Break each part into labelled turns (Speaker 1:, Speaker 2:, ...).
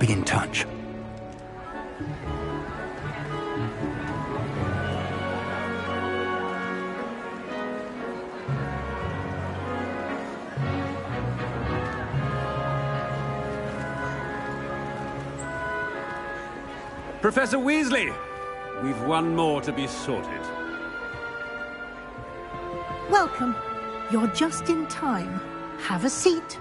Speaker 1: be in touch.
Speaker 2: Professor Weasley! We've one more to be sorted.
Speaker 3: Welcome. You're just in time. Have a seat.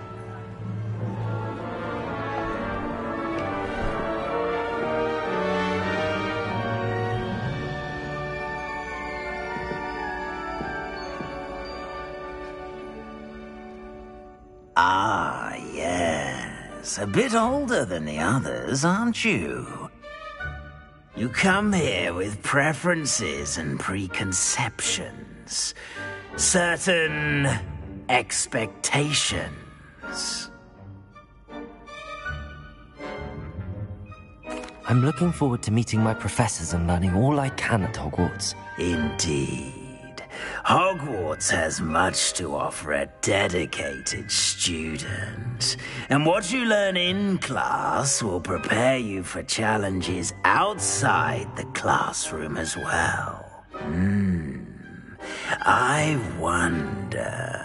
Speaker 4: Ah, yes. A bit older than the others, aren't you? You come here with preferences and preconceptions. Certain expectations.
Speaker 5: I'm looking forward to meeting my professors and learning all I can at Hogwarts.
Speaker 4: Indeed. Hogwarts has much to offer a dedicated student. And what you learn in class will prepare you for challenges outside the classroom as well. I wonder...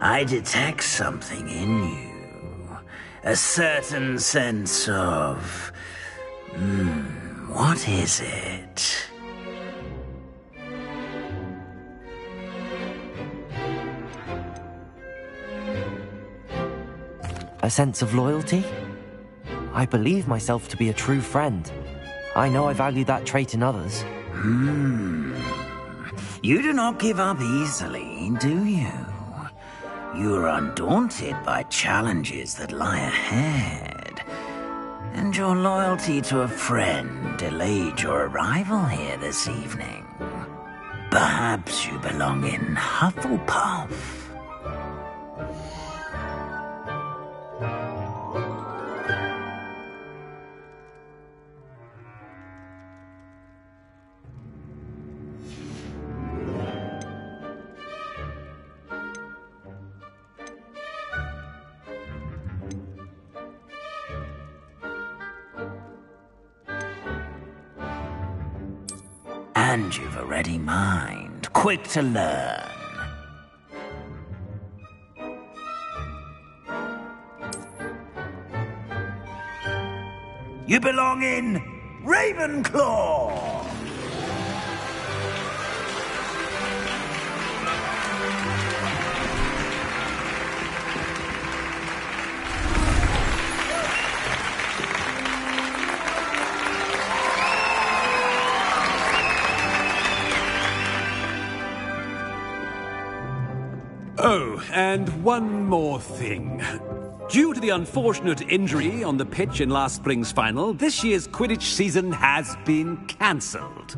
Speaker 4: I detect something in you. A certain sense of... what is it?
Speaker 5: A sense of loyalty? I believe myself to be a true friend. I know I value that trait in others.
Speaker 4: You do not give up easily, do you? You are undaunted by challenges that lie ahead. And your loyalty to a friend delayed your arrival here this evening. Perhaps you belong in Hufflepuff. And you've a ready mind, quick to learn. You belong in Ravenclaw!
Speaker 2: Oh, and one more thing. Due to the unfortunate injury on the pitch in last spring's final, this year's Quidditch season has been cancelled.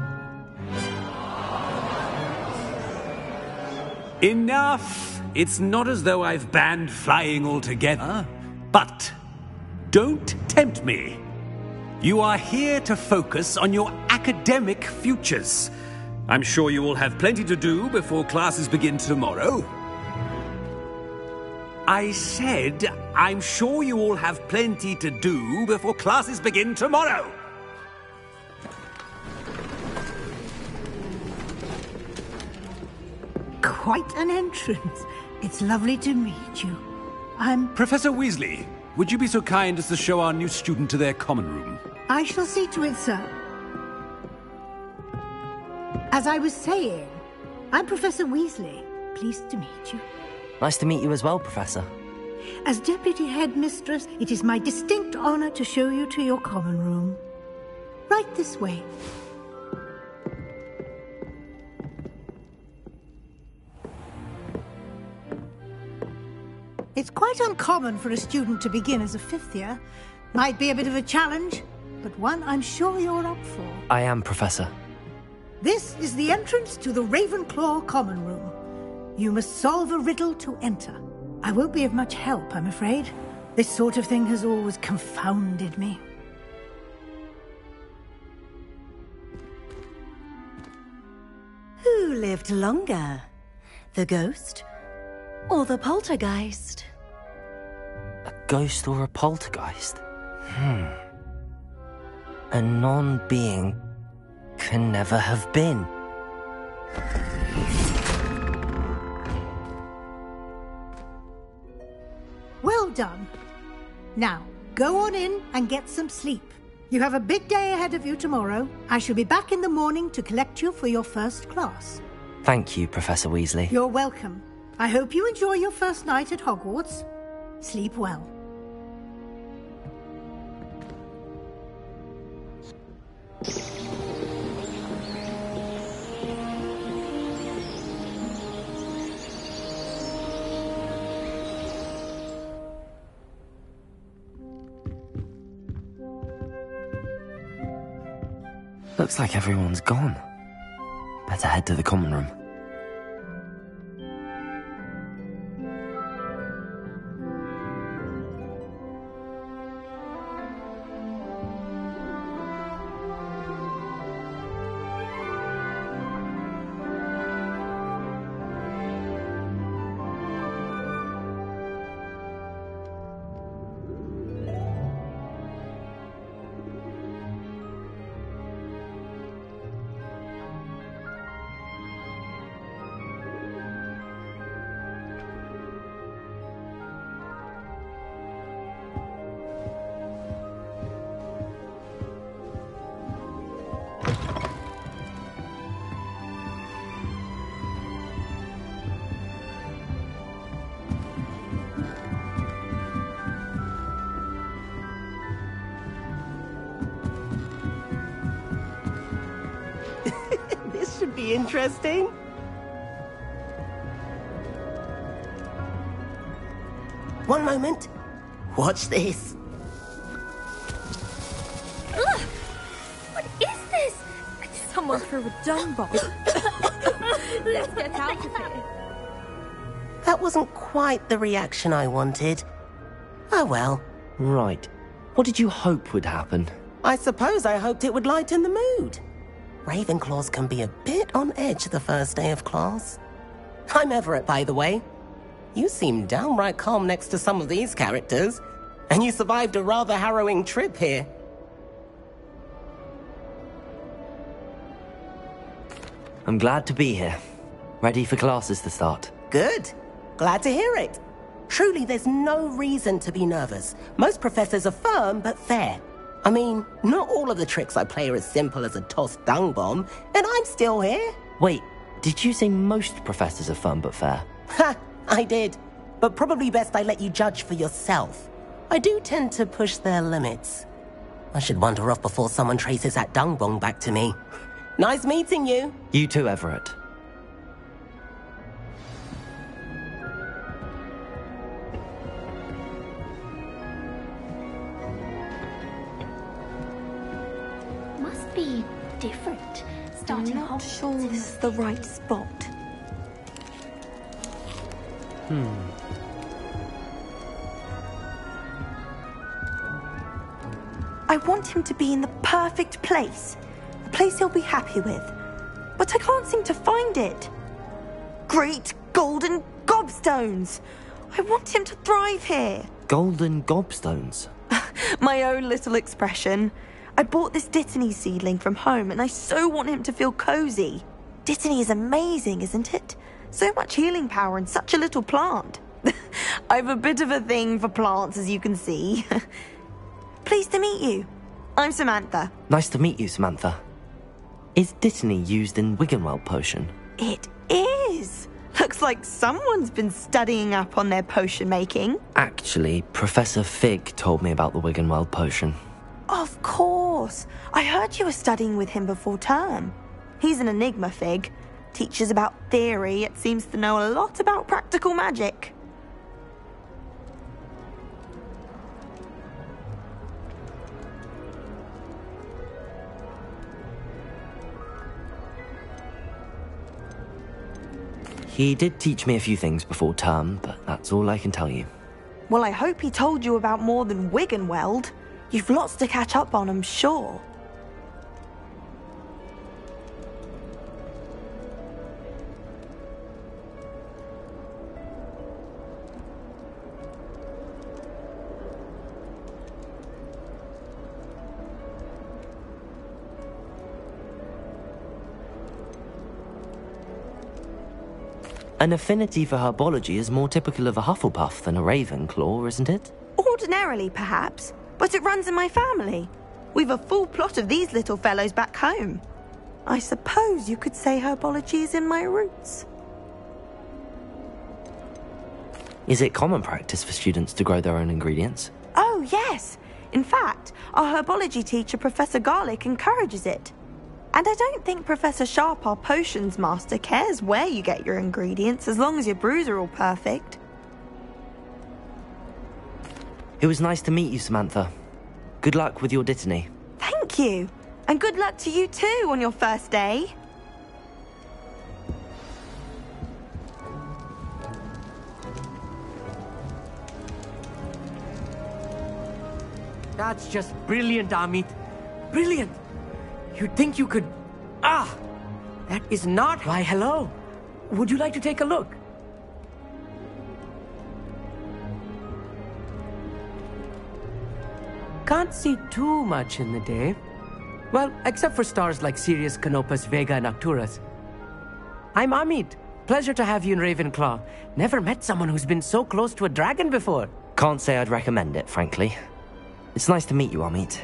Speaker 2: Enough! It's not as though I've banned flying altogether. But don't tempt me. You are here to focus on your academic futures. I'm sure you will have plenty to do before classes begin tomorrow. I said, I'm sure you all have plenty to do before classes begin tomorrow.
Speaker 3: Quite an entrance. It's lovely to meet you. I'm...
Speaker 2: Professor Weasley, would you be so kind as to show our new student to their common room?
Speaker 3: I shall see to it, sir. As I was saying, I'm Professor Weasley. Pleased to meet you.
Speaker 5: Nice to meet you as well, Professor.
Speaker 3: As Deputy Headmistress, it is my distinct honor to show you to your common room. Right this way. It's quite uncommon for a student to begin as a fifth year. Might be a bit of a challenge, but one I'm sure you're up for.
Speaker 5: I am, Professor.
Speaker 3: This is the entrance to the Ravenclaw common room. You must solve a riddle to enter. I won't be of much help, I'm afraid. This sort of thing has always confounded me.
Speaker 6: Who lived longer? The ghost or the poltergeist?
Speaker 5: A ghost or a poltergeist? A non-being can never have been.
Speaker 3: Well done. Now, go on in and get some sleep. You have a big day ahead of you tomorrow. I shall be back in the morning to collect you for your first class.
Speaker 5: Thank you, Professor Weasley.
Speaker 3: You're welcome. I hope you enjoy your first night at Hogwarts. Sleep well.
Speaker 5: Looks like everyone's gone. Better head to the common room.
Speaker 1: Should be interesting. One moment. Watch this.
Speaker 6: Ugh! What is this? Someone threw a dung bomb. Let's get out of here.
Speaker 1: That wasn't quite the reaction I wanted. Oh well.
Speaker 5: Right. What did you hope would happen?
Speaker 1: I suppose I hoped it would lighten the mood. Ravenclaws can be a bit on edge the first day of class. I'm Everett, by the way. You seem downright calm next to some of these characters, and you survived a rather harrowing trip here.
Speaker 5: I'm glad to be here. Ready for classes to start.
Speaker 1: Good. Glad to hear it. Truly, there's no reason to be nervous. Most professors are firm but fair. I mean, not all of the tricks I play are as simple as a tossed dung bomb, and I'm still here.
Speaker 5: Wait, did you say most professors are fun but fair?
Speaker 1: Ha! I did. But probably best I let you judge for yourself. I do tend to push their limits. I should wander off before someone traces that dung bomb back to me. Nice meeting you.
Speaker 5: You too, Everett.
Speaker 6: Must be different. Starting
Speaker 7: I'm not sure this is the right spot. I want him to be in the perfect place. A place he'll be happy with. But I can't seem to find it. Great golden gobstones! I want him to thrive here.
Speaker 5: Golden gobstones?
Speaker 7: My own little expression. I bought this Dittany seedling from home and I so want him to feel cozy. Dittany is amazing, isn't it? So much healing power in such a little plant. I've a bit of a thing for plants, as you can see. Pleased to meet you. I'm Samantha.
Speaker 5: Nice to meet you, Samantha. Is Dittany used in Wiggenweld potion?
Speaker 7: It is. Looks like someone's been studying up on their potion making.
Speaker 5: Actually, Professor Fig told me about the Wiggenweld potion.
Speaker 7: Of course. I heard you were studying with him before term. He's an enigma, Fig. Teaches about theory, yet seems to know a lot about practical magic.
Speaker 5: He did teach me a few things before term, but that's all I can tell you.
Speaker 7: Well, I hope he told you about more than Wiggenweld. You've lots to catch up on, I'm sure.
Speaker 5: An affinity for herbology is more typical of a Hufflepuff than a Ravenclaw, isn't it?
Speaker 7: Ordinarily, perhaps, but it runs in my family. We've a full plot of these little fellows back home. I suppose you could say herbology is in my roots.
Speaker 5: Is it common practice for students to grow their own ingredients?
Speaker 7: Oh, yes. In fact, our herbology teacher, Professor Garlick, encourages it. And I don't think Professor Sharp, our potions master, cares where you get your ingredients as long as your brews are all perfect.
Speaker 5: It was nice to meet you, Samantha. Good luck with your dittany.
Speaker 7: Thank you. And good luck to you too on your first day.
Speaker 8: That's just brilliant, Amit. Brilliant. You'd think you could... Ah! That is not... Why, hello. Would you like to take a look? Can't see too much in the day. Well, except for stars like Sirius, Canopus, Vega, and Arcturus. I'm Amit. Pleasure to have you in Ravenclaw. Never met someone who's been so close to a dragon before.
Speaker 5: Can't say I'd recommend it, frankly. It's nice to meet you, Amit.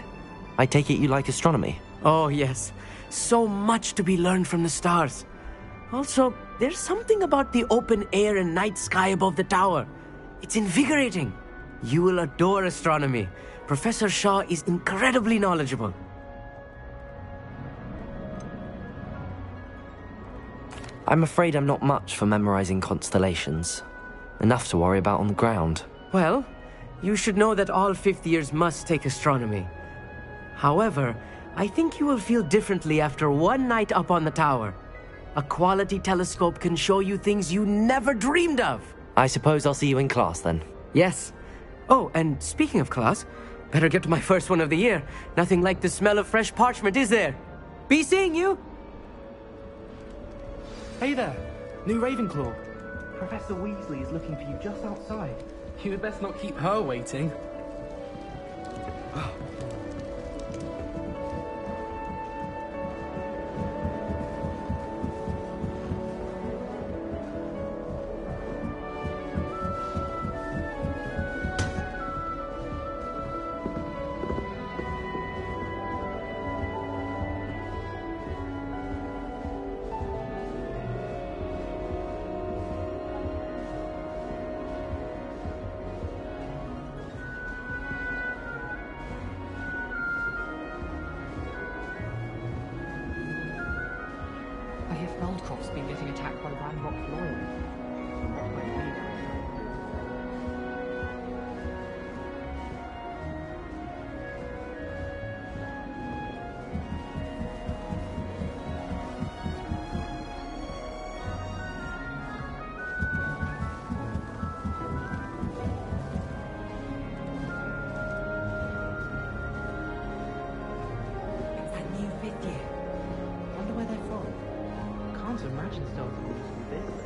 Speaker 5: I take it you like astronomy?
Speaker 8: Oh, yes. So much to be learned from the stars. Also, there's something about the open air and night sky above the tower. It's invigorating. You will adore astronomy. Professor Shaw is incredibly knowledgeable.
Speaker 5: I'm afraid I'm not much for memorizing constellations. Enough to worry about on the ground.
Speaker 8: Well, you should know that all fifth years must take astronomy. However, I think you will feel differently after one night up on the tower. A quality telescope can show you things you never dreamed of.
Speaker 5: I suppose I'll see you in class then.
Speaker 8: Yes. Oh, and speaking of class, better get to my first one of the year. Nothing like the smell of fresh parchment, is there? Be seeing you!
Speaker 9: Hey there, new Ravenclaw. Professor Weasley is looking for you just outside. You'd best not keep her waiting. Feldcroft's been getting attacked by Ranrock Loyal. From what I hear.
Speaker 8: It's that new fifth year. Wonder where they're from.
Speaker 9: Can't imagine starting with this.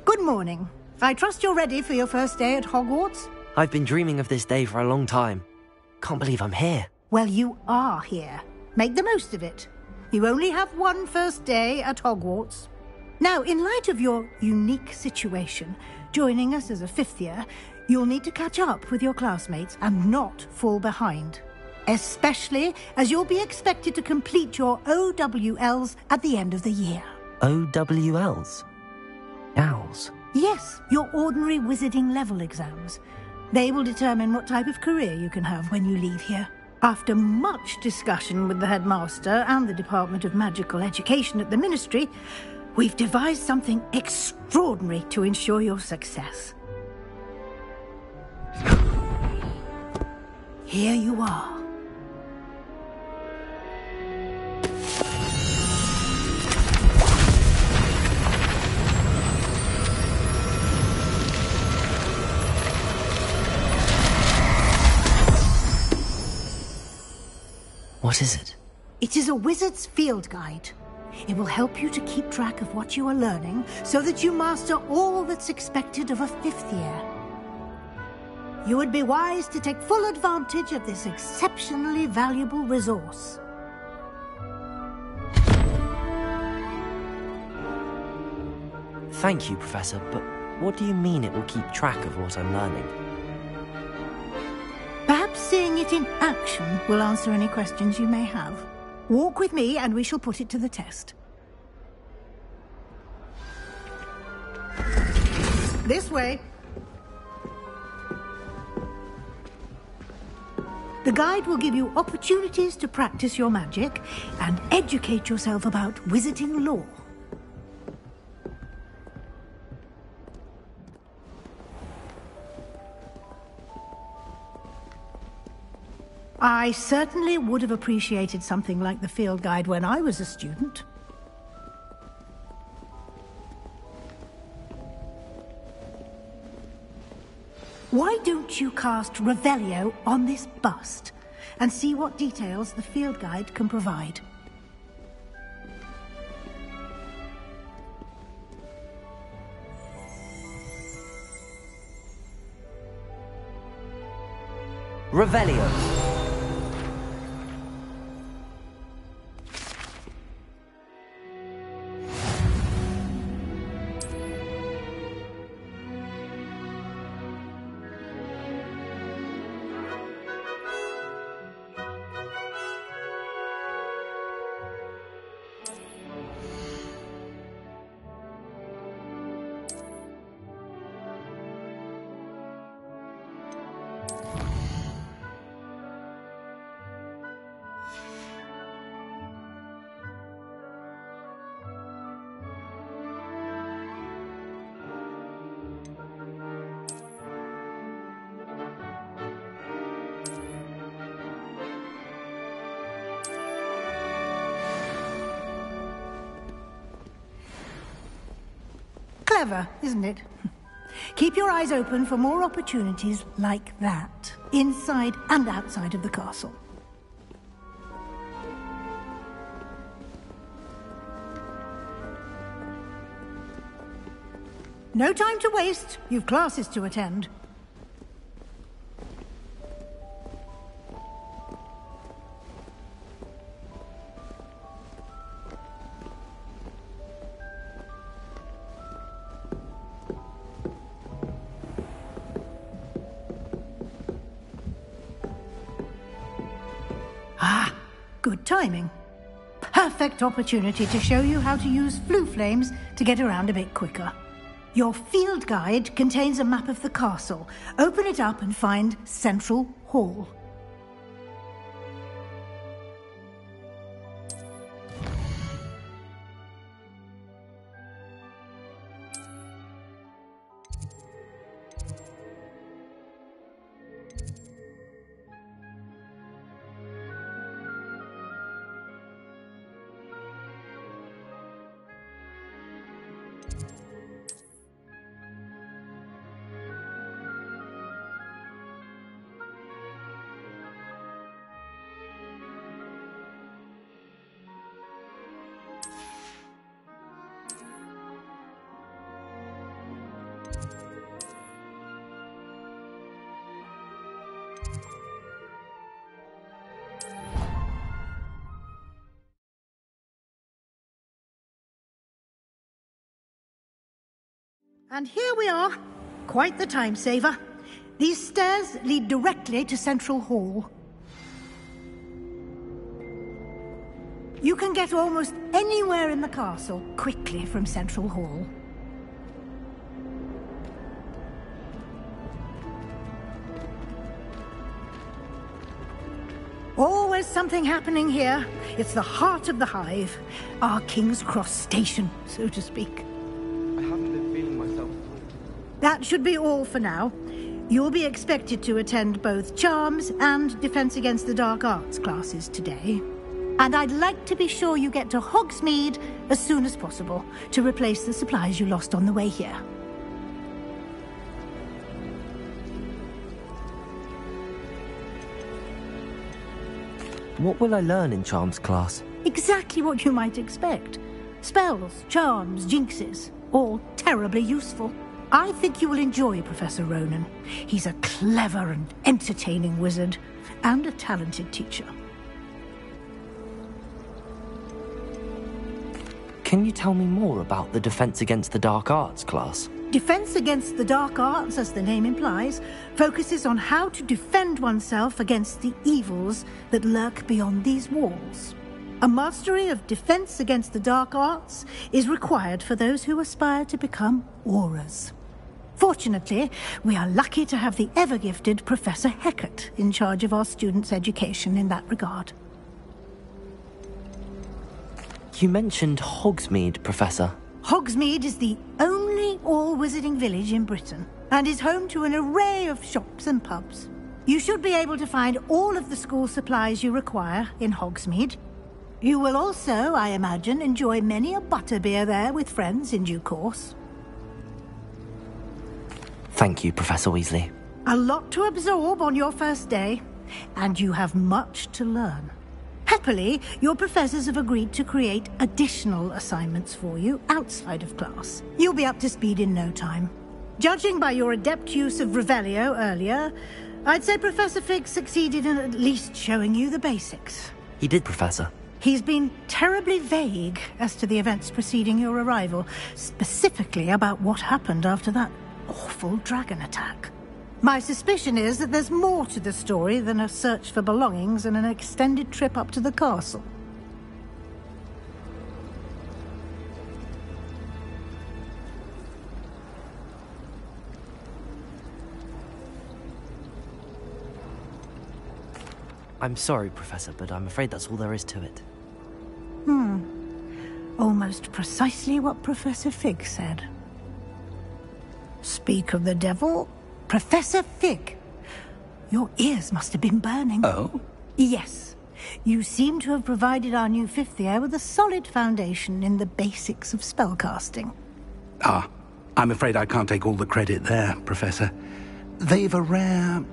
Speaker 3: Good morning. I trust you're ready for your first day at Hogwarts?
Speaker 5: I've been dreaming of this day for a long time. Can't believe I'm here.
Speaker 3: Well, you are here. Make the most of it. You only have one first day at Hogwarts. Now, in light of your unique situation, joining us as a fifth year, you'll need to catch up with your classmates and not fall behind. Especially as you'll be expected to complete your OWLs at the end of the year.
Speaker 5: OWLs? Owls?
Speaker 3: Yes, your ordinary wizarding level exams. They will determine what type of career you can have when you leave here. After much discussion with the headmaster and the Department of Magical Education at the Ministry, we've devised something extraordinary to ensure your success. Here you are.
Speaker 5: What is it?
Speaker 3: It is a wizard's field guide. It will help you to keep track of what you are learning so that you master all that's expected of a 5th year. You would be wise to take full advantage of this exceptionally valuable resource.
Speaker 5: Thank you, Professor, but what do you mean it will keep track of what I'm learning?
Speaker 3: Perhaps seeing it in action will answer any questions you may have. Walk with me and we shall put it to the test. This way. The guide will give you opportunities to practice your magic and educate yourself about wizarding lore. I certainly would have appreciated something like the field guide when I was a student. Why don't you cast Revelio on this bust and see what details the field guide can provide?
Speaker 5: Revelio.
Speaker 3: Clever, isn't it? Keep your eyes open for more opportunities like that, inside and outside of the castle. No time to waste. You've classes to attend. Good timing. Perfect opportunity to show you how to use flue flames to get around a bit quicker. Your field guide contains a map of the castle. Open it up and find Central Hall. And here we are. Quite the time saver. These stairs lead directly to Central Hall. You can get almost anywhere in the castle quickly from Central Hall. Always something happening here. It's the heart of the hive. Our King's Cross station, so to speak.
Speaker 9: I haven't been feeling myself.
Speaker 3: That should be all for now. You'll be expected to attend both Charms and Defense Against the Dark Arts classes today. And I'd like to be sure you get to Hogsmeade as soon as possible to replace the supplies you lost on the way here.
Speaker 5: What will I learn in Charms class?
Speaker 3: Exactly what you might expect. Spells, charms, jinxes, all terribly useful. I think you will enjoy Professor Ronan. He's a clever and entertaining wizard, and a talented teacher.
Speaker 5: Can you tell me more about the Defense Against the Dark Arts class?
Speaker 3: Defense Against the Dark Arts, as the name implies, focuses on how to defend oneself against the evils that lurk beyond these walls. A mastery of Defense Against the Dark Arts is required for those who aspire to become auras. Fortunately, we are lucky to have the ever-gifted Professor Hecat in charge of our students' education in that regard.
Speaker 5: You mentioned Hogsmeade, Professor.
Speaker 3: Hogsmeade is the only all-wizarding village in Britain, and is home to an array of shops and pubs. You should be able to find all of the school supplies you require in Hogsmeade. You will also, I imagine, enjoy many a butterbeer there with friends in due course.
Speaker 5: Thank you, Professor Weasley.
Speaker 3: A lot to absorb on your first day, and you have much to learn. Happily, your professors have agreed to create additional assignments for you outside of class. You'll be up to speed in no time. Judging by your adept use of Revelio earlier, I'd say Professor Fig succeeded in at least showing you the basics.
Speaker 5: He did, Professor.
Speaker 3: He's been terribly vague as to the events preceding your arrival, specifically about what happened after that awful dragon attack. My suspicion is that there's more to the story than a search for belongings and an extended trip up to the castle.
Speaker 5: I'm sorry, Professor, but I'm afraid that's all there is to it.
Speaker 3: Almost precisely what Professor Fig said. Speak of the devil, Professor Fig. Your ears must have been burning.
Speaker 2: Oh?
Speaker 3: Yes. You seem to have provided our new fifth year with a solid foundation in the basics of spellcasting.
Speaker 2: Ah, I'm afraid I can't take all the credit there, Professor. They've a rare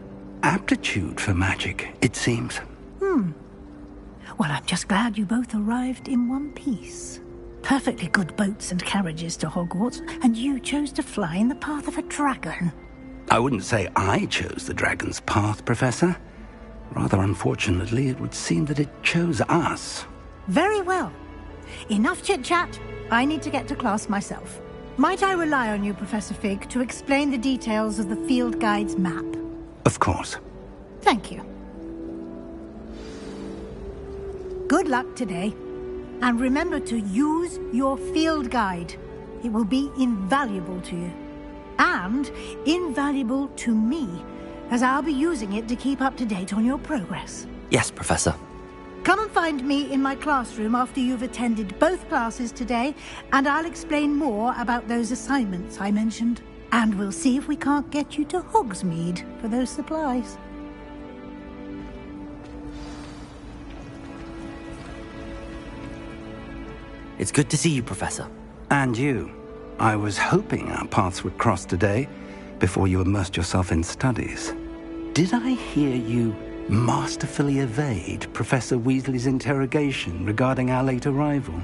Speaker 2: aptitude for magic, it seems.
Speaker 3: Well, I'm just glad you both arrived in one piece. Perfectly good boats and carriages to Hogwarts, and you chose to fly in the path of a dragon.
Speaker 2: I wouldn't say I chose the dragon's path, Professor. Rather unfortunately, it would seem that it chose us.
Speaker 3: Very well. Enough chit-chat. I need to get to class myself. Might I rely on you, Professor Fig, to explain the details of the field guide's map?
Speaker 2: Of course.
Speaker 3: Thank you. Good luck today. And remember to use your field guide. It will be invaluable to you. And invaluable to me, as I'll be using it to keep up to date on your progress.
Speaker 5: Yes, Professor.
Speaker 3: Come and find me in my classroom after you've attended both classes today, and I'll explain more about those assignments I mentioned. And we'll see if we can't get you to Hogsmeade for those supplies.
Speaker 5: It's good to see you, Professor.
Speaker 2: And you. I was hoping our paths would cross today, before you immersed yourself in studies. Did I hear you masterfully evade Professor Weasley's interrogation regarding our late arrival?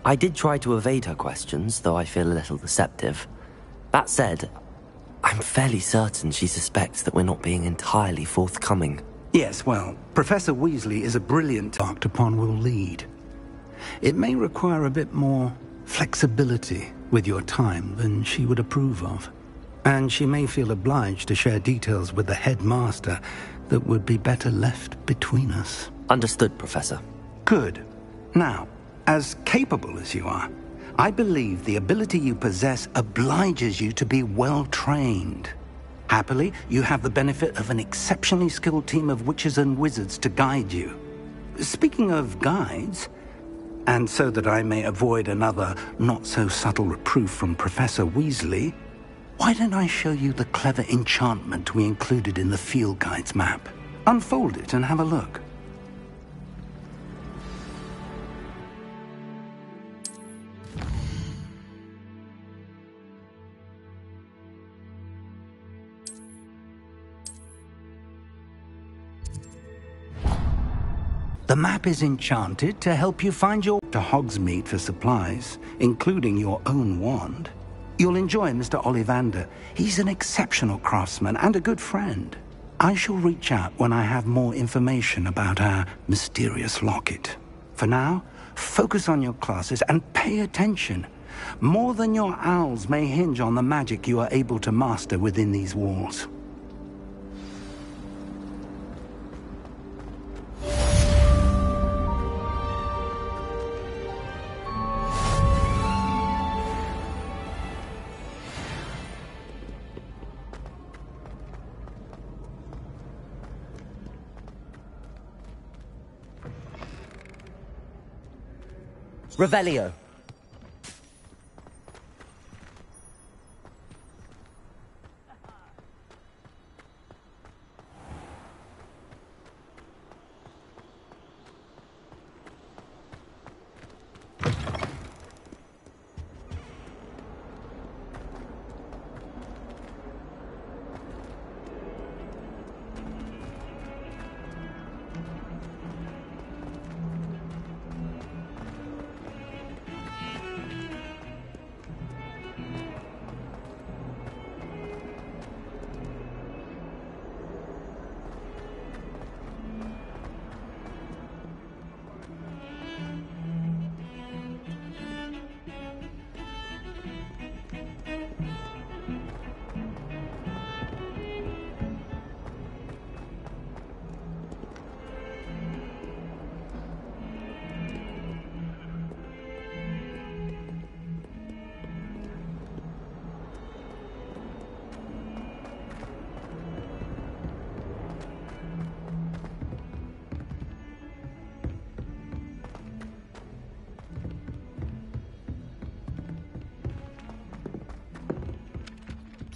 Speaker 5: I did try to evade her questions, though I feel a little deceptive. That said, I'm fairly certain she suspects that we're not being entirely forthcoming.
Speaker 2: Yes, well, Professor Weasley is a brilliant marked upon will lead. It may require a bit more flexibility with your time than she would approve of. And she may feel obliged to share details with the headmaster that would be better left between us.
Speaker 5: Understood, Professor.
Speaker 2: Good. Now, as capable as you are, I believe the ability you possess obliges you to be well trained. Happily, you have the benefit of an exceptionally skilled team of witches and wizards to guide you. Speaking of guides, and so that I may avoid another not-so-subtle reproof from Professor Weasley, why don't I show you the clever enchantment we included in the field guide's map? Unfold it and have a look.
Speaker 10: The map is enchanted to help you find your to Hogsmeade for supplies, including your own wand. You'll enjoy Mr. Ollivander. He's an exceptional craftsman and a good friend. I shall reach out when I have more information about our mysterious locket. For now, focus on your classes and pay attention. More than your owls may hinge on the magic you are able to master within these walls.
Speaker 5: Revelio.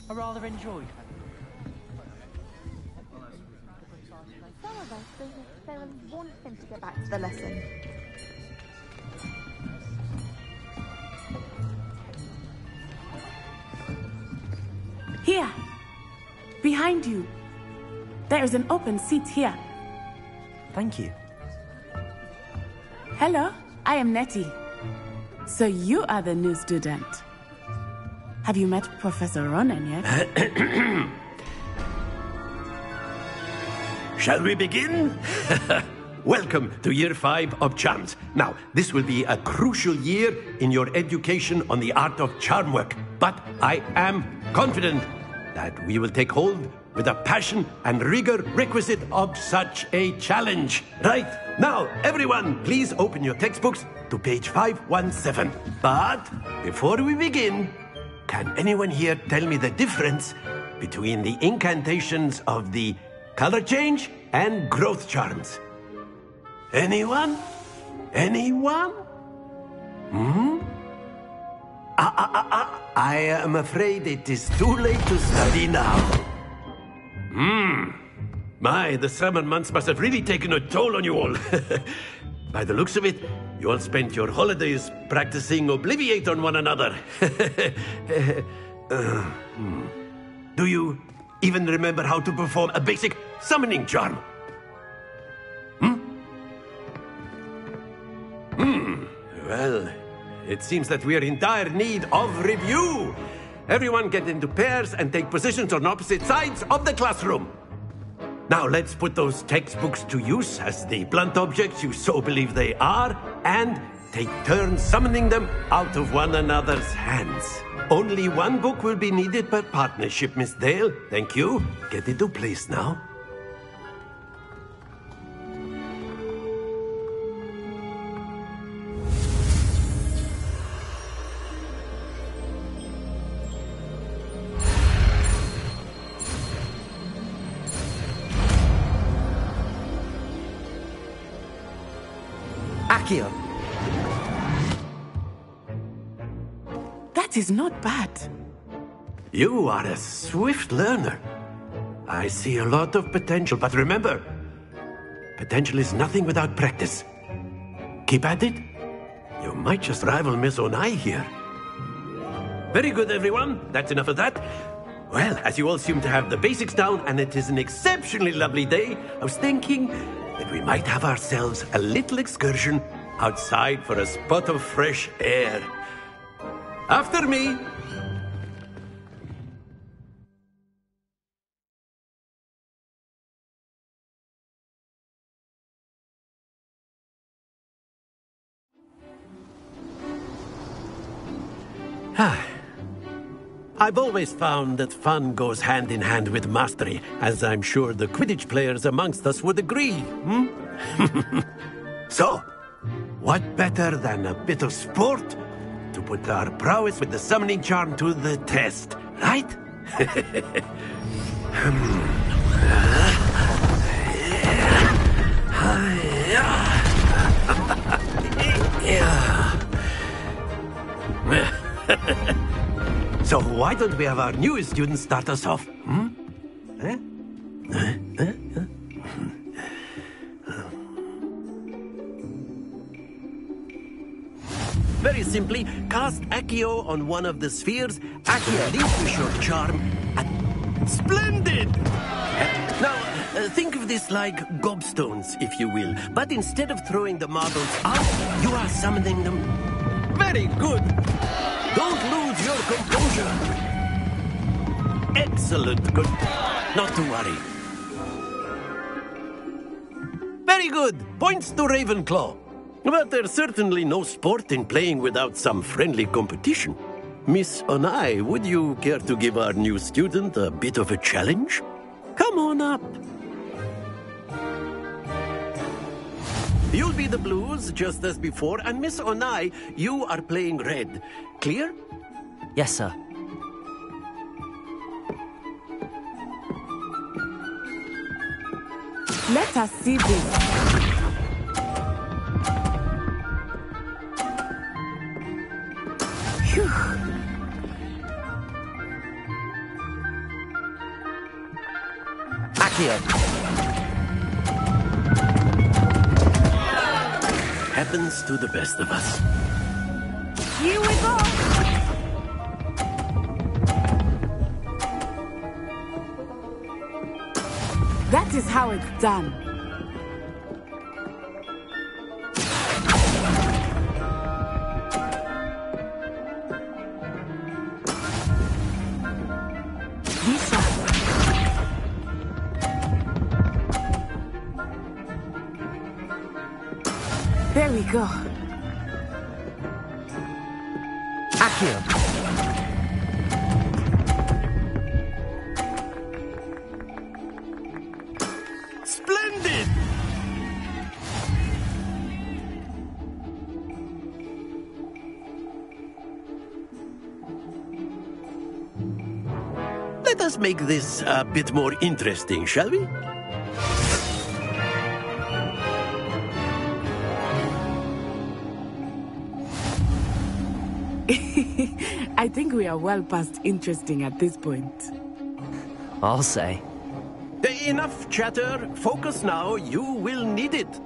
Speaker 8: I rather enjoyed.
Speaker 6: Some of us don't necessarily want him to get back to the lesson.
Speaker 11: Here, behind you. There is an open seat here.
Speaker 5: Thank you.
Speaker 11: Hello, I am Nettie. So you are the new student. Have you met Professor Ronan yet?
Speaker 12: Shall we begin? Welcome to Year 5 of Charms. Now, this will be a crucial year in your education on the art of charm work. But I am confident that we will take hold with the passion and rigor requisite of such a challenge. Right, now, everyone, please open your textbooks to page 517. But before we begin, can anyone here tell me the difference between the incantations of the color change and growth charms? Anyone? Anyone? I am afraid it is too late to study now. My, the summer months must have really taken a toll on you all. By the looks of it, you all spent your holidays practicing Obliviate on one another. Do you even remember how to perform a basic summoning charm? Well, it seems that we are in dire need of review. Everyone get into pairs and take positions on opposite sides of the classroom. Now let's put those textbooks to use as the blunt objects you so believe they are, and take turns summoning them out of one another's hands. Only one book will be needed per partnership, Miss Dale. Thank you. Get into place now.
Speaker 5: Accio.
Speaker 11: That is not bad.
Speaker 12: You are a swift learner. I see a lot of potential, but remember, potential is nothing without practice. Keep at it. You might just rival Miss Onai here. Very good, everyone. That's enough of that. Well, as you all seem to have the basics down, and it is an exceptionally lovely day, I was thinking that we might have ourselves a little excursion outside for a spot of fresh air. After me! I've always found that fun goes hand in hand with mastery, as I'm sure the Quidditch players amongst us would agree, So, what better than a bit of sport to put our prowess with the summoning charm to the test, right? So why don't we have our newest student start us off? Very simply, cast Accio on one of the spheres. Accio relinquish your charm. Splendid! Now, think of this like gobstones, if you will. But instead of throwing the marbles out, you are summoning them. Very good! Don't lose your composure. Excellent. Good. Not to worry. Very good. Points to Ravenclaw. But there's certainly no sport in playing without some friendly competition. Miss Onai, would you care to give our new student a bit of a challenge? Come on up. You'll be the blues, just as before, and Miss Onai, you are playing red. Clear?
Speaker 5: Yes, sir.
Speaker 11: Let us see this. Phew.
Speaker 5: Accio.
Speaker 12: Happens to the best of us.
Speaker 11: Here we go. That is how it's done. Lisa. There we go.
Speaker 5: Accio.
Speaker 12: Splendid! Let us make this a bit more interesting, shall we?
Speaker 11: I think we are well past interesting at this point.
Speaker 5: I'll say.
Speaker 12: Enough chatter. Focus now. You will need it.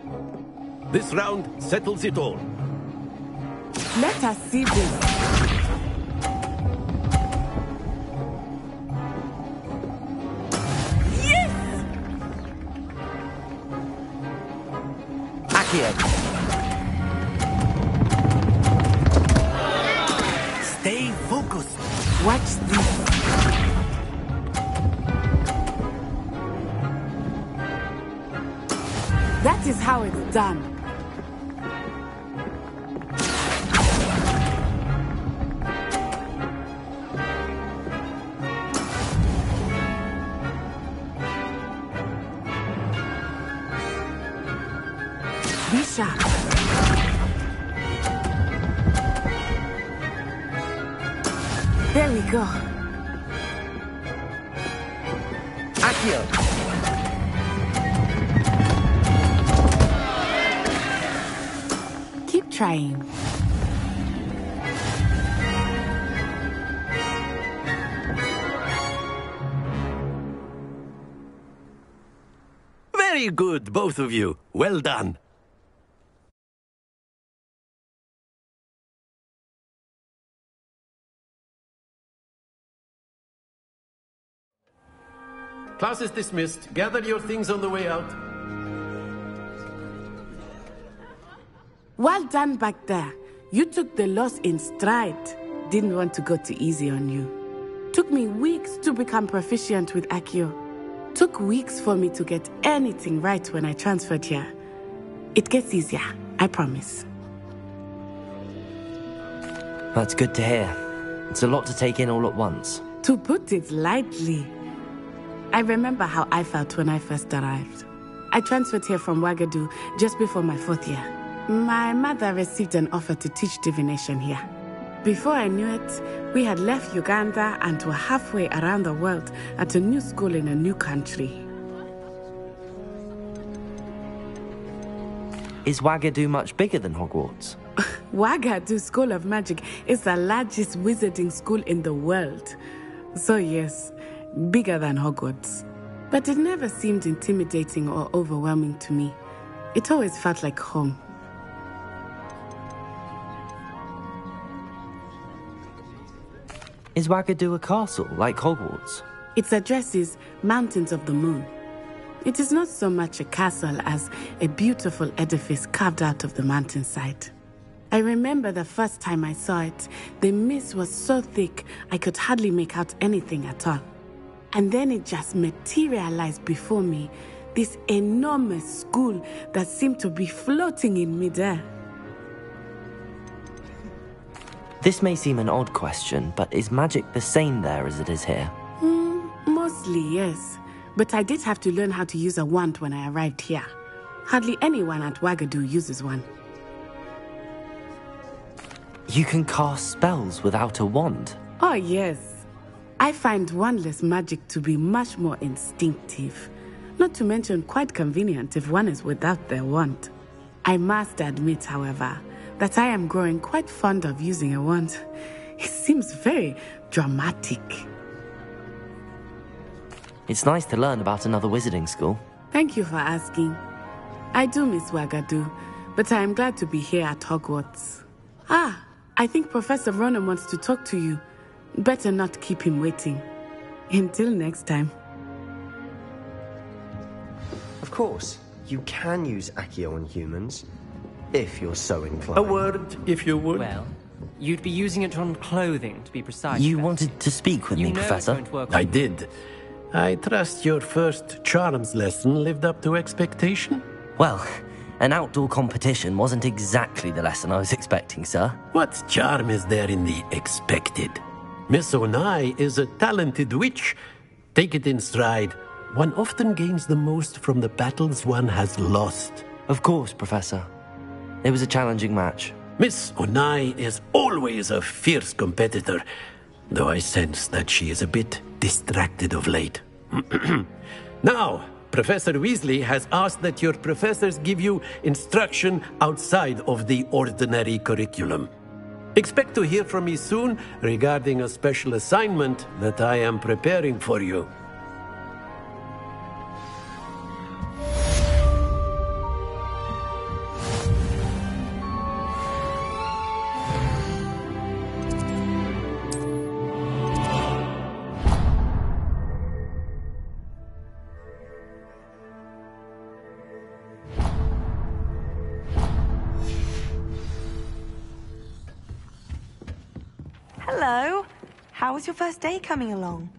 Speaker 12: This round settles it all.
Speaker 11: Let us see this. Yes!
Speaker 5: Accio.
Speaker 12: Stay focused.
Speaker 11: Watch this. That is how it's done. Be sharp. There we go.
Speaker 5: Accio.
Speaker 11: Keep trying.
Speaker 12: Very good, both of you. Well done. Class is dismissed. Gather your things on the way out.
Speaker 11: Well done back there. You took the loss in stride. Didn't want to go too easy on you. Took me weeks to become proficient with Accio. Took weeks for me to get anything right when I transferred here. It gets easier, I promise.
Speaker 5: That's good to hear. It's a lot to take in all at once.
Speaker 11: To put it lightly, I remember how I felt when I first arrived. I transferred here from Ouagadougou just before my 4th year. My mother received an offer to teach divination here. Before I knew it, we had left Uganda and were halfway around the world at a new school in a new country.
Speaker 5: Is Ouagadougou much bigger than Hogwarts?
Speaker 11: Ouagadougou School of Magic is the largest wizarding school in the world. So yes, bigger than Hogwarts. But it never seemed intimidating or overwhelming to me. It always felt like home.
Speaker 5: Is Ouagadougou a castle, like Hogwarts?
Speaker 11: Its address is Mountains of the Moon. It is not so much a castle as a beautiful edifice carved out of the mountainside. I remember the first time I saw it, the mist was so thick I could hardly make out anything at all. And then it just materialized before me, this enormous school that seemed to be floating in midair.
Speaker 5: This may seem an odd question, but is magic the same there as it is here?
Speaker 11: Mostly, yes. But I did have to learn how to use a wand when I arrived here. Hardly anyone at Ouagadougou uses one.
Speaker 5: You can cast spells without a wand?
Speaker 11: Oh, yes. I find wandless magic to be much more instinctive. Not to mention quite convenient if one is without their wand. I must admit, however, that I am growing quite fond of using a wand. It seems very dramatic.
Speaker 5: It's nice to learn about another wizarding school.
Speaker 11: Thank you for asking. I do miss Ouagadougou, but I am glad to be here at Hogwarts. Ah, I think Professor Ronan wants to talk to you. Better not keep him waiting. Until next time.
Speaker 13: Of course, you can use Accio on humans, if you're so inclined.
Speaker 12: A word, if you would.
Speaker 14: Well, you'd be using it on clothing, to be precise.
Speaker 5: You wanted to speak with me, Professor?
Speaker 12: I did. I trust your first charms lesson lived up to expectation?
Speaker 5: Well, an outdoor competition wasn't exactly the lesson I was expecting, sir.
Speaker 12: What charm is there in the expected? Miss Onai is a talented witch. Take it in stride. One often gains the most from the battles one has lost.
Speaker 5: Of course, Professor. It was a challenging match.
Speaker 12: Miss Onai is always a fierce competitor, though I sense that she is a bit distracted of late. Now, Professor Weasley has asked that your professors give you instruction outside of the ordinary curriculum. Expect to hear from me soon regarding a special assignment that I am preparing for you.
Speaker 7: Hello. How was your first day coming along?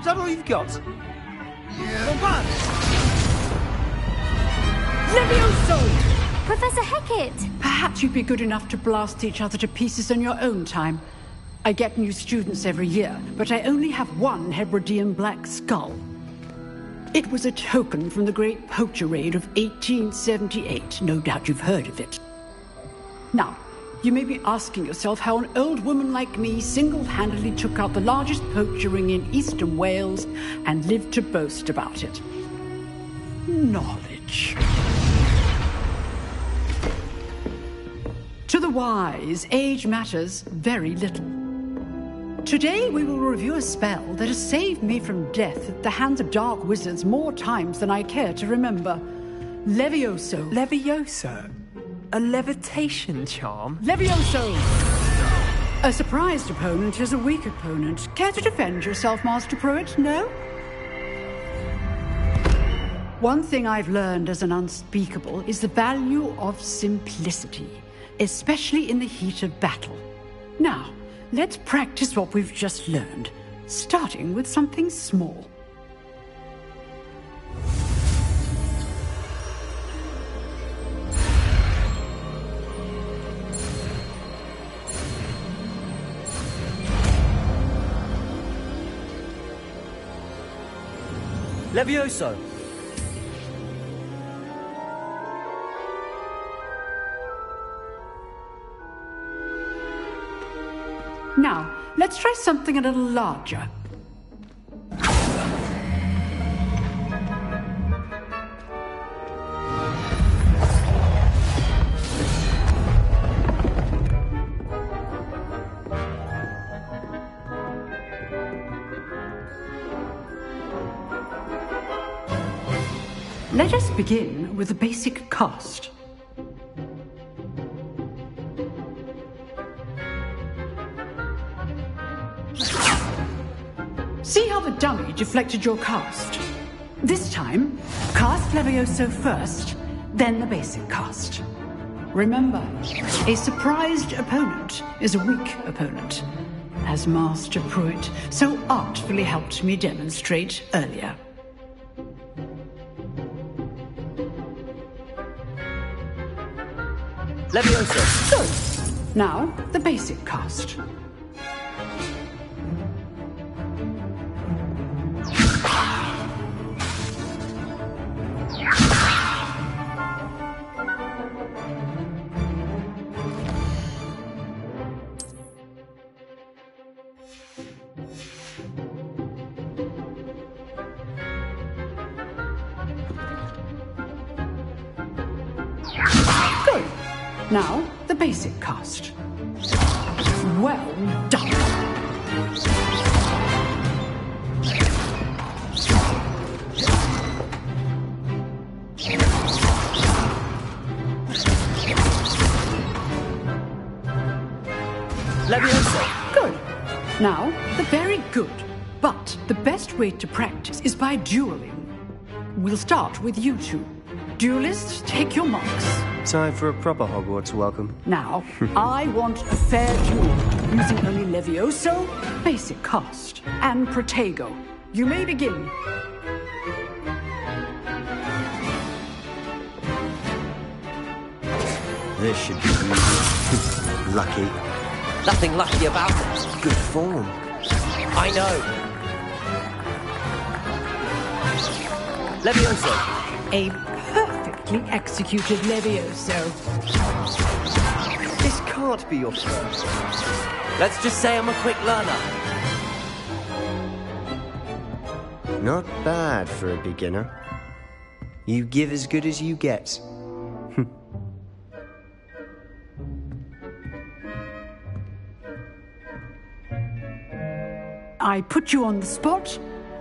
Speaker 9: Is that all you've got? Yeah.
Speaker 15: Levioso!
Speaker 6: Professor Hackett!
Speaker 15: Perhaps you'd be good enough to blast each other to pieces in your own time. I get new students every year, but I only have one Hebridean black skull. It was a token from the Great Poacher Raid of 1878. No doubt you've heard of it. Now, you may be asking yourself how an old woman like me single-handedly took out the largest poacher ring in eastern Wales and lived to boast about it. Knowledge. To the wise, age matters very little. Today we will review a spell that has saved me from death at the hands of dark wizards more times than I care to remember. Levioso.
Speaker 14: Levioso? A levitation charm?
Speaker 15: Levioso! A surprised opponent is a weak opponent. Care to defend yourself, Master Pruitt? No? One thing I've learned as an unspeakable is the value of simplicity, especially in the heat of battle. Now, let's practice what we've just learned, starting with something small.
Speaker 14: Levioso!
Speaker 15: Now, let's try something a little larger. Let us begin with the basic cast. See how the dummy deflected your cast? This time, cast Levioso first, then the basic cast. Remember, a surprised opponent is a weak opponent, as Master Pruitt so artfully helped me demonstrate earlier.
Speaker 14: Levioso!
Speaker 15: Good. Now, the basic cast. Good. Now, the basic cast. Well done.
Speaker 14: Levioso!
Speaker 15: Good. Now, the very good. But the best way to practice is by dueling. We'll start with you two. Duelists, take your marks.
Speaker 13: Time for a proper Hogwarts welcome.
Speaker 15: Now, I want a fair duel, using only Levioso, basic cast, and Protego. You may begin.
Speaker 13: This should be easy. Lucky.
Speaker 14: Nothing lucky about it.
Speaker 13: Good form.
Speaker 14: I know. Levioso!
Speaker 15: A perfectly executed Levioso.
Speaker 13: This can't be your first.
Speaker 14: Let's just say I'm a quick learner.
Speaker 13: Not bad for a beginner. You give as good as you get.
Speaker 15: I put you on the spot,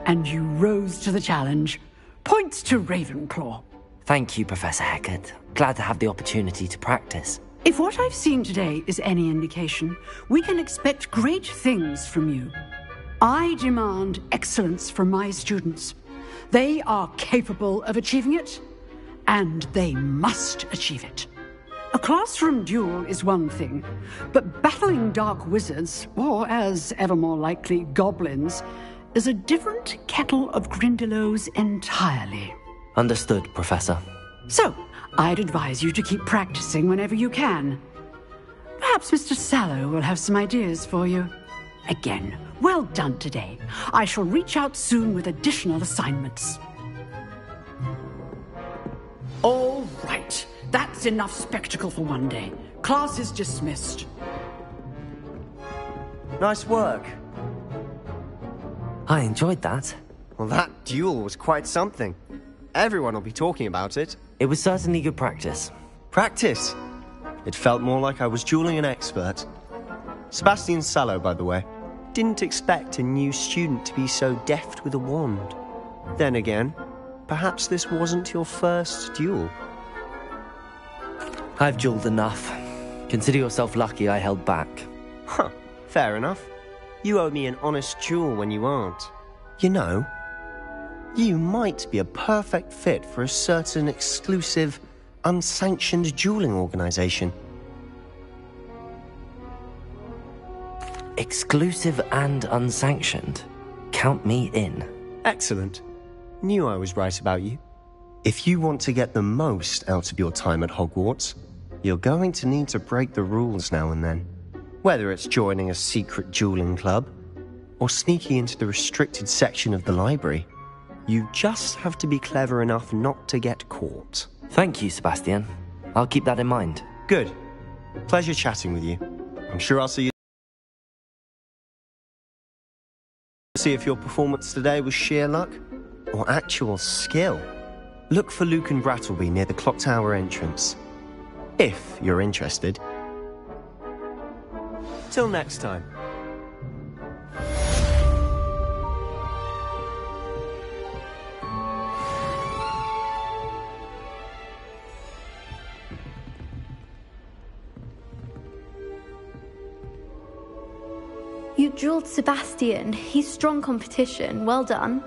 Speaker 15: and you rose to the challenge. Points to Ravenclaw.
Speaker 5: Thank you, Professor Hackett. Glad to have the opportunity to practice.
Speaker 15: If what I've seen today is any indication, we can expect great things from you. I demand excellence from my students. They are capable of achieving it, and they must achieve it. A classroom duel is one thing, but battling dark wizards, or as ever more likely, goblins, is a different kettle of Grindylows entirely.
Speaker 5: Understood, Professor.
Speaker 15: So, I'd advise you to keep practicing whenever you can. Perhaps Mr. Sallow will have some ideas for you. Again, well done today. I shall reach out soon with additional assignments. All right. That's enough spectacle for one day. Class is dismissed.
Speaker 13: Nice work.
Speaker 5: I enjoyed that.
Speaker 13: Well, that duel was quite something. Everyone will be talking about it.
Speaker 5: It was certainly good practice.
Speaker 13: Practice? It felt more like I was dueling an expert. Sebastian Sallow, by the way. Didn't expect a new student to be so deft with a wand. Then again, perhaps this wasn't your first duel.
Speaker 5: I've dueled enough. Consider yourself lucky I held back.
Speaker 13: Huh, fair enough. You owe me an honest duel when you aren't. You know, you might be a perfect fit for a certain exclusive, unsanctioned dueling organization.
Speaker 5: Exclusive and unsanctioned? Count me in.
Speaker 13: Excellent. Knew I was right about you. If you want to get the most out of your time at Hogwarts, you're going to need to break the rules now and then. Whether it's joining a secret dueling club, or sneaking into the restricted section of the library, you just have to be clever enough not to get caught.
Speaker 5: Thank you, Sebastian. I'll keep that in mind.
Speaker 13: Good. Pleasure chatting with you. I'm sure I'll see you. See if your performance today was sheer luck or actual skill. Look for Luke and Brattleby near the clock tower entrance, if you're interested. Till next time.
Speaker 6: You dueled Sebastian. He's strong competition. Well done.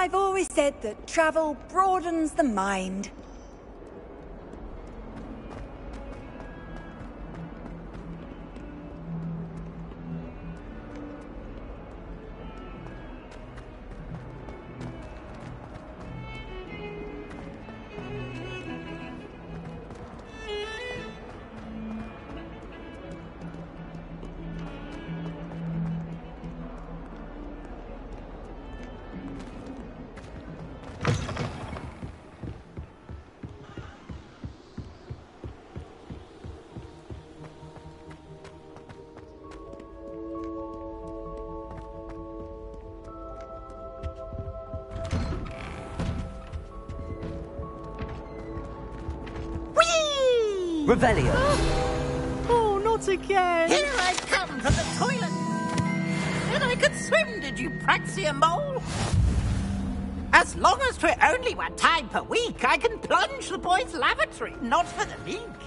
Speaker 16: I've always said that travel broadens the mind.
Speaker 5: Revelio!
Speaker 17: Oh, not again!
Speaker 18: Here I come from the toilet! And I could swim, did you praxia mole? As long as 'twere only 1 time per week, I can plunge the boys' lavatory, not for the league.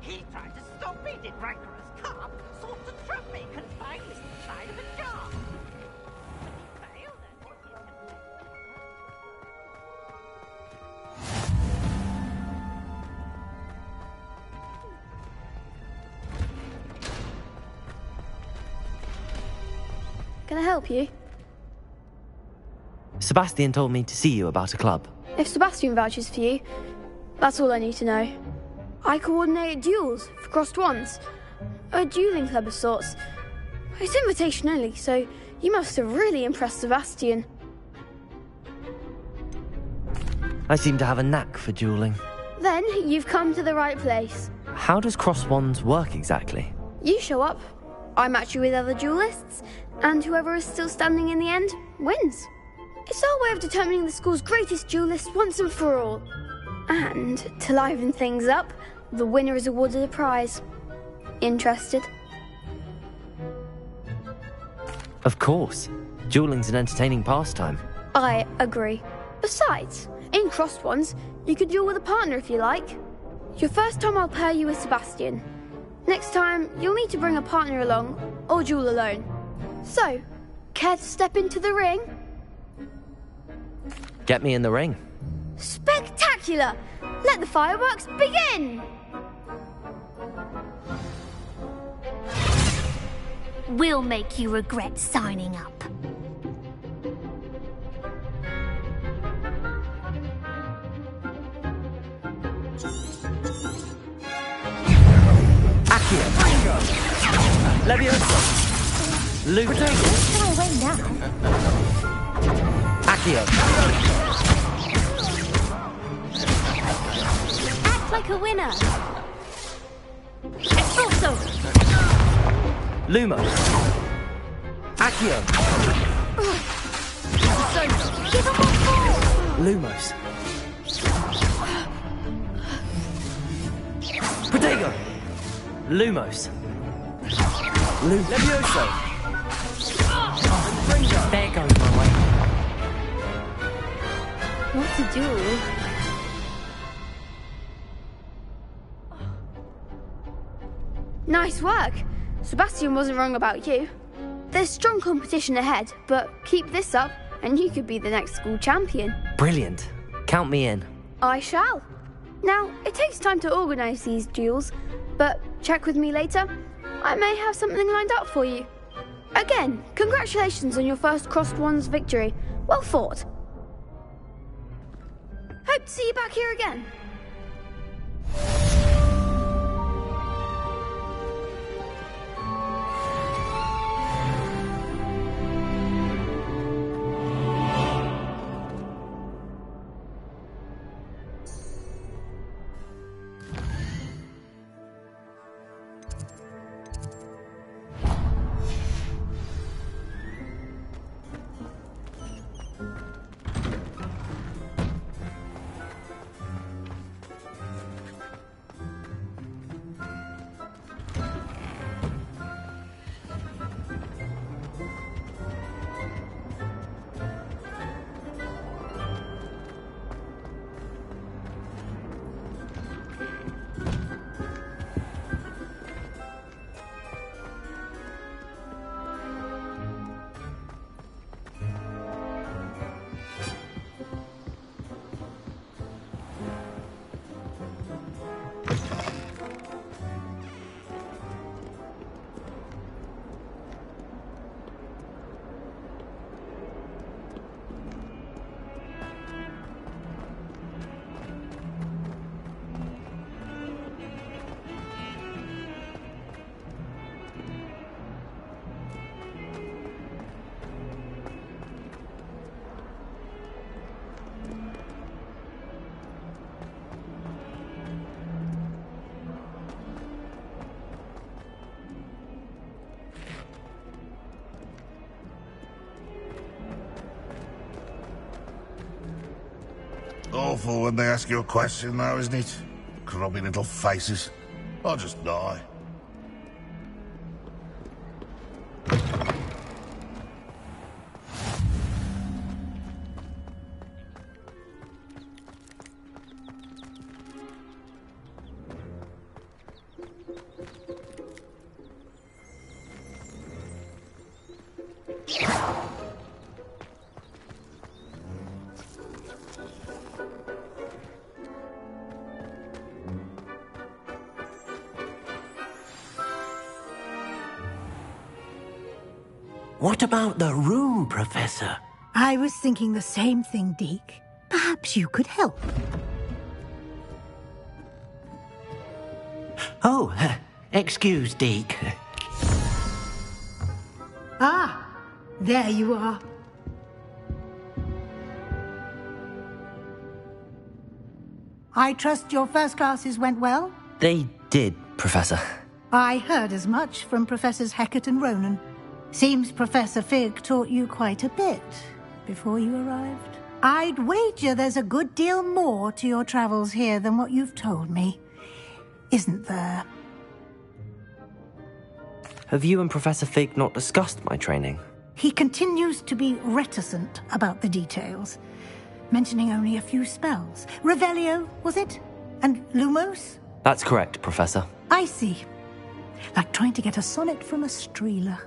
Speaker 18: He tried to stop me, did rancorous carp, sought to trap me, confined me inside of a jar. But he failed at what he
Speaker 6: Can I help you?
Speaker 5: Sebastian told me to see you about a club.
Speaker 6: If Sebastian vouches for you, that's all I need to know. I coordinate duels for crossed ones. A dueling club of sorts. It's invitation only, so you must have really impressed Sebastian.
Speaker 5: I seem to have a knack for dueling.
Speaker 6: Then you've come to the right place.
Speaker 5: How does crossed wands work exactly?
Speaker 6: You show up, I match you with other duelists, and whoever is still standing in the end wins. It's our way of determining the school's greatest duelist once and for all. And to liven things up, the winner is awarded a prize. Interested?
Speaker 5: Of course. Dueling's an entertaining pastime.
Speaker 6: I agree. Besides, in crossed ones, you could duel with a partner if you like. Your first time I'll pair you with Sebastian. Next time, you'll need to bring a partner along, or duel alone. So, care to step into the ring?
Speaker 5: Get me in the ring.
Speaker 6: Spectacular! Let the fireworks begin!
Speaker 19: We'll make you regret signing up.
Speaker 5: Accio! Leviosa! Luke!
Speaker 19: Go away now.
Speaker 5: Accio!
Speaker 19: Act like a winner. Expulso!
Speaker 5: Lumos! Accio!
Speaker 19: Give him one more!
Speaker 5: Lumos! Protego! Lumos! Levioso! There goes my way.
Speaker 6: What to do? Nice work! Sebastian wasn't wrong about you. There's strong competition ahead, but keep this up and you could be the next school champion.
Speaker 5: Brilliant. Count me in.
Speaker 6: I shall. Now, it takes time to organise these duels, but check with me later. I may have something lined up for you. Again, congratulations on your first crossed ones victory. Well fought. Hope to see you back here again.
Speaker 20: Awful when they ask you a question, though, isn't it? Grubby little faces. I'll just die.
Speaker 4: What about the room, Professor?
Speaker 3: I was thinking the same thing, Deke. Perhaps you could help.
Speaker 4: Oh, excuse, Deke.
Speaker 3: Ah, there you are. I trust your first classes went well?
Speaker 5: They did, Professor.
Speaker 3: I heard as much from Professors Hecat and Ronan. Seems Professor Fig taught you quite a bit before you arrived. I'd wager there's a good deal more to your travels here than what you've told me. Isn't there?
Speaker 5: Have you and Professor Fig not discussed my training?
Speaker 3: He continues to be reticent about the details, mentioning only a few spells. Revelio, was it? And Lumos?
Speaker 5: That's correct, Professor.
Speaker 3: I see. Like trying to get a sonnet from a streeler.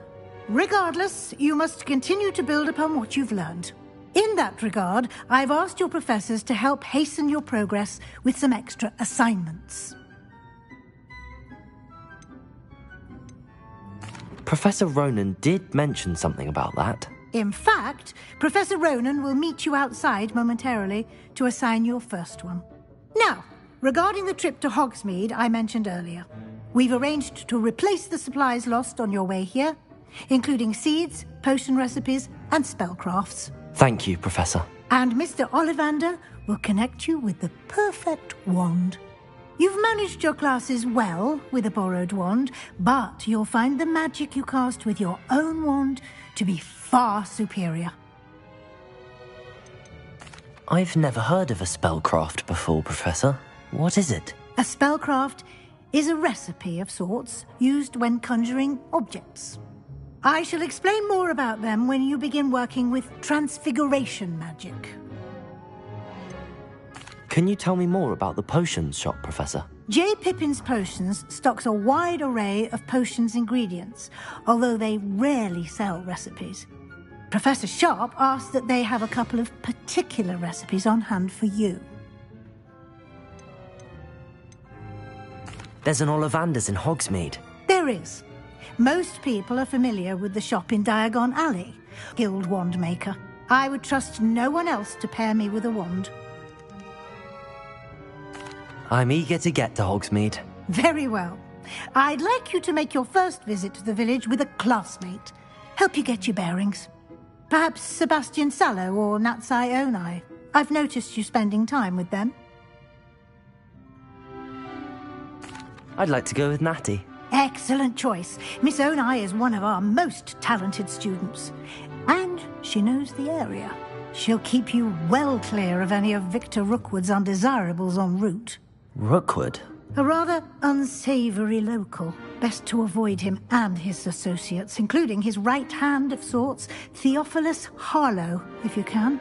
Speaker 3: Regardless, you must continue to build upon what you've learned. In that regard, I've asked your professors to help hasten your progress with some extra assignments.
Speaker 5: Professor Ronan did mention something about that.
Speaker 3: In fact, Professor Ronan will meet you outside momentarily to assign your first one. Now, regarding the trip to Hogsmeade I mentioned earlier, we've arranged to replace the supplies lost on your way here, including seeds, potion recipes, and spellcrafts.
Speaker 5: Thank you, Professor.
Speaker 3: And Mr. Ollivander will connect you with the perfect wand. You've managed your classes well with a borrowed wand, but you'll find the magic you cast with your own wand to be far superior.
Speaker 5: I've never heard of a spellcraft before, Professor. What is it?
Speaker 3: A spellcraft is a recipe of sorts used when conjuring objects. I shall explain more about them when you begin working with transfiguration magic.
Speaker 5: Can you tell me more about the potions shop, Professor?
Speaker 3: J. Pippin's Potions stocks a wide array of potions ingredients, although they rarely sell recipes. Professor Sharp asked that they have a couple of particular recipes on hand for you.
Speaker 5: There's an Ollivander's in Hogsmeade.
Speaker 3: There is. Most people are familiar with the shop in Diagon Alley, Guild Wand Maker. I would trust no one else to pair me with a wand.
Speaker 5: I'm eager to get to Hogsmeade.
Speaker 3: Very well. I'd like you to make your first visit to the village with a classmate. Help you get your bearings. Perhaps Sebastian Sallow or Natsai Onai. I've noticed you spending time with them.
Speaker 5: I'd like to go with Natty.
Speaker 3: Excellent choice. Miss Onai is one of our most talented students. And she knows the area. She'll keep you well clear of any of Victor Rookwood's undesirables en route.
Speaker 5: Rookwood?
Speaker 3: A rather unsavoury local. Best to avoid him and his associates, including his right hand of sorts, Theophilus Harlow, if you can.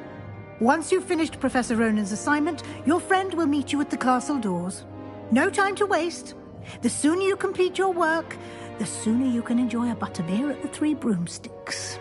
Speaker 3: Once you've finished Professor Ronan's assignment, your friend will meet you at the castle doors. No time to waste. The sooner you complete your work, the sooner you can enjoy a butterbeer at the Three Broomsticks.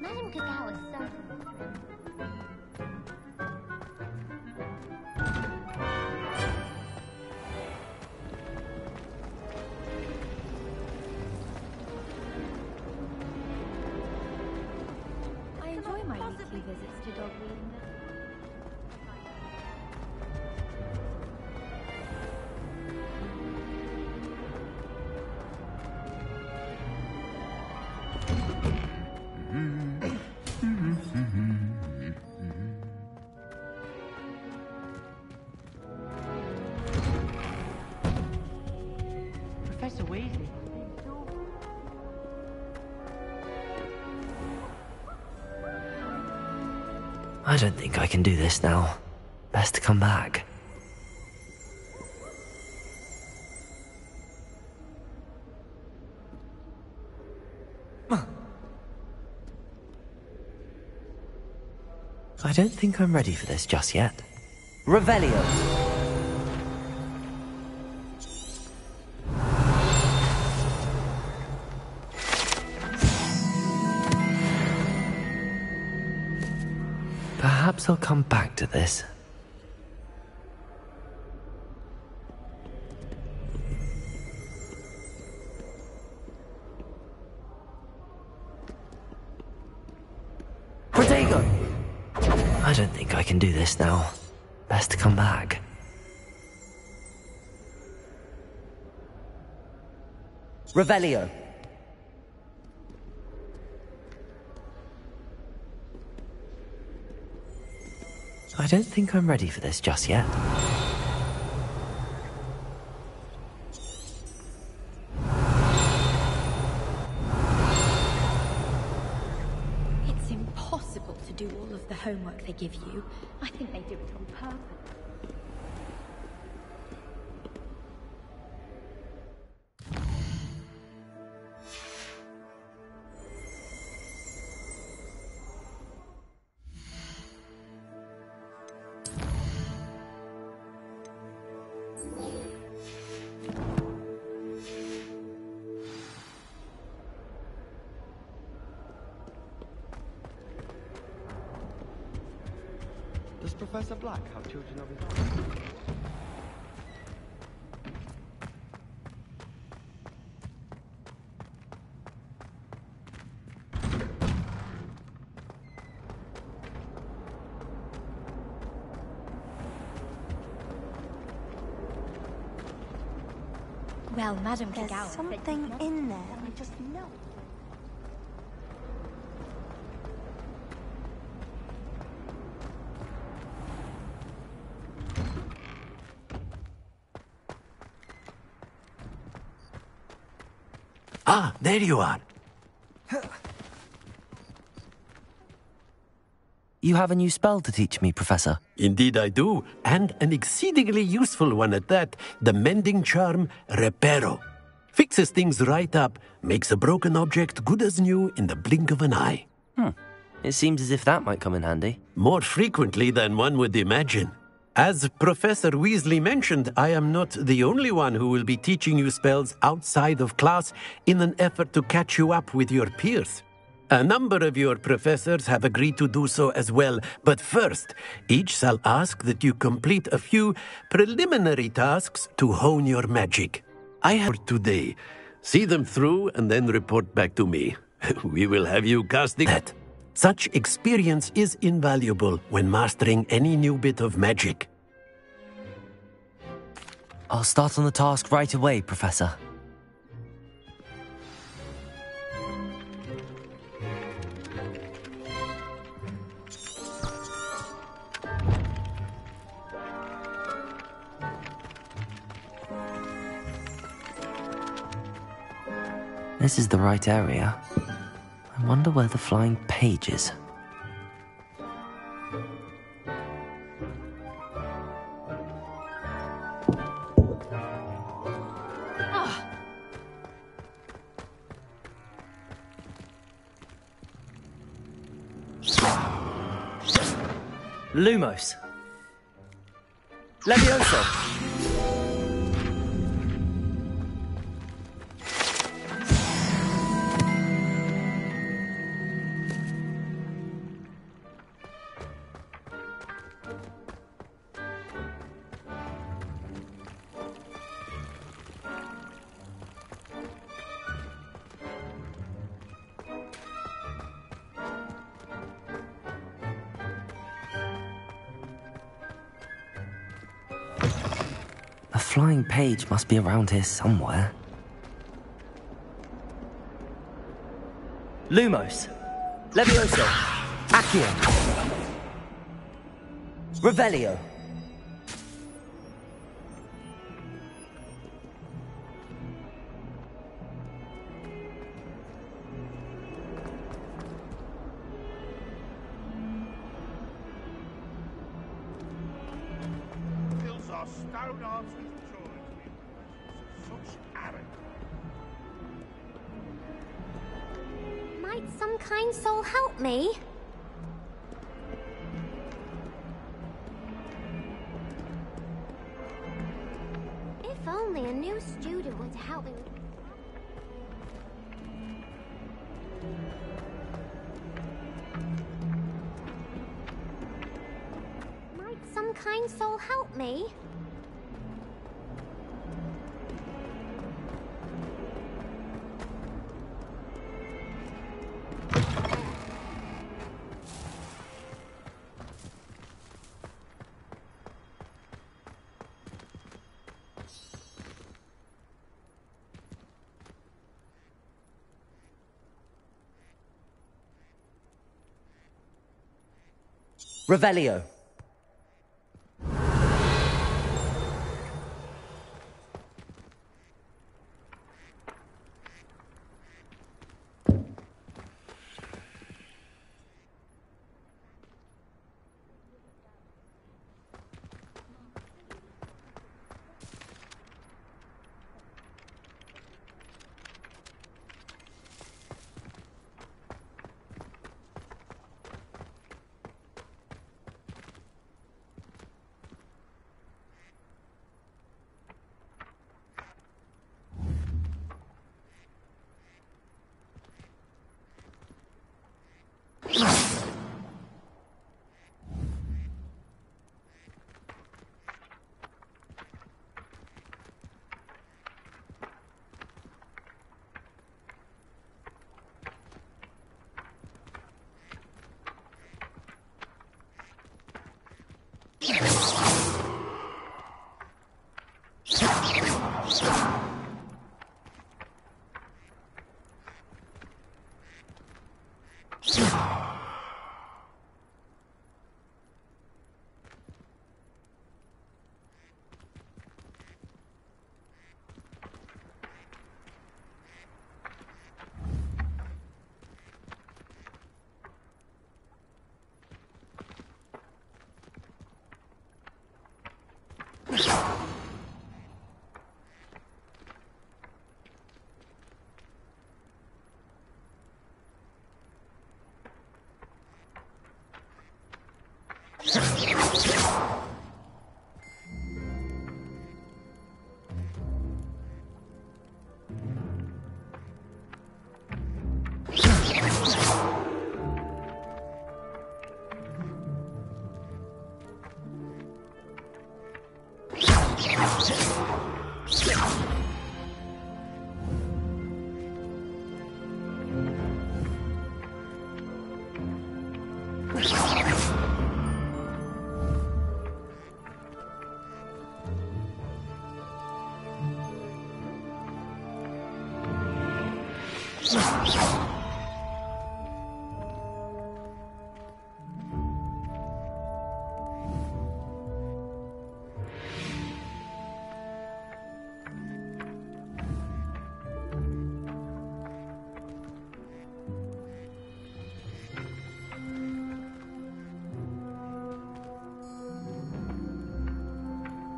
Speaker 19: Madam Cacao is certain. I enjoy my weekly visits to dog reading.
Speaker 8: Professor Weasley.
Speaker 5: I don't think I can do this now. Best to come back. I don't think I'm ready for this just yet. Revelio! Perhaps I'll come back to this. Protego! I don't think I can do this now. Best to come back. Revelio! I don't think I'm ready for this just yet.
Speaker 21: It's impossible to do all of the homework they give you. I think they do it on purpose.
Speaker 9: Does Professor Black have children of his own?
Speaker 21: Well, Madam
Speaker 7: There's
Speaker 21: Cacao,
Speaker 7: something in there. I just know.
Speaker 12: Ah, there you are.
Speaker 5: You have a new spell to teach me, Professor.
Speaker 12: Indeed I do, and an exceedingly useful one at that. The mending charm, Reparo. Fixes things right up, makes a broken object good as new in the blink of an eye.
Speaker 5: It seems as if that might come in handy.
Speaker 12: More frequently than one would imagine. As Professor Weasley mentioned, I am not the only one who will be teaching you spells outside of class in an effort to catch you up with your peers. A number of your professors have agreed to do so as well, but first, each shall ask that you complete a few preliminary tasks to hone your magic. I have today. See them through and then report back to me. We will have you casting that. Such experience is invaluable when mastering any new bit of magic.
Speaker 5: I'll start on the task right away, Professor. This is the right area. I wonder where the flying page is. Lumos. Levioso. A flying page must be around here somewhere. Lumos. Levioso. Accio. Revelio.
Speaker 20: Stone arms with joy. Such arrogance.
Speaker 19: Might some kind soul help me? If only a new student were to help me with... Might some kind soul help me?
Speaker 5: Revelio.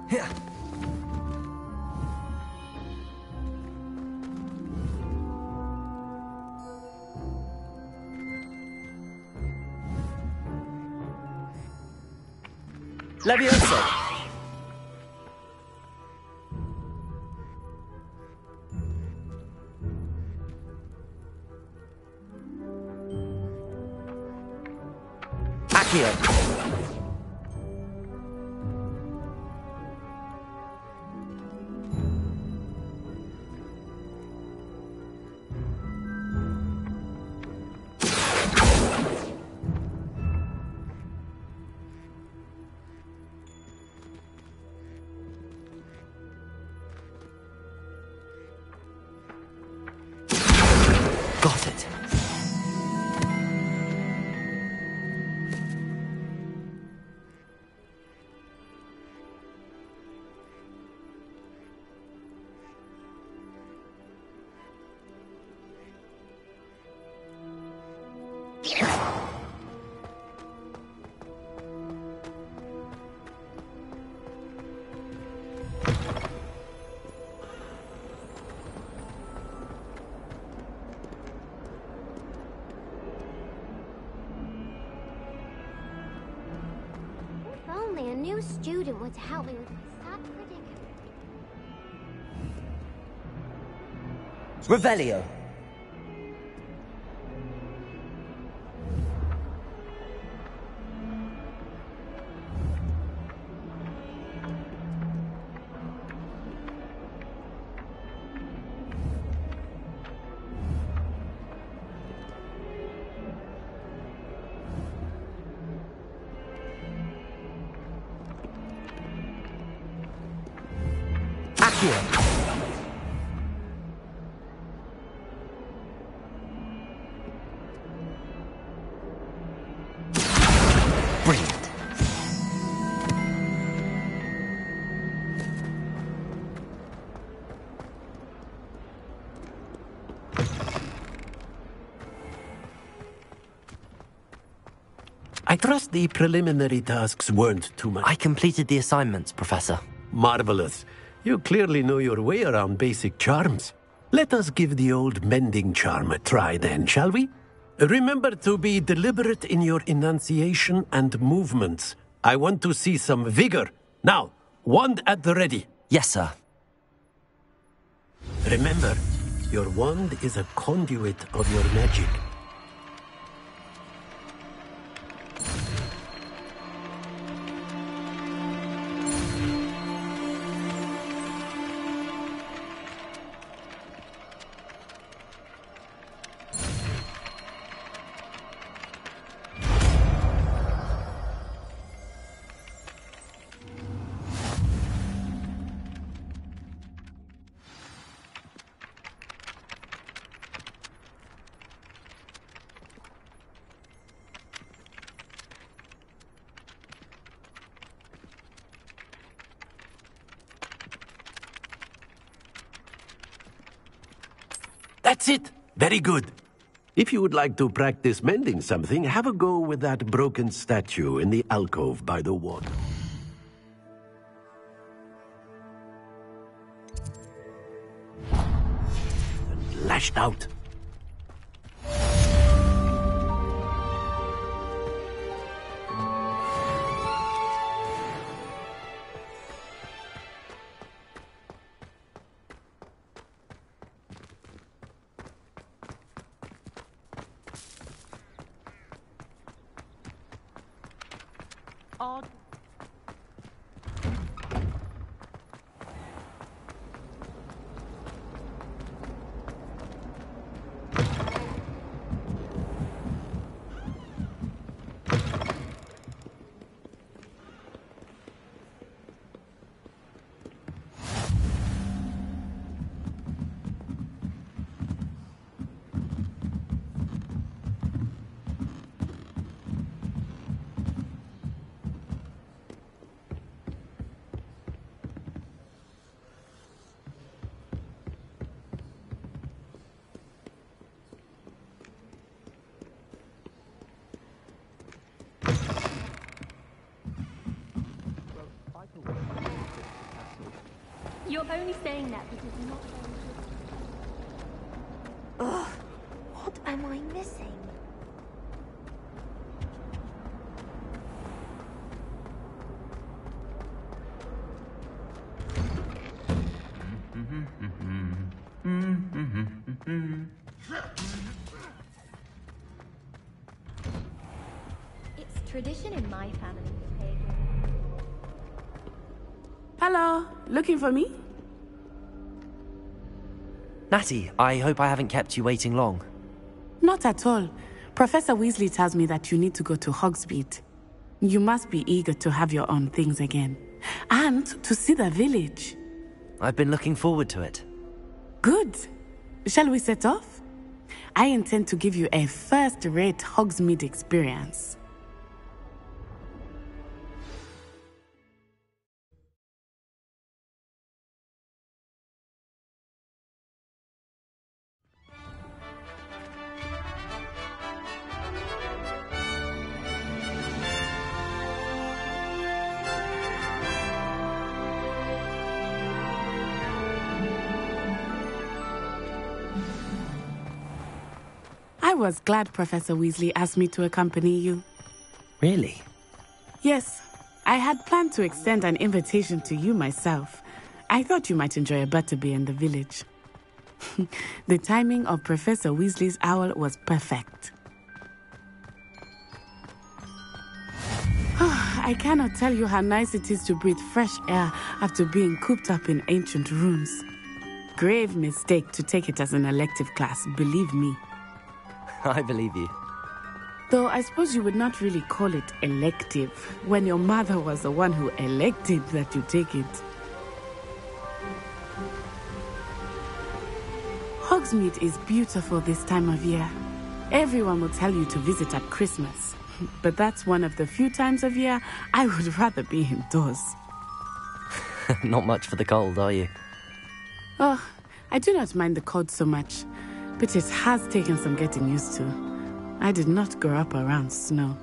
Speaker 5: Here. Levioso! Accio! Got it.
Speaker 19: Only a new student would help me with my sad predicament.
Speaker 5: Revelio. Accio. Brilliant.
Speaker 12: I trust the preliminary tasks weren't too much.
Speaker 5: I completed the assignments, Professor.
Speaker 12: Marvelous. You clearly know your way around basic charms. Let us give the old mending charm a try then, shall we? Remember to be deliberate in your enunciation and movements. I want to see some vigor. Now, wand at the ready.
Speaker 5: Yes, sir.
Speaker 12: Remember, your wand is a conduit of your magic. That's it. Very good. If you would like to practice mending something, have a go with that broken statue in the alcove by the water. And lashed out.
Speaker 21: You're only saying that because you're not going to...
Speaker 7: Ugh, what am I missing?
Speaker 21: It's tradition in my family to pay.
Speaker 11: Hello, looking for me?
Speaker 5: Natty, I hope I haven't kept you waiting long.
Speaker 11: Not at all. Professor Weasley tells me that you need to go to Hogsmeade. You must be eager to have your own things again. And to see the village.
Speaker 5: I've been looking forward to it.
Speaker 11: Good. Shall we set off? I intend to give you a first-rate Hogsmeade experience. I was glad Professor Weasley asked me to accompany you.
Speaker 5: Really?
Speaker 11: Yes, I had planned to extend an invitation to you myself. I thought you might enjoy a butterbeer in the village. The timing of Professor Weasley's owl was perfect. I cannot tell you how nice it is to breathe fresh air after being cooped up in ancient rooms. Grave mistake to take it as an elective class, believe me.
Speaker 5: I believe you.
Speaker 11: Though I suppose you would not really call it elective when your mother was the one who elected that you take it. Hogsmeade is beautiful this time of year. Everyone will tell you to visit at Christmas. But that's one of the few times of year I would rather be indoors.
Speaker 5: Not much for the cold, are you?
Speaker 11: Oh, I do not mind the cold so much. But it has taken some getting used to. I did not grow up around snow.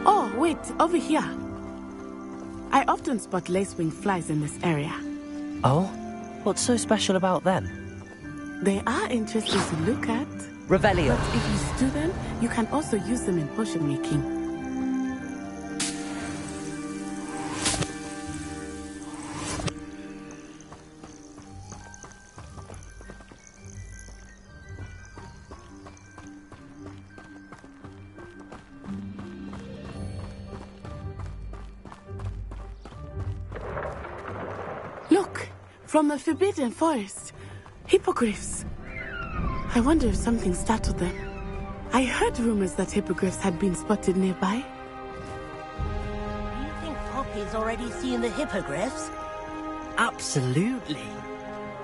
Speaker 11: Oh, wait, over here. I often spot lacewing flies in this area.
Speaker 5: Oh? What's so special about them?
Speaker 11: They are interesting to look at.
Speaker 5: Revelio.
Speaker 11: But if you stew them, you can also use them in potion making. Look, from the Forbidden Forest. Hippogriffs. I wonder if something startled them. I heard rumors that hippogriffs had been spotted nearby.
Speaker 18: Do you think Poppy's already seen the hippogriffs?
Speaker 5: Absolutely.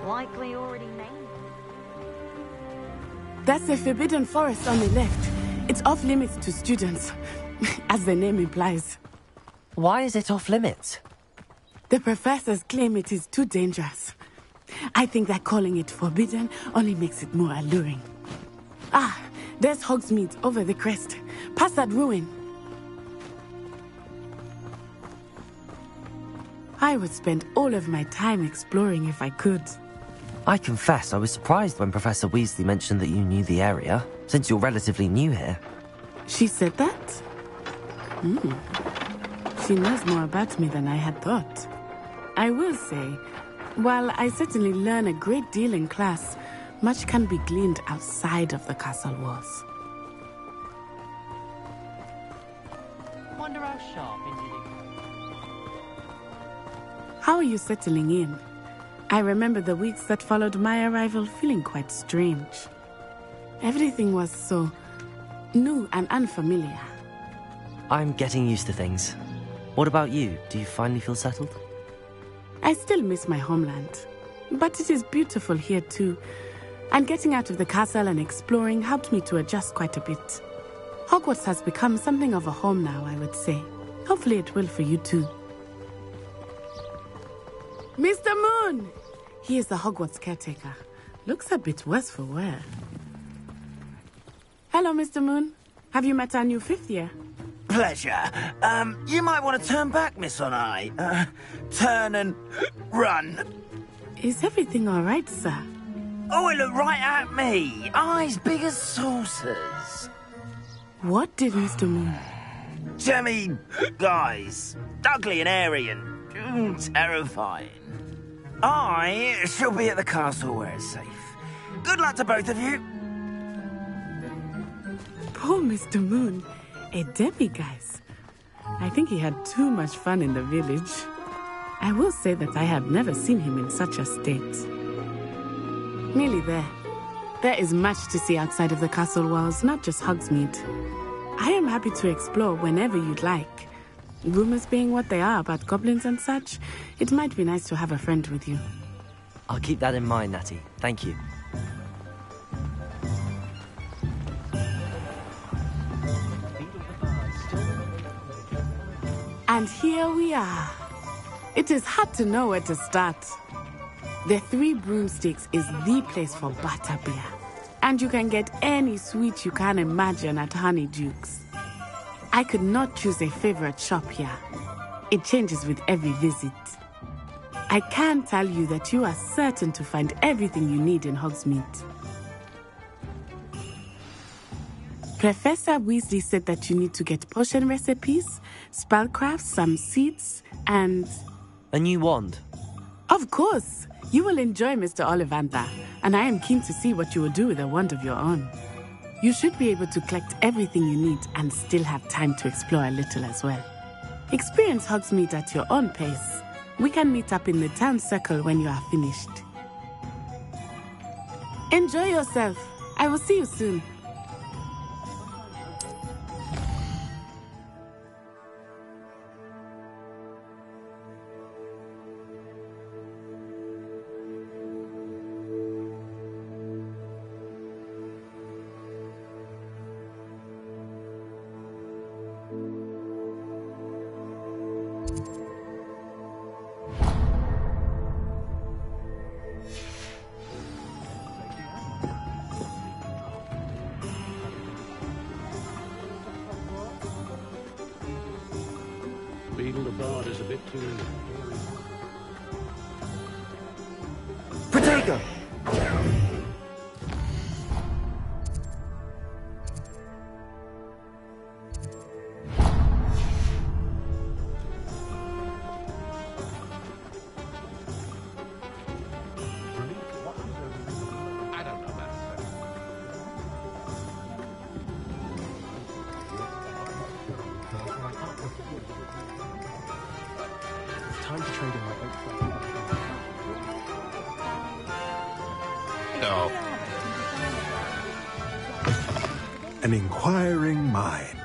Speaker 21: Likely already named.
Speaker 11: That's the Forbidden Forest on the left. It's off limits to students, as the name implies.
Speaker 5: Why is it off limits?
Speaker 11: The professors claim it is too dangerous. I think that calling it forbidden only makes it more alluring. Ah, there's Hogsmeade over the crest. Past that ruin. I would spend all of my time exploring if I could.
Speaker 5: I confess I was surprised when Professor Weasley mentioned that you knew the area, since you're relatively new here.
Speaker 11: She said that? She knows more about me than I had thought. I will say, while I certainly learn a great deal in class, much can be gleaned outside of the castle walls.
Speaker 14: Wonder how sharp indeed.
Speaker 11: How are you settling in? I remember the weeks that followed my arrival feeling quite strange. Everything was so new and unfamiliar.
Speaker 5: I'm getting used to things. What about you? Do you finally feel settled?
Speaker 11: I still miss my homeland, but it is beautiful here too. And getting out of the castle and exploring helped me to adjust quite a bit. Hogwarts has become something of a home now, I would say. Hopefully it will for you too. Mr. Moon! He is the Hogwarts caretaker. Looks a bit worse for wear. Hello, Mr. Moon. Have you met our new fifth year?
Speaker 1: Pleasure. You might want to turn back, Miss On-Eye. Turn and run.
Speaker 11: Is everything all right, sir?
Speaker 1: Oh, it looked right at me. Eyes big as saucers.
Speaker 11: What did Mr. Moon?
Speaker 1: Jemmy guys. Ugly and airy and terrifying. I shall be at the castle where it's safe. Good luck to both of you.
Speaker 11: Poor Mr. Moon, a demiguise. I think he had too much fun in the village. I will say that I have never seen him in such a state. Nearly there. There is much to see outside of the castle walls, not just Hogsmeade. I am happy to explore whenever you'd like. Rumors being what they are about goblins and such, it might be nice to have a friend with you.
Speaker 5: I'll keep that in mind, Natty. Thank you.
Speaker 11: And here we are. It is hard to know where to start. The Three Broomsticks is the place for butterbeer. And you can get any sweet you can imagine at Honeydukes. I could not choose a favorite shop here. It changes with every visit. I can tell you that you are certain to find everything you need in Hogsmeade. Professor Weasley said that you need to get potion recipes, spellcrafts, some seeds, and...
Speaker 5: a new wand?
Speaker 11: Of course! You will enjoy Mr. Ollivander, and I am keen to see what you will do with a wand of your own. You should be able to collect everything you need and still have time to explore a little as well. Experience Hogsmeade at your own pace. We can meet up in the town circle when you are finished. Enjoy yourself. I will see you soon.
Speaker 12: Beetle the Bard is a bit too...
Speaker 5: Protego!
Speaker 9: Time to trade in my oak.
Speaker 20: No.
Speaker 2: An inquiring mind.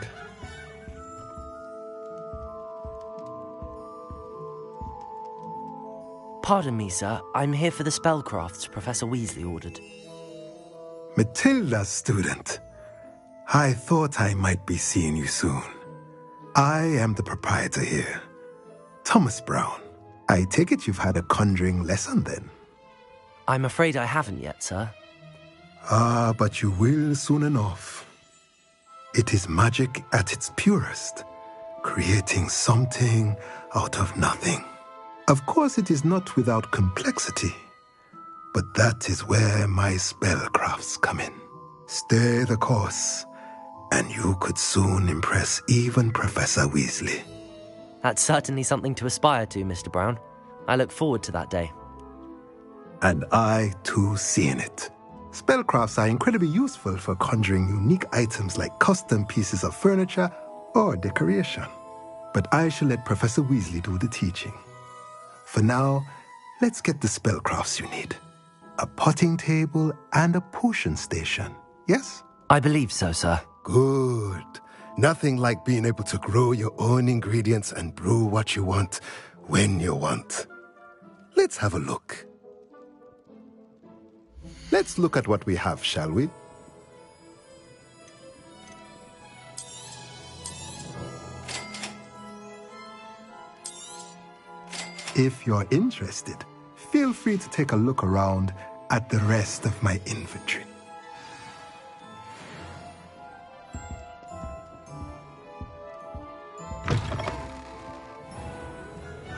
Speaker 5: Pardon me, sir. I'm here for the spellcrafts Professor Weasley ordered.
Speaker 2: Matilda, student. I thought I might be seeing you soon. I am the proprietor here, Thomas Brown. I take it you've had a conjuring lesson then?
Speaker 5: I'm afraid I haven't yet, sir.
Speaker 2: Ah, but you will soon enough. It is magic at its purest, creating something out of nothing. Of course, it is not without complexity, but that is where my spellcrafts come in. Stay the course, and you could soon impress even Professor Weasley.
Speaker 5: That's certainly something to aspire to, Mr. Brown. I look forward to that day.
Speaker 2: And I, too, seeing it. Spellcrafts are incredibly useful for conjuring unique items like custom pieces of furniture or decoration. But I shall let Professor Weasley do the teaching. For now, let's get the spellcrafts you need. A potting table and a potion station, yes?
Speaker 5: I believe so, sir.
Speaker 2: Good. Nothing like being able to grow your own ingredients and brew what you want when you want. Let's have a look. Let's look at what we have, shall we? If you're interested, feel free to take a look around at the rest of my inventory.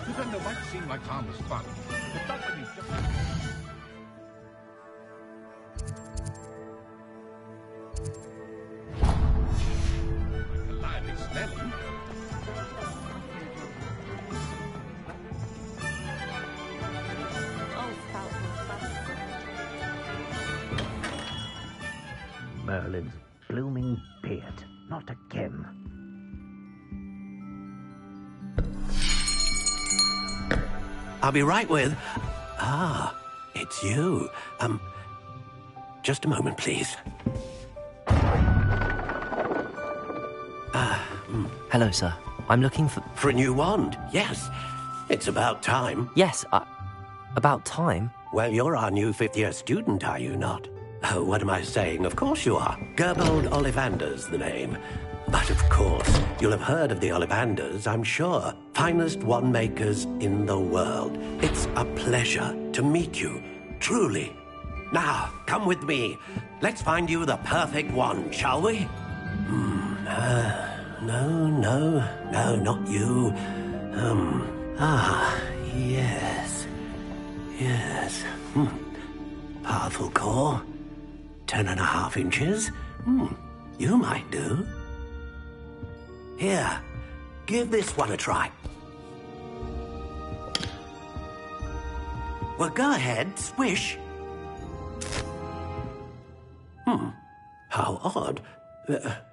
Speaker 20: Defender might seem like harmless fun, but that would be just... lively smelling.
Speaker 18: Merlin's blooming beard. Not again.
Speaker 12: I'll be right with... it's you. Just a moment, please.
Speaker 5: Hello, sir. I'm looking for...
Speaker 12: For a new wand, yes. It's about time.
Speaker 5: Yes, about time?
Speaker 12: Well, you're our new fifth-year student, are you not? Oh, what am I saying? Of course you are. Gerbold Ollivander's the name. But of course, you'll have heard of the Ollivanders, I'm sure. Finest wand makers in the world. It's a pleasure to meet you, truly. Now, come with me. Let's find you the perfect wand, shall we? No, not you. Yes. Powerful core. 10.5 inches. You might do. Here, give this one a try. Well, go ahead, swish. How odd.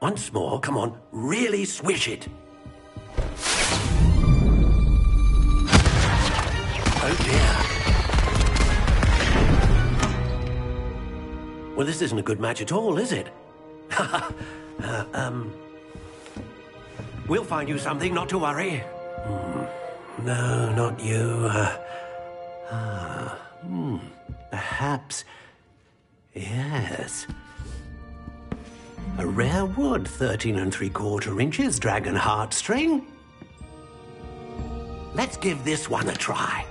Speaker 12: Once more, come on, really swish it. Oh dear. Well, this isn't a good match at all, is it? We'll find you something, not to worry. No, not you. Perhaps... Yes. A rare wood, 13 3/4 inches, dragon heartstring. Let's give this one a try.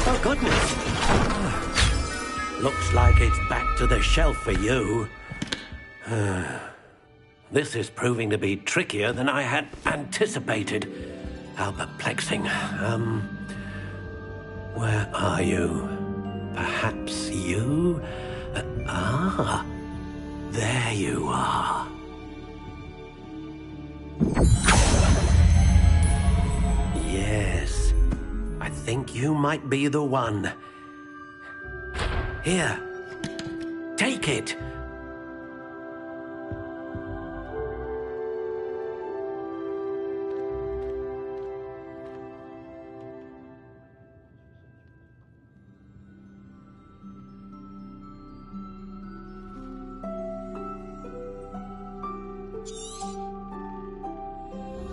Speaker 12: Oh, goodness. Looks like it's back to the shelf for you. This is proving to be trickier than I had anticipated. How perplexing. Where are you? Perhaps you? There you are. Yes, I think you might be the one. Here, take it.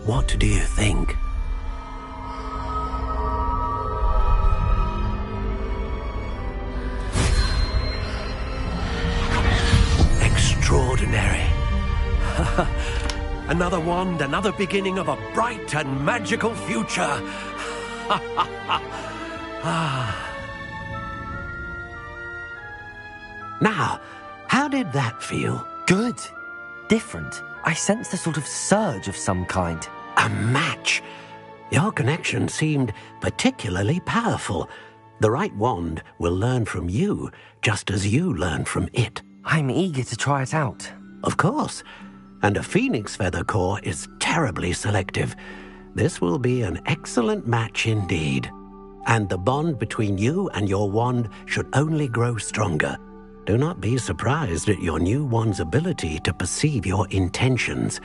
Speaker 12: What do you think? Extraordinary. Another wand, another beginning of a bright and magical future. Now, how did that feel?
Speaker 5: Good. Different. I sensed a sort of surge of some kind.
Speaker 12: A match? Your connection seemed particularly powerful. The right wand will learn from you, just as you learn from it.
Speaker 5: I'm eager to try it out.
Speaker 12: Of course. And a phoenix feather core is terribly selective. This will be an excellent match indeed. And the bond between you and your wand should only grow stronger. Do not be surprised at your new wand's ability to perceive your intentions,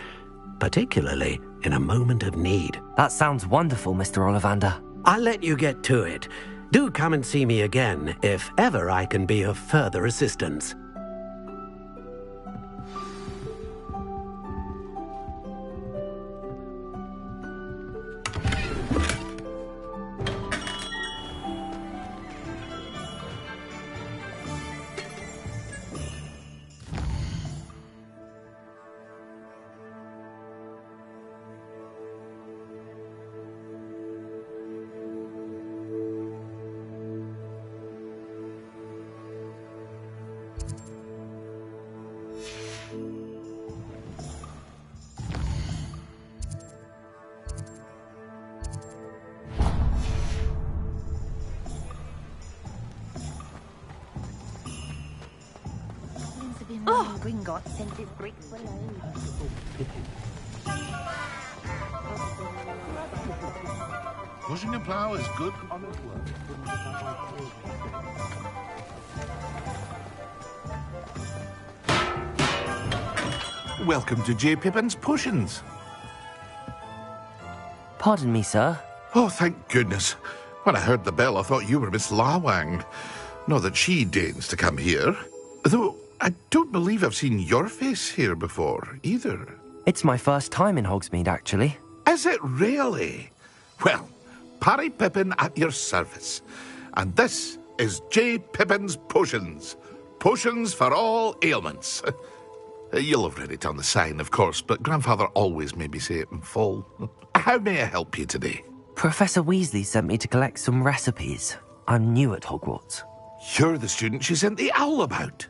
Speaker 12: particularly in a moment of need.
Speaker 5: That sounds wonderful, Mr. Ollivander.
Speaker 12: I'll let you get to it. Do come and see me again if ever I can be of further assistance.
Speaker 21: Gringotts sent his bricks alone.
Speaker 20: Pushing a plough is good honest work.
Speaker 10: Welcome to J. Pippin's Potions.
Speaker 5: Pardon me, sir.
Speaker 10: Oh, thank goodness. When I heard the bell, I thought you were Miss Lawang. Not that she deigns to come here. Though, I don't believe I've seen your face here before, either.
Speaker 5: It's my first time in Hogsmeade, actually.
Speaker 10: Is it really? Well, Parry Pippin at your service. And this is J. Pippin's Potions. Potions for all ailments. You'll have read it on the sign, of course, but Grandfather always made me say it in full. How may I help you today?
Speaker 5: Professor Weasley sent me to collect some recipes. I'm new at Hogwarts.
Speaker 10: You're the student she sent the owl about.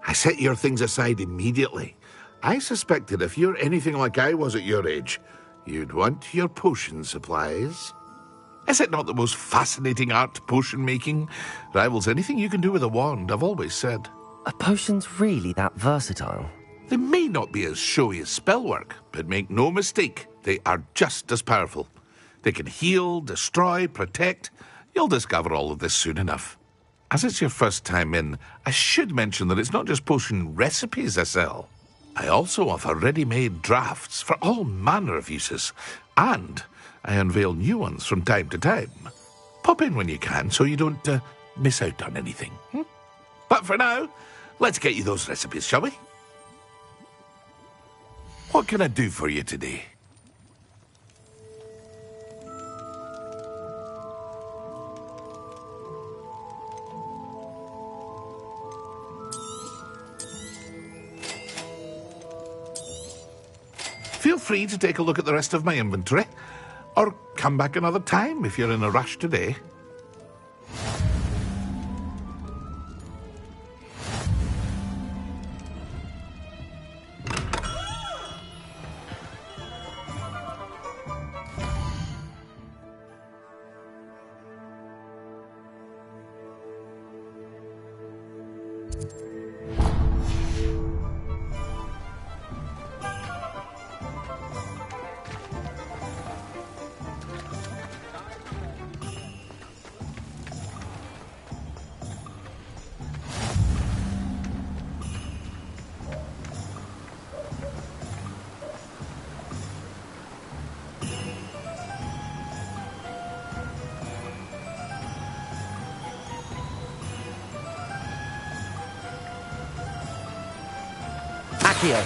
Speaker 10: I set your things aside immediately. I suspected if you're anything like I was at your age, you'd want your potion supplies. Is it not the most fascinating art, potion making? Rivals anything you can do with a wand, I've always said.
Speaker 5: Are potions really that versatile?
Speaker 10: They may not be as showy as spellwork, but make no mistake, they are just as powerful. They can heal, destroy, protect. You'll discover all of this soon enough. As it's your first time in, I should mention that it's not just potion recipes I sell. I also offer ready-made drafts for all manner of uses, and I unveil new ones from time to time. Pop in when you can so you don't miss out on anything. But for now, let's get you those recipes, shall we? What can I do for you today? Feel free to take a look at the rest of my inventory, or come back another time if you're in a rush today.
Speaker 5: Accio.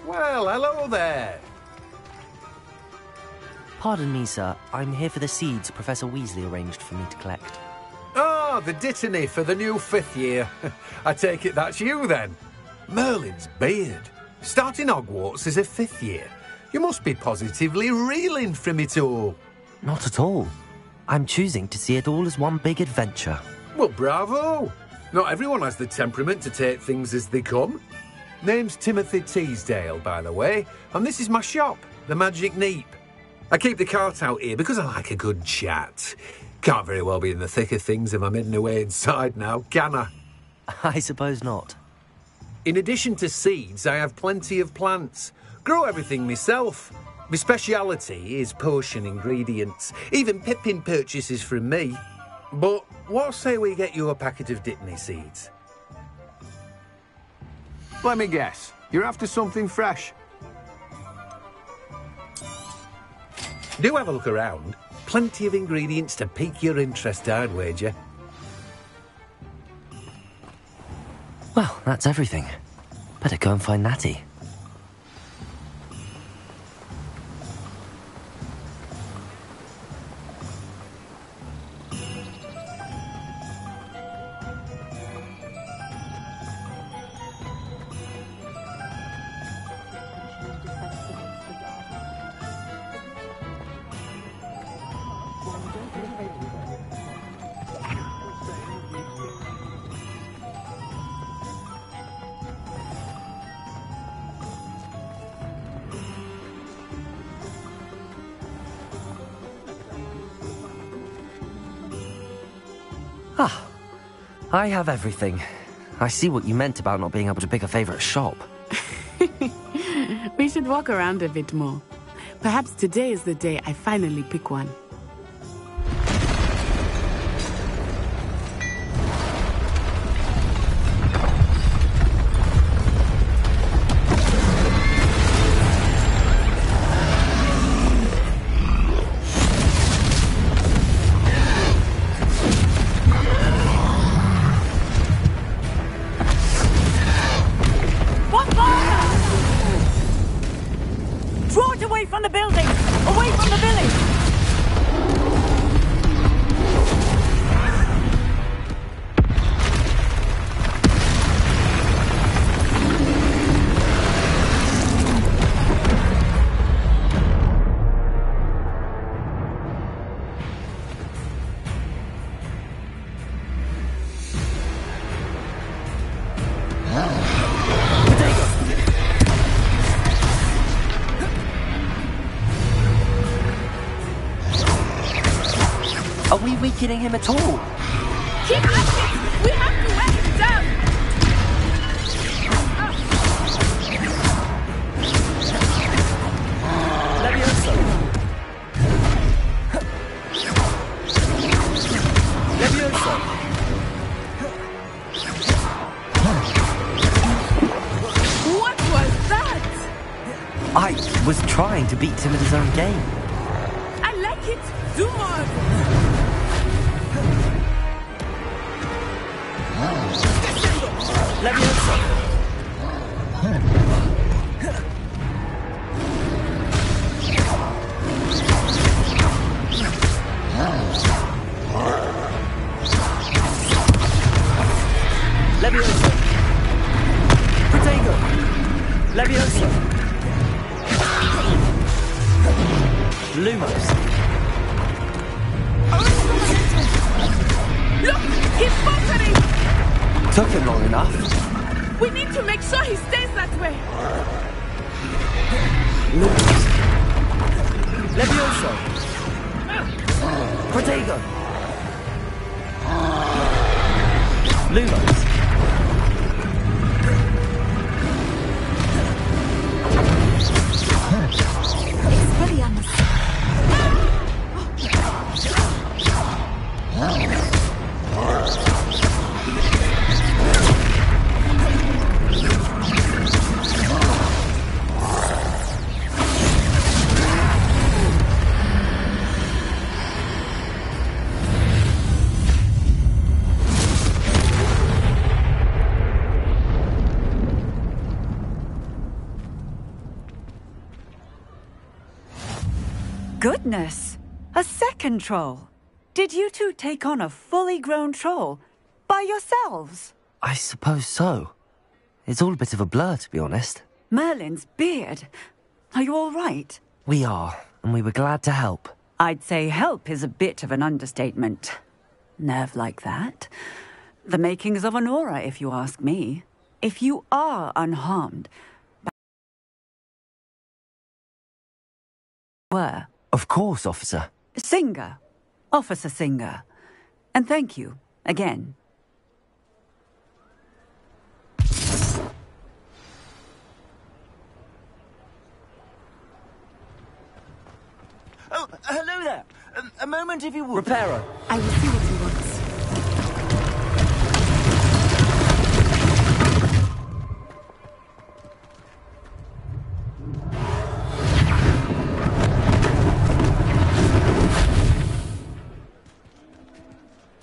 Speaker 12: Well, hello there.
Speaker 5: Pardon me, sir. I'm here for the seeds Professor Weasley arranged for me to collect.
Speaker 12: Oh, the dittany for the new 5th year. I take it that's you, then. Merlin's beard. Starting Hogwarts as a 5th year. You must be positively reeling from it all.
Speaker 5: Not at all. I'm choosing to see it all as one big adventure.
Speaker 12: Well, bravo. Not everyone has the temperament to take things as they come. Name's Timothy Teasdale, by the way, and this is my shop, the Magic Neep. I keep the cart out here because I like a good chat. Can't very well be in the thick of things if I'm hidden away inside now, can I?
Speaker 5: I suppose not.
Speaker 12: In addition to seeds, I have plenty of plants. Grow everything myself. My speciality is potion ingredients. Even Pippin purchases from me. But what say we get you a packet of Dittany seeds?
Speaker 22: Let me guess. You're after something fresh.
Speaker 12: Do have a look around. Plenty of ingredients to pique your interest, I'd wager.
Speaker 5: Well, that's everything. Better go and find Natty. I have everything. I see what you meant about not being able to pick a favorite shop.
Speaker 11: We should walk around a bit more. Perhaps today is the day I finally pick one.
Speaker 5: Are we weakening him at all?
Speaker 11: Keep at it! We have to wear him down!
Speaker 5: Levioso! Levioso!
Speaker 11: What was that?
Speaker 5: I was trying to beat him at his own game.
Speaker 11: I like it! Do more!
Speaker 5: Levioso! Levioso! Protego! Levioso! Lumos!
Speaker 11: Look! He's faltering!
Speaker 5: Took him long enough.
Speaker 11: We need to make sure he stays that way.
Speaker 5: Lumos! Levioso! Protego! Lumos!
Speaker 21: Expelliarmus!
Speaker 13: Goodness! A second troll! Did you two take on a fully grown troll? By yourselves?
Speaker 5: I suppose so. It's all a bit of a blur, to be honest.
Speaker 13: Merlin's beard. Are you all right?
Speaker 5: We are, and we were glad to help.
Speaker 13: I'd say help is a bit of an understatement. Nerve like that. The makings of an aura, if you ask me. If you are unharmed... were...
Speaker 5: Of course, officer.
Speaker 13: Singer. Officer Singer. And thank you, again.
Speaker 1: Oh, hello there. A moment, if you would.
Speaker 5: Reparo.
Speaker 11: I will see what he wants.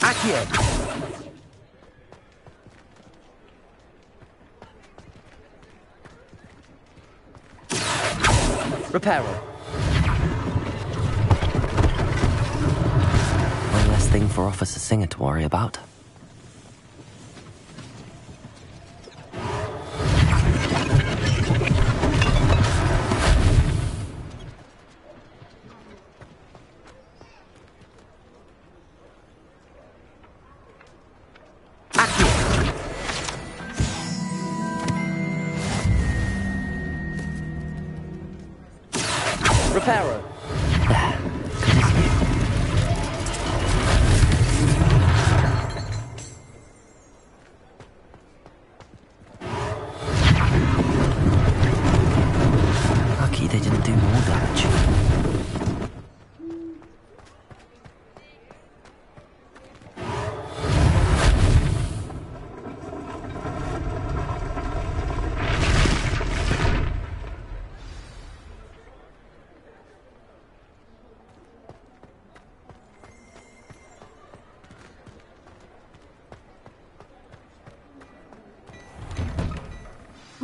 Speaker 5: Accio. Reparo. One less thing for Officer Singer to worry about. Reparo.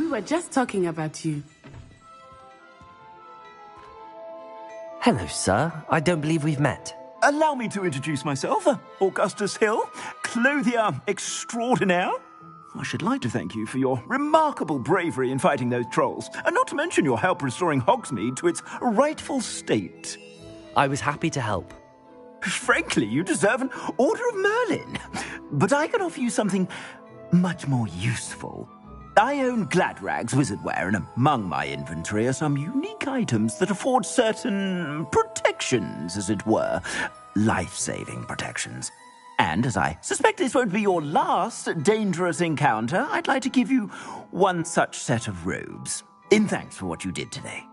Speaker 11: We were just talking about you.
Speaker 5: Hello, sir. I don't believe we've met.
Speaker 15: Allow me to introduce myself, Augustus Hill, clothier extraordinaire. I should like to thank you for your remarkable bravery in fighting those trolls, and not to mention your help restoring Hogsmeade to its rightful state.
Speaker 5: I was happy to help.
Speaker 15: Frankly, you deserve an Order of Merlin. But I can offer you something much more useful. I own Gladrag's wizardware, and among my inventory are some unique items that afford certain protections, as it were. Life-saving protections. And as I suspect this won't be your last dangerous encounter, I'd like to give you one such set of robes, in thanks for what you did today.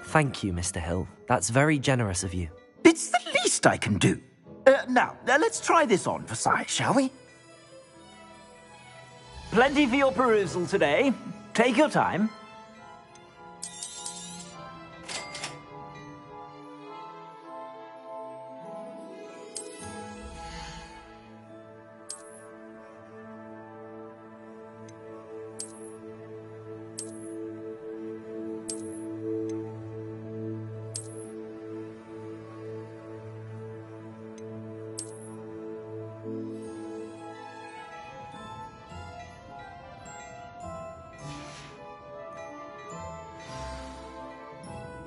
Speaker 5: Thank you, Mr. Hill. That's very generous of you.
Speaker 15: It's the least I can do. Now, let's try this on for size, shall we? Plenty for your perusal today. Take your time.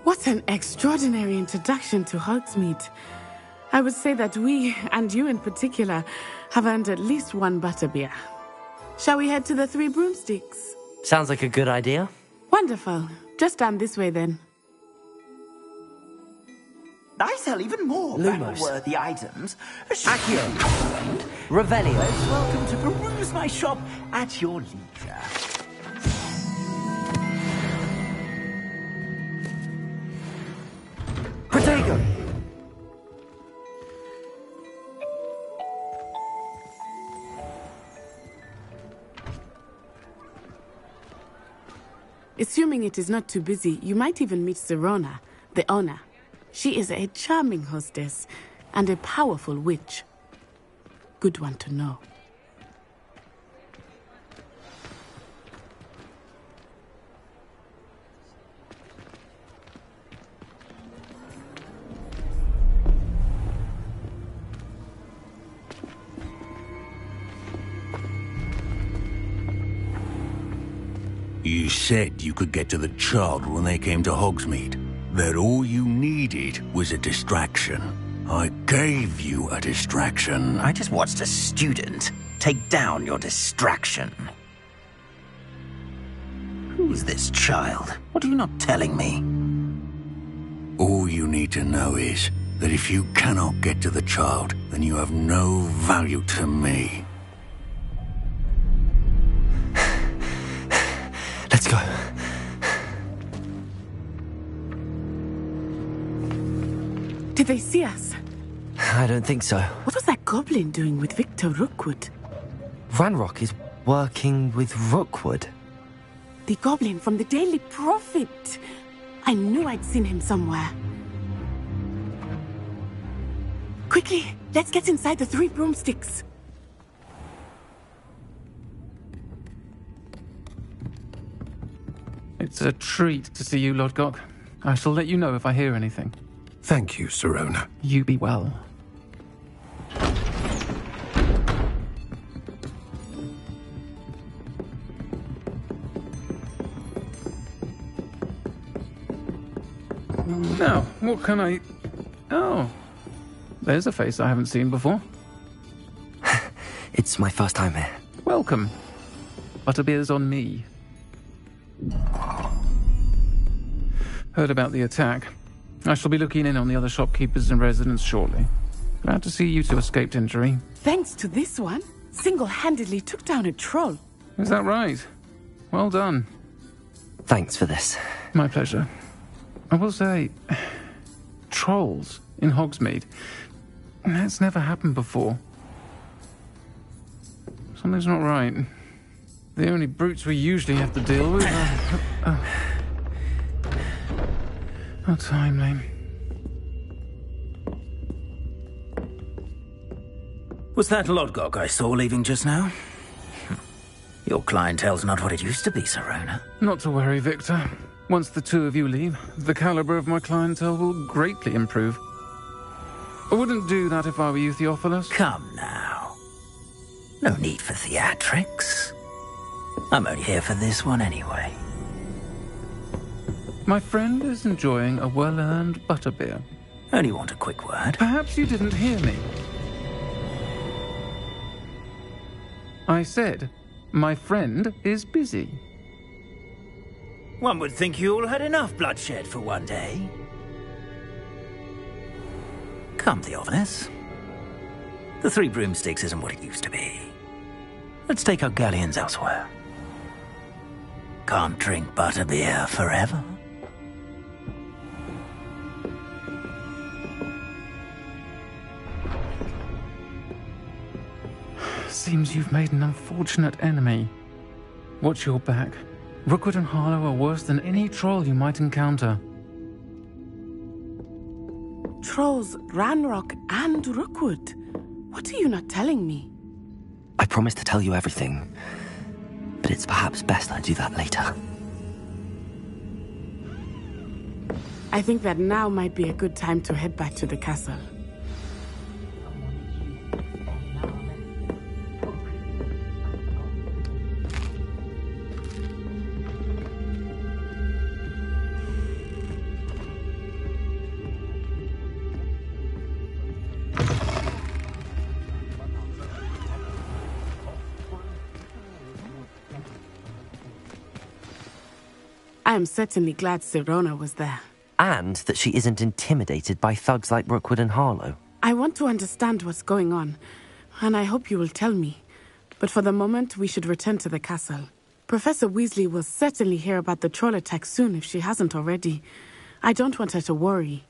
Speaker 11: What an extraordinary introduction to Hogsmeade. I would say that we, and you in particular, have earned at least one butterbeer. Shall we head to the Three Broomsticks?
Speaker 5: Sounds like a good idea.
Speaker 11: Wonderful. Just down this way then.
Speaker 15: I sell even more battle-worthy items.
Speaker 5: Accio. Revelio.
Speaker 15: Most welcome to peruse my shop at your leisure.
Speaker 5: Protego.
Speaker 11: Assuming it is not too busy, you might even meet Serona, the owner. She is a charming hostess and a powerful witch. Good one to know.
Speaker 16: You said you could get to the child when they came to Hogsmeade. That all you needed was a distraction. I gave you a distraction.
Speaker 1: I just watched a student take down your distraction. Who's this child? What are you not telling me?
Speaker 16: All you need to know is that if you cannot get to the child, then you have no value to me.
Speaker 5: Let's go.
Speaker 11: Did they see us?
Speaker 5: I don't think so.
Speaker 11: What was that goblin doing with Victor Rookwood?
Speaker 5: Ranrock is working with Rookwood.
Speaker 11: The goblin from the Daily Prophet. I knew I'd seen him somewhere. Quickly, let's get inside the Three Broomsticks.
Speaker 9: It's a treat to see you, Lodgok. I shall let you know if I hear anything.
Speaker 2: Thank you, Serona.
Speaker 9: You be well. Now, what can I... Oh, there's a face I haven't seen before.
Speaker 5: It's my first time here.
Speaker 9: Welcome. Butterbeer's on me. Heard about the attack. I shall be looking in on the other shopkeepers and residents shortly. Glad to see you two escaped injury.
Speaker 11: Thanks to this one, single-handedly took down a troll.
Speaker 9: Is that right? Well done.
Speaker 5: Thanks for this.
Speaker 9: My pleasure. I will say, trolls in Hogsmeade. That's never happened before. Something's not right. The only brutes we usually have to deal with are... How timely.
Speaker 1: Was that Lodgok I saw leaving just now? Your clientele's not what it used to be, Serona.
Speaker 9: Not to worry, Victor. Once the two of you leave, the caliber of my clientele will greatly improve. I wouldn't do that if I were you, Theophilus.
Speaker 1: Come now. No need for theatrics. I'm only here for this one anyway.
Speaker 9: My friend is enjoying a well-earned butterbeer.
Speaker 1: Only want a quick word.
Speaker 9: Perhaps you didn't hear me. I said, my friend is busy.
Speaker 1: One would think you all had enough bloodshed for one day. Come, Theophilus. The Three Broomsticks isn't what it used to be. Let's take our galleons elsewhere. Can't drink butterbeer forever.
Speaker 9: Seems you've made an unfortunate enemy. Watch your back. Rookwood and Harlow are worse than any troll you might encounter.
Speaker 11: Trolls, Ranrock, and Rookwood. What are you not telling me?
Speaker 5: I promised to tell you everything, but it's perhaps best I do that later.
Speaker 11: I think that now might be a good time to head back to the castle. I am certainly glad Serona was there.
Speaker 5: And that she isn't intimidated by thugs like Rookwood and Harlow.
Speaker 11: I want to understand what's going on, and I hope you will tell me. But for the moment, we should return to the castle. Professor Weasley will certainly hear about the troll attack soon if she hasn't already. I don't want her to worry.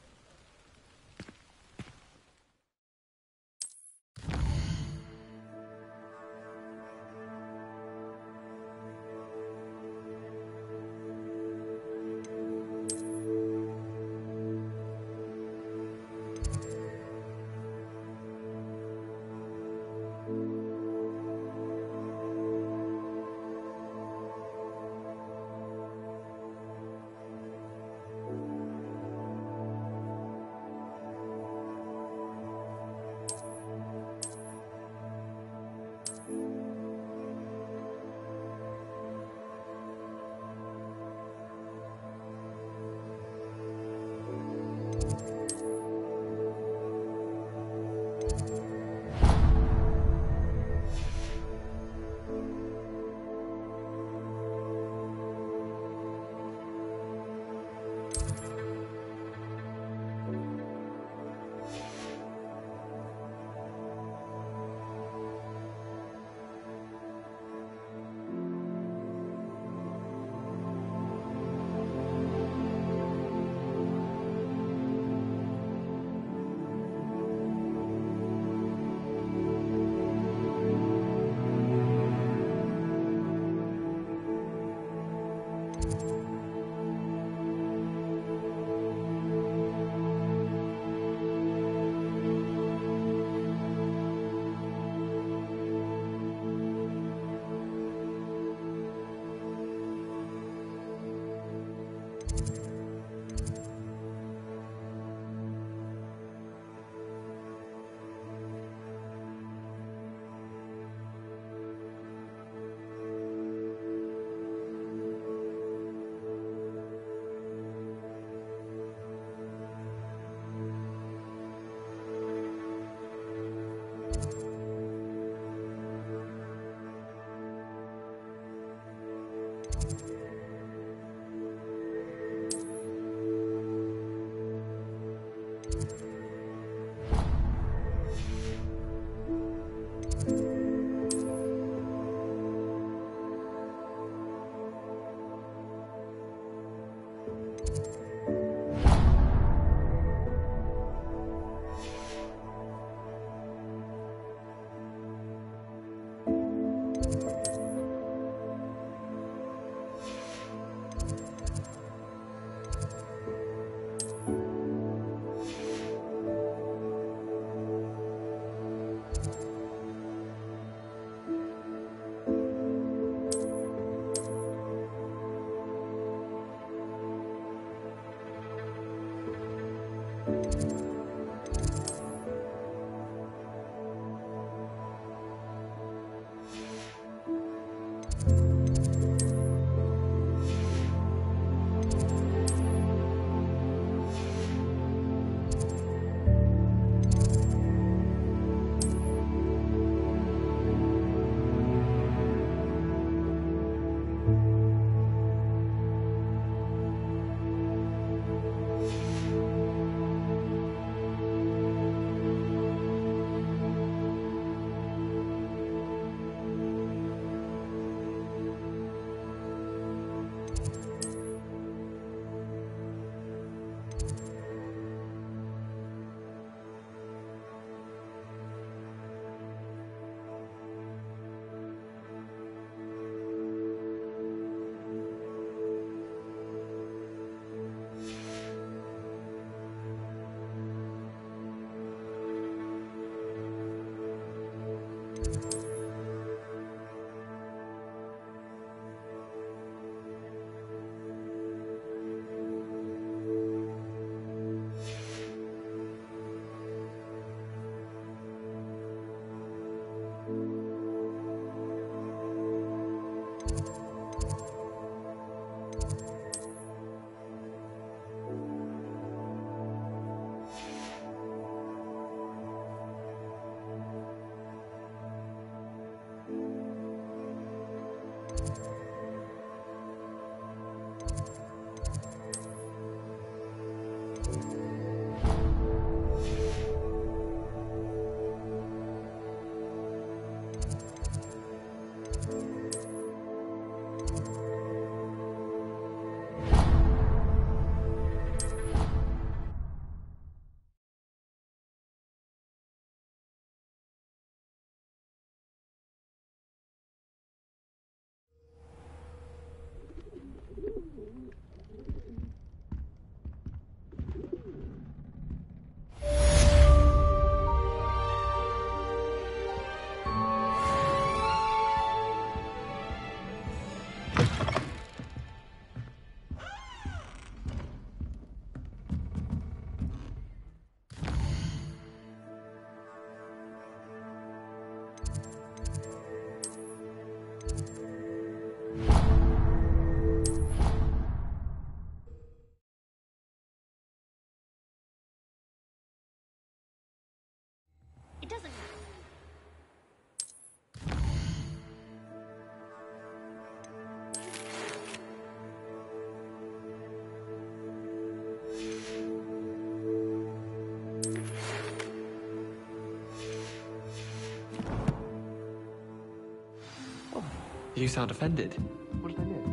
Speaker 14: You sound offended. What did I miss?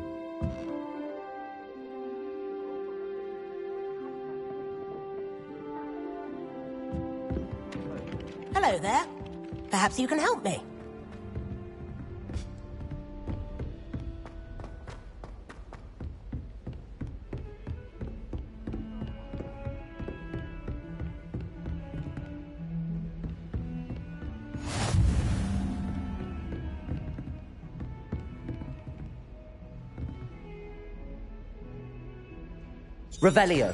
Speaker 6: Hello there. Perhaps you can help me.
Speaker 5: Revelio.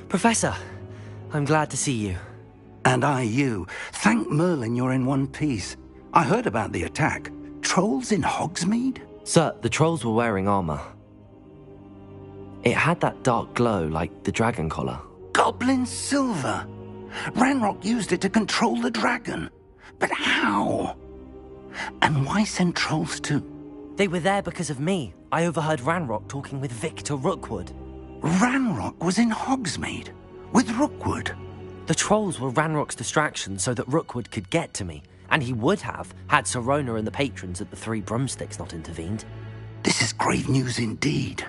Speaker 5: Professor, I'm glad to see you.
Speaker 17: And I you. Thank Merlin you're in one piece. I heard about the attack. Trolls in Hogsmeade?
Speaker 5: Sir, the trolls were wearing armor. It had that dark glow like the dragon collar.
Speaker 17: Goblin silver. Ranrock used it to control the dragon. But how? And why send trolls too?
Speaker 5: They were there because of me. I overheard Ranrock talking with Victor Rookwood.
Speaker 17: Ranrock was in Hogsmeade with Rookwood.
Speaker 5: The trolls were Ranrock's distraction so that Rookwood could get to me, and he would have had Sirona and the patrons at the Three Broomsticks not intervened.
Speaker 17: This is grave news indeed.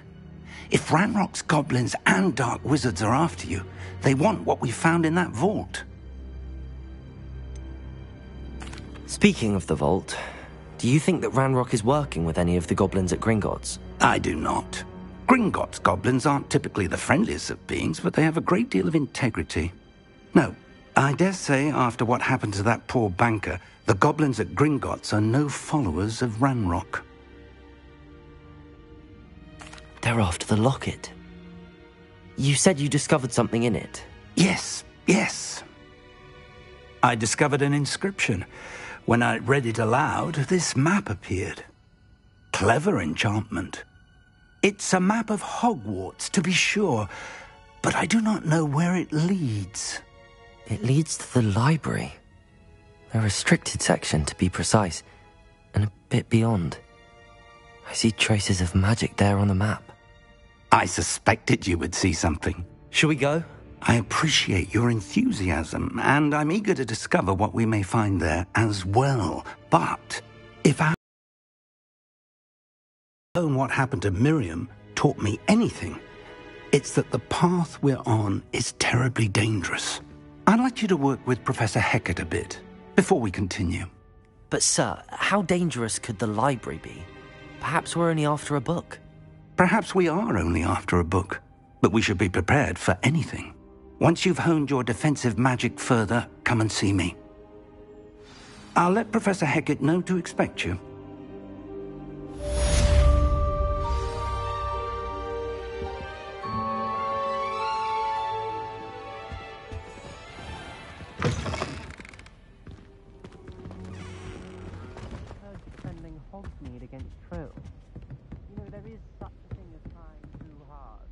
Speaker 17: If Ranrock's goblins and dark wizards are after you, they want what we found in that vault.
Speaker 5: Speaking of the vault, do you think that Ranrock is working with any of the goblins at Gringotts?
Speaker 17: I do not. Gringotts goblins aren't typically the friendliest of beings, but they have a great deal of integrity. No, I dare say after what happened to that poor banker, the goblins at Gringotts are no followers of Ranrock.
Speaker 5: They're after the locket. You said you discovered something in it.
Speaker 17: Yes. I discovered an inscription. When I read it aloud, this map appeared. Clever enchantment. It's a map of Hogwarts, to be sure, but I do not know where it leads.
Speaker 5: It leads to the library. A restricted section, to be precise, and a bit beyond. I see traces of magic there on the map.
Speaker 17: I suspected you would see something.
Speaker 5: Shall we go?
Speaker 17: I appreciate your enthusiasm, and I'm eager to discover what we may find there as well. But if I known what happened to Miriam taught me anything, it's that the path we're on is terribly dangerous. I'd like you to work with Professor Hecat a bit before we continue.
Speaker 5: But sir, how dangerous could the library be? Perhaps we're only after a book.
Speaker 17: Perhaps we are only after a book, but we should be prepared for anything. Once you've honed your defensive magic further, come and see me. I'll let Professor Hecat know to expect you.
Speaker 14: Defending Hogsmeade against trolls. You know, there is such a thing as trying too hard.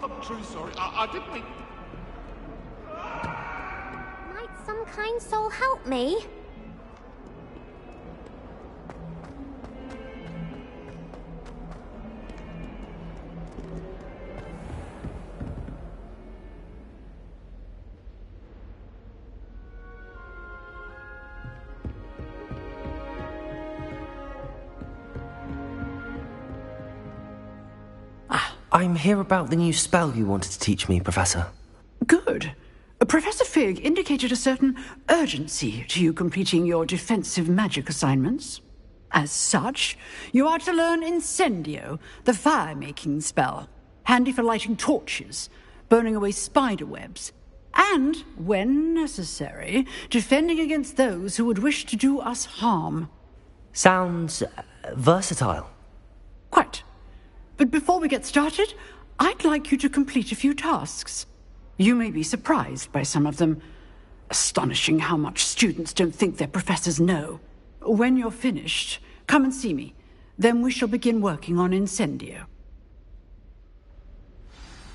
Speaker 10: I'm truly sorry. I didn't mean...
Speaker 19: Might some kind soul help me?
Speaker 5: I'm here about the new spell you wanted to teach me, Professor.
Speaker 3: Good. Professor Fig indicated a certain urgency to you completing your defensive magic assignments. As such, you are to learn Incendio, the fire-making spell, handy for lighting torches, burning away spider webs, and, when necessary, defending against those who would wish to do us harm.
Speaker 5: Sounds versatile.
Speaker 3: Quite. But before we get started, I'd like you to complete a few tasks. You may be surprised by some of them. Astonishing how much students don't think their professors know. When you're finished, come and see me. Then we shall begin working on Incendio.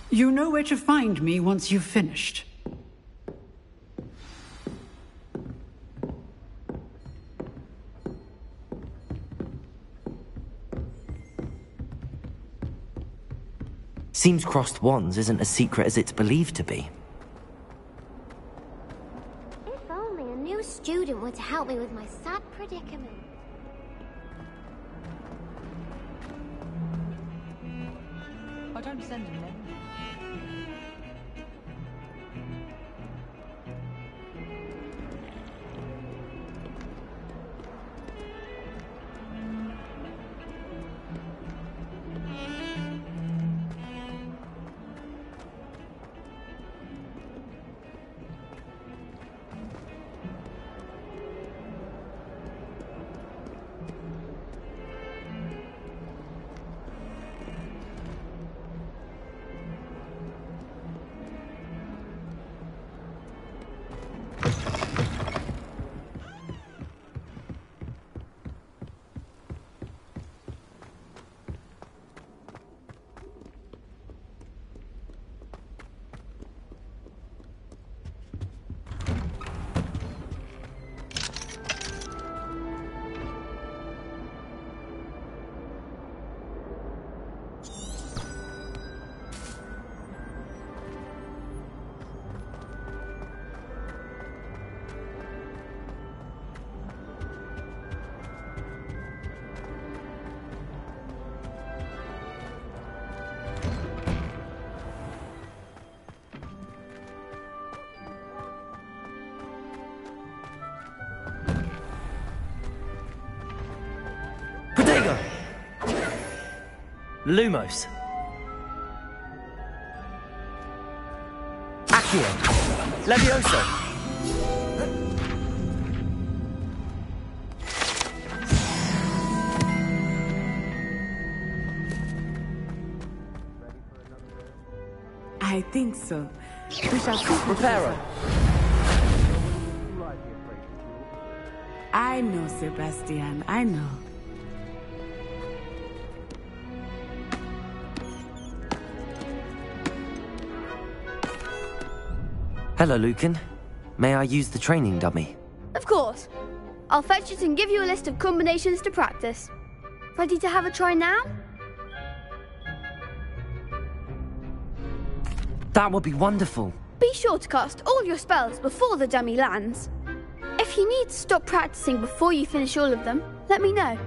Speaker 3: You know where to find me once you've finished.
Speaker 5: Seems crossed wands isn't as secret as it's believed to be.
Speaker 4: If only a new student were to help me with my sad predicament.
Speaker 13: I don't send him then.
Speaker 5: Lumos. Accio. Levioso.
Speaker 11: I think so. We shall see.
Speaker 5: Reparo.
Speaker 11: I know, Sebastian. I know.
Speaker 5: Hello, Lucan. May I use the training dummy?
Speaker 23: Of course. I'll fetch it and give you a list of combinations to practice. Ready to have a try now?
Speaker 5: That would be wonderful.
Speaker 23: Be sure to cast all your spells before the dummy lands. If you need to stop practicing before you finish all of them, let me know.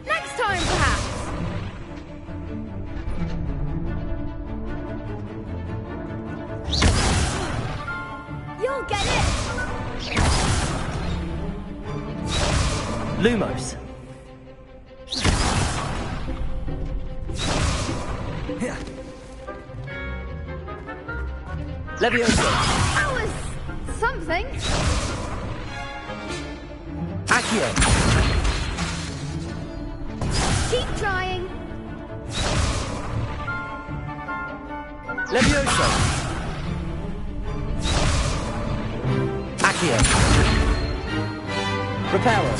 Speaker 23: Next time, perhaps. You'll get it.
Speaker 5: Lumos. Levioso.
Speaker 23: That was something.
Speaker 5: Accio.
Speaker 23: Keep trying.
Speaker 5: Levioso. Accio. Reparo.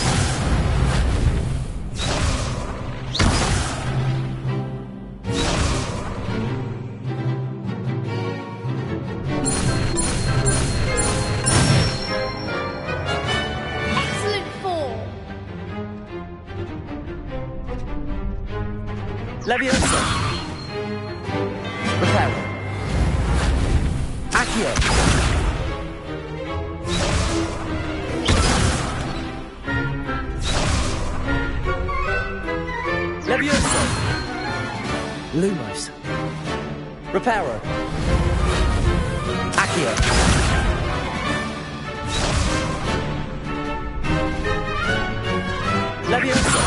Speaker 23: Excellent form.
Speaker 5: Levioso. Reparo. Lumos. Reparo. Accio. Leviosa.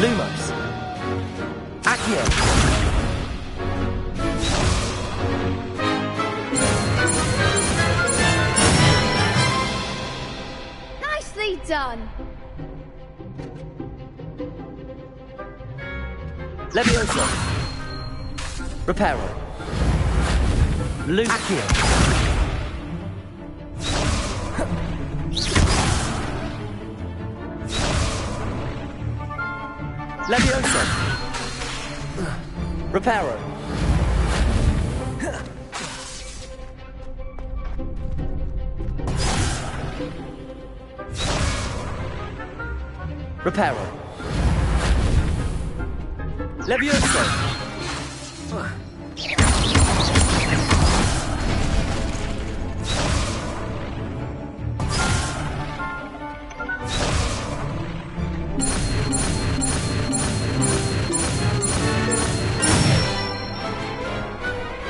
Speaker 5: Lumos. Accio.
Speaker 23: Nicely done.
Speaker 5: Leviosa. Reparo. Accio. Leviosa. Reparo. Reparo. Leviosa.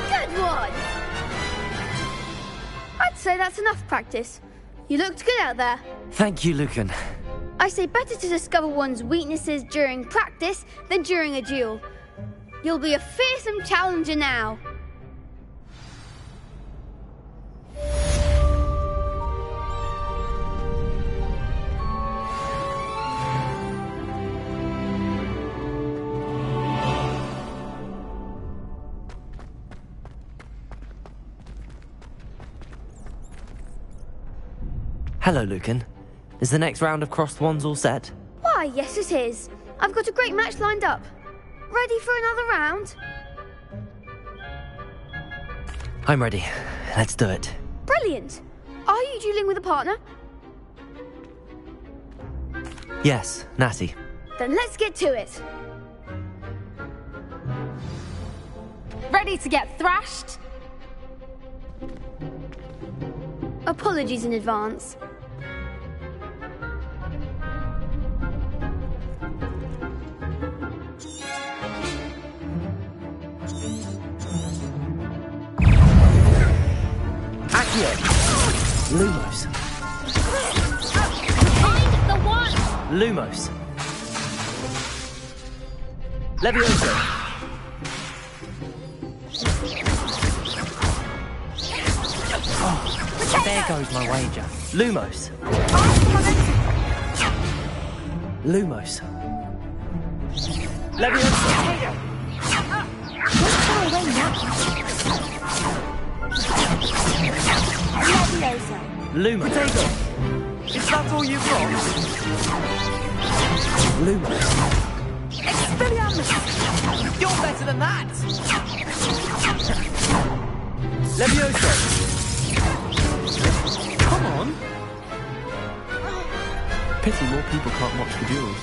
Speaker 23: Good one. I'd say that's enough practice. You looked good out there.
Speaker 5: Thank you, Lucan.
Speaker 23: I say better to discover one's weaknesses during practice than during a duel. You'll be a fearsome challenger now.
Speaker 5: Hello, Lucan. Is the next round of crossed wands all set?
Speaker 23: Why, yes it is. I've got a great match lined up. Ready for another round?
Speaker 5: I'm ready. Let's do it.
Speaker 23: Brilliant. Are you dueling with a partner?
Speaker 5: Yes, Natty.
Speaker 23: Then let's get to it.
Speaker 21: Ready to get thrashed?
Speaker 23: Apologies in advance.
Speaker 5: Accio. Lumos.
Speaker 21: Find the one!
Speaker 5: Lumos. Leviosa. Oh, there goes my wager. Lumos. Lumos. Leviosa.
Speaker 21: Don't far away now. Leviosa.
Speaker 5: Lumos.
Speaker 15: Potato! Is that all you've got?
Speaker 5: Lumos.
Speaker 15: Expelliarmus! You're better than that!
Speaker 5: Leviosa.
Speaker 15: Come on!
Speaker 9: Pity more people can't watch the duels.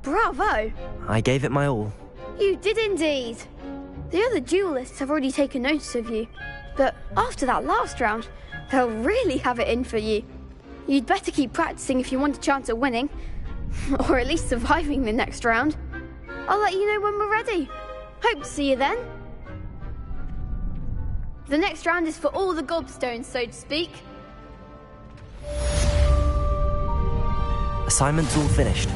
Speaker 23: Bravo!
Speaker 5: I gave it my all.
Speaker 23: You did indeed. The other duelists have already taken notice of you, but after that last round, they'll really have it in for you. You'd better keep practicing if you want a chance at winning, or at least surviving the next round. I'll let you know when we're ready. Hope to see you then. The next round is for all the gobstones, so to speak.
Speaker 5: Assignment's all finished.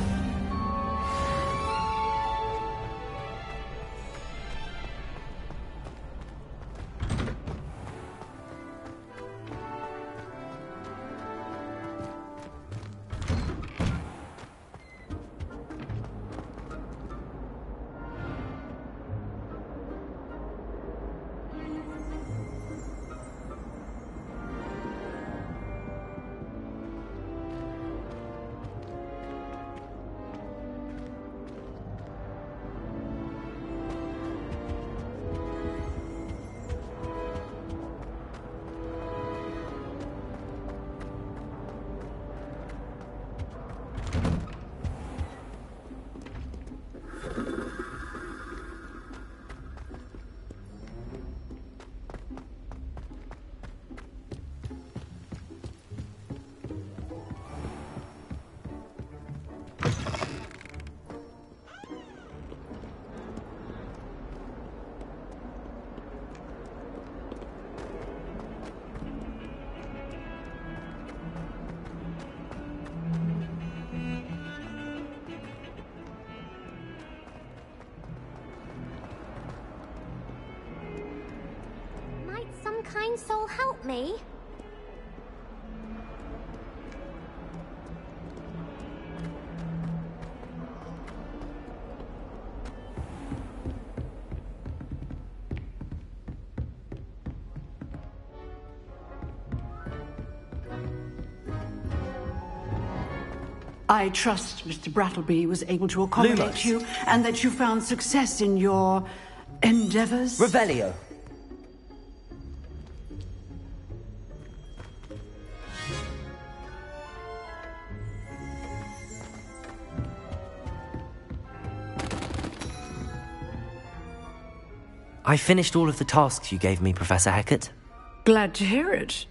Speaker 4: help me?
Speaker 3: I trust Mr. Brattleby was able to accommodate you and that you found success in your endeavors.
Speaker 15: Revelio.
Speaker 5: I finished all of the tasks you gave me, Professor Hecat.
Speaker 3: Glad to hear it.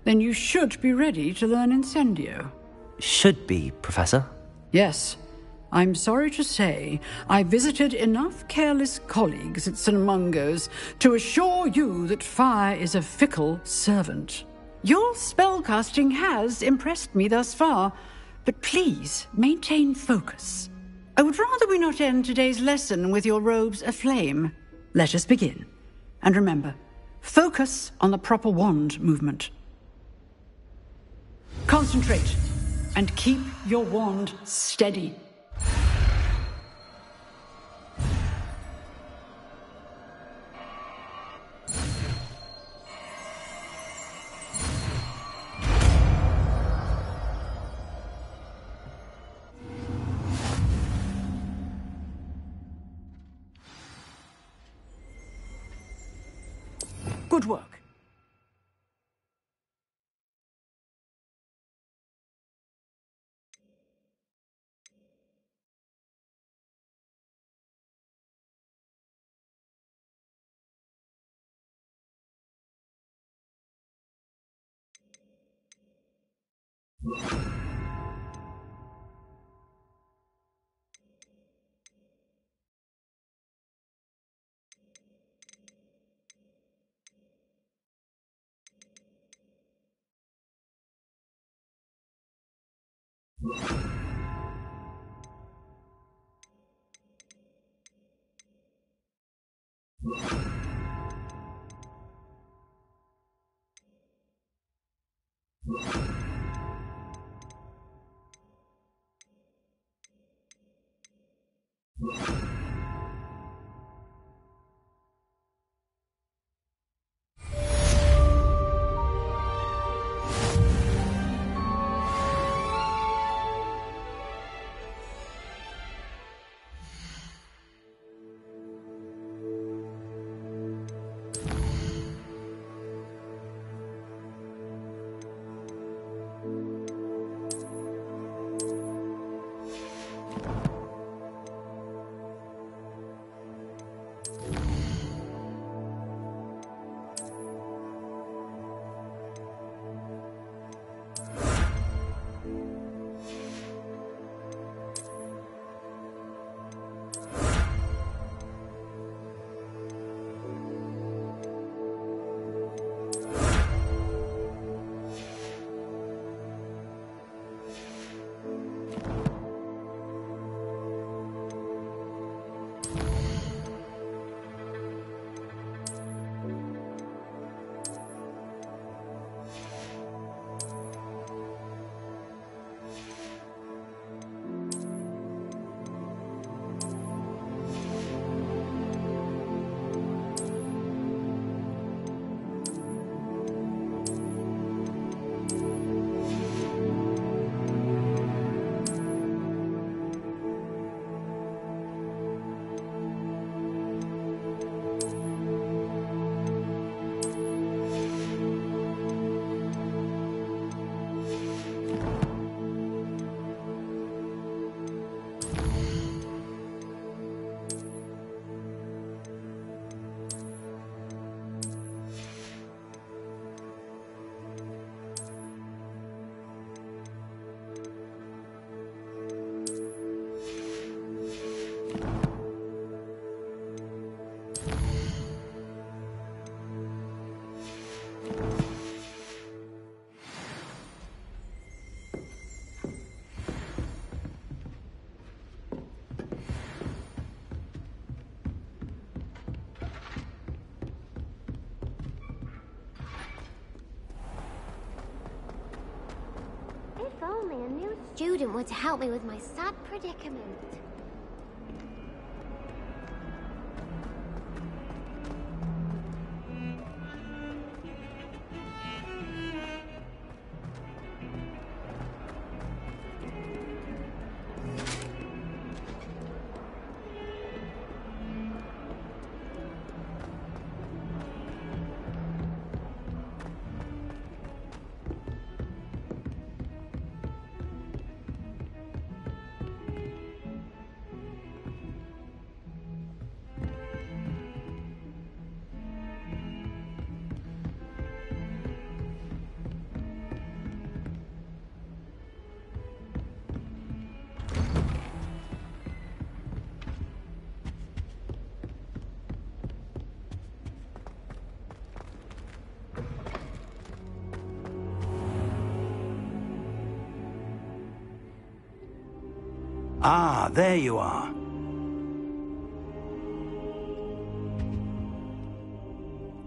Speaker 3: Then you should be ready to learn Incendio.
Speaker 5: Should be, Professor.
Speaker 3: Yes. I'm sorry to say, I visited enough careless colleagues at St. Mungo's to assure you that fire is a fickle servant. Your spellcasting has impressed me thus far, but please maintain focus. I would rather we not end today's lesson with your robes aflame. Let us begin. And remember, focus on the proper wand movement. Concentrate. And keep your wand steady. Good work.
Speaker 4: If only a new student were to help me with my sad predicament.
Speaker 17: Ah, there you are.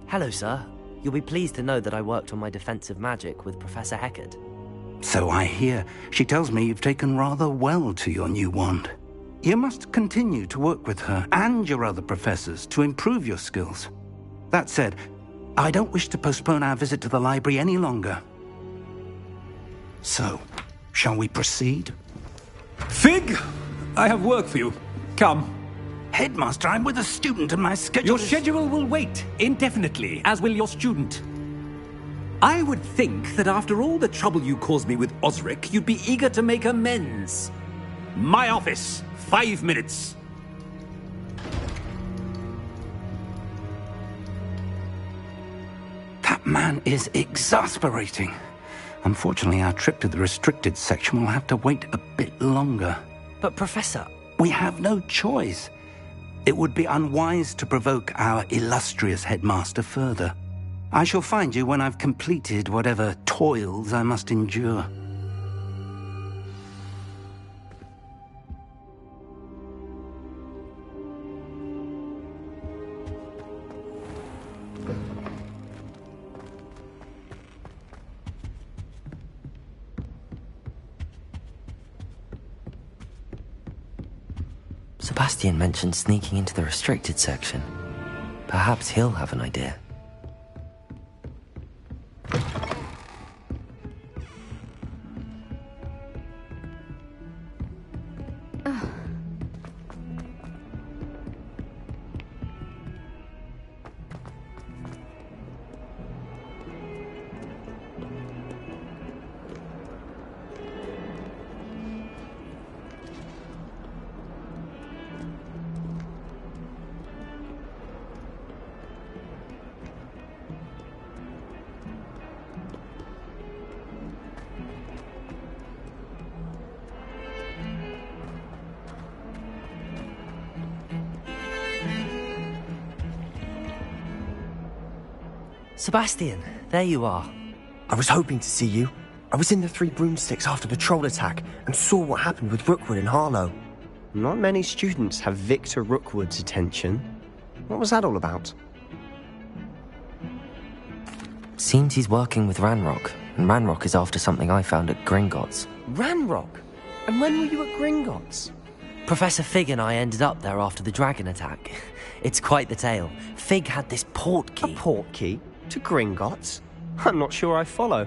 Speaker 5: Hello, sir. You'll be pleased to know that I worked on my defensive magic with Professor Heckard.
Speaker 17: So I hear. She tells me you've taken rather well to your new wand. You must continue to work with her and your other professors to improve your skills. That said, I don't wish to postpone our visit to the library any longer. So, shall we proceed?
Speaker 7: Fig, I have work for you. Come.
Speaker 17: Headmaster, I'm with a student and my schedule
Speaker 7: Your schedule will wait indefinitely, as will your student. I would think that after all the trouble you caused me with Osric, you'd be eager to make amends. My office, 5 minutes.
Speaker 17: That man is exasperating. Unfortunately, our trip to the restricted section will have to wait a bit longer.
Speaker 5: But, Professor...
Speaker 17: We have no choice. It would be unwise to provoke our illustrious headmaster further. I shall find you when I've completed whatever toils I must endure.
Speaker 5: Sebastian mentioned sneaking into the restricted section. Perhaps he'll have an idea. Sebastian, there you are.
Speaker 8: I was hoping to see you. I was in the Three Broomsticks after the troll attack and saw what happened with Rookwood and Harlow. Not many students have Victor Rookwood's attention. What was that all about?
Speaker 5: Seems he's working with Ranrock, and Ranrock is after something I found at Gringotts.
Speaker 8: Ranrock? And when were you at Gringotts?
Speaker 5: Professor Fig and I ended up there after the dragon attack. It's quite the tale. Fig had this port key.
Speaker 8: A port key? To Gringotts? I'm not sure I follow.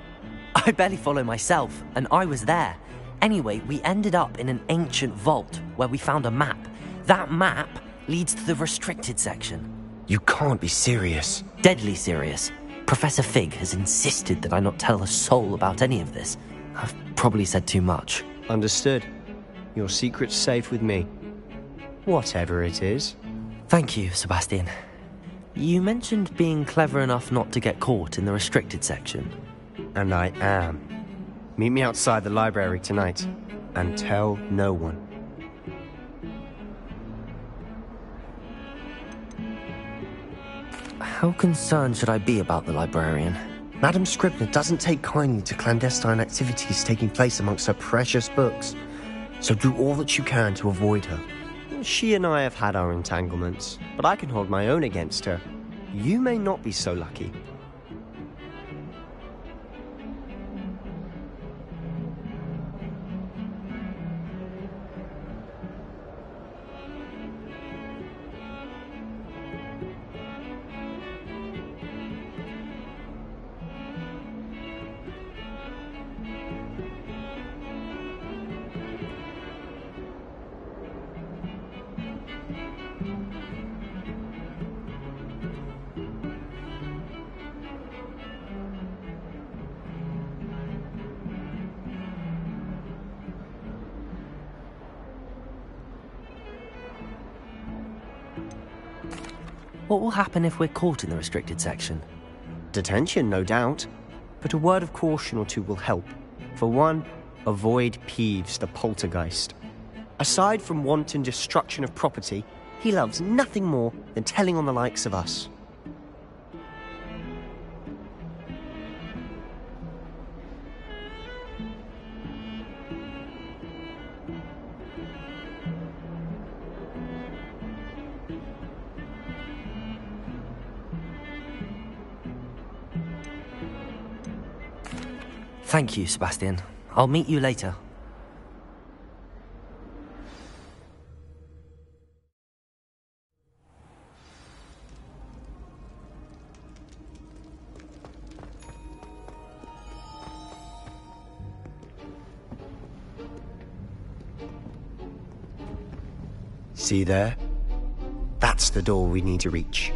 Speaker 5: I barely follow myself, and I was there. Anyway, we ended up in an ancient vault where we found a map. That map leads to the restricted section.
Speaker 8: You can't be serious.
Speaker 5: Deadly serious. Professor Fig has insisted that I not tell a soul about any of this. I've probably said too much.
Speaker 8: Understood. Your secret's safe with me. Whatever it is.
Speaker 5: Thank you, Sebastian. You mentioned being clever enough not to get caught in the restricted section.
Speaker 8: And I am. Meet me outside the library tonight, and tell no one.
Speaker 5: How concerned should I be about the librarian?
Speaker 8: Madam Scribner doesn't take kindly to clandestine activities taking place amongst her precious books, so do all that you can to avoid her. She and I have had our entanglements, but I can hold my own against her. You may not be so lucky.
Speaker 5: What will happen if we're caught in the restricted section?
Speaker 8: Detention, no doubt. But a word of caution or two will help. For one, avoid Peeves, the poltergeist. Aside from wanton destruction of property, he loves nothing more than telling on the likes of us.
Speaker 5: Thank you, Sebastian. I'll meet you later.
Speaker 8: See there? That's the door we need to reach.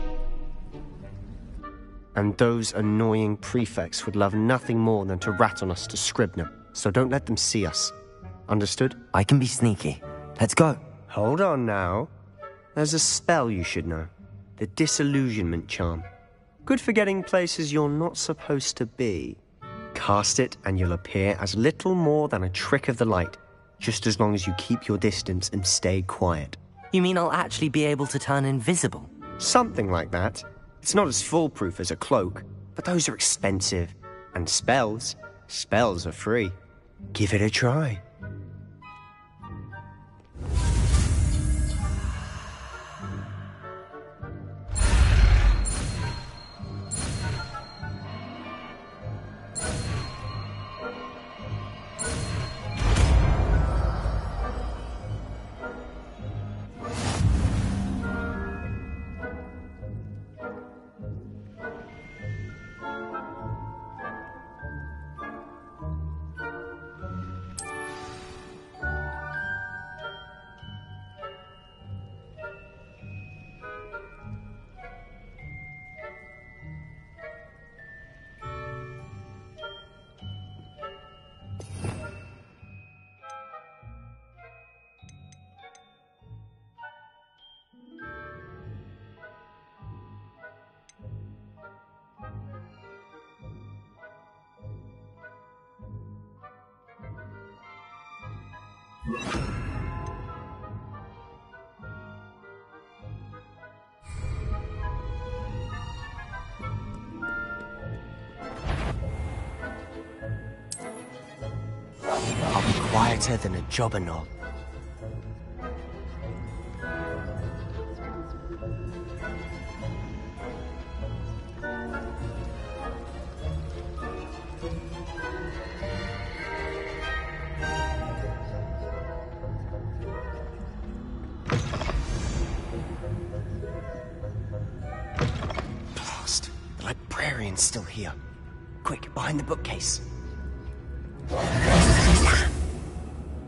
Speaker 8: And those annoying prefects would love nothing more than to rat on us to Scribner, so don't let them see us. Understood?
Speaker 5: I can be sneaky. Let's go.
Speaker 8: Hold on now. There's a spell you should know. The Disillusionment Charm. Good for getting places you're not supposed to be. Cast it and you'll appear as little more than a trick of the light, just as long as you keep your distance and stay quiet.
Speaker 5: You mean I'll actually be able to turn invisible?
Speaker 8: Something like that. It's not as foolproof as a cloak, but those are expensive. And spells are free. Give it a try. I'll be quieter than a jobberknoll. Blast! The librarian's still here. Quick, behind the bookcase.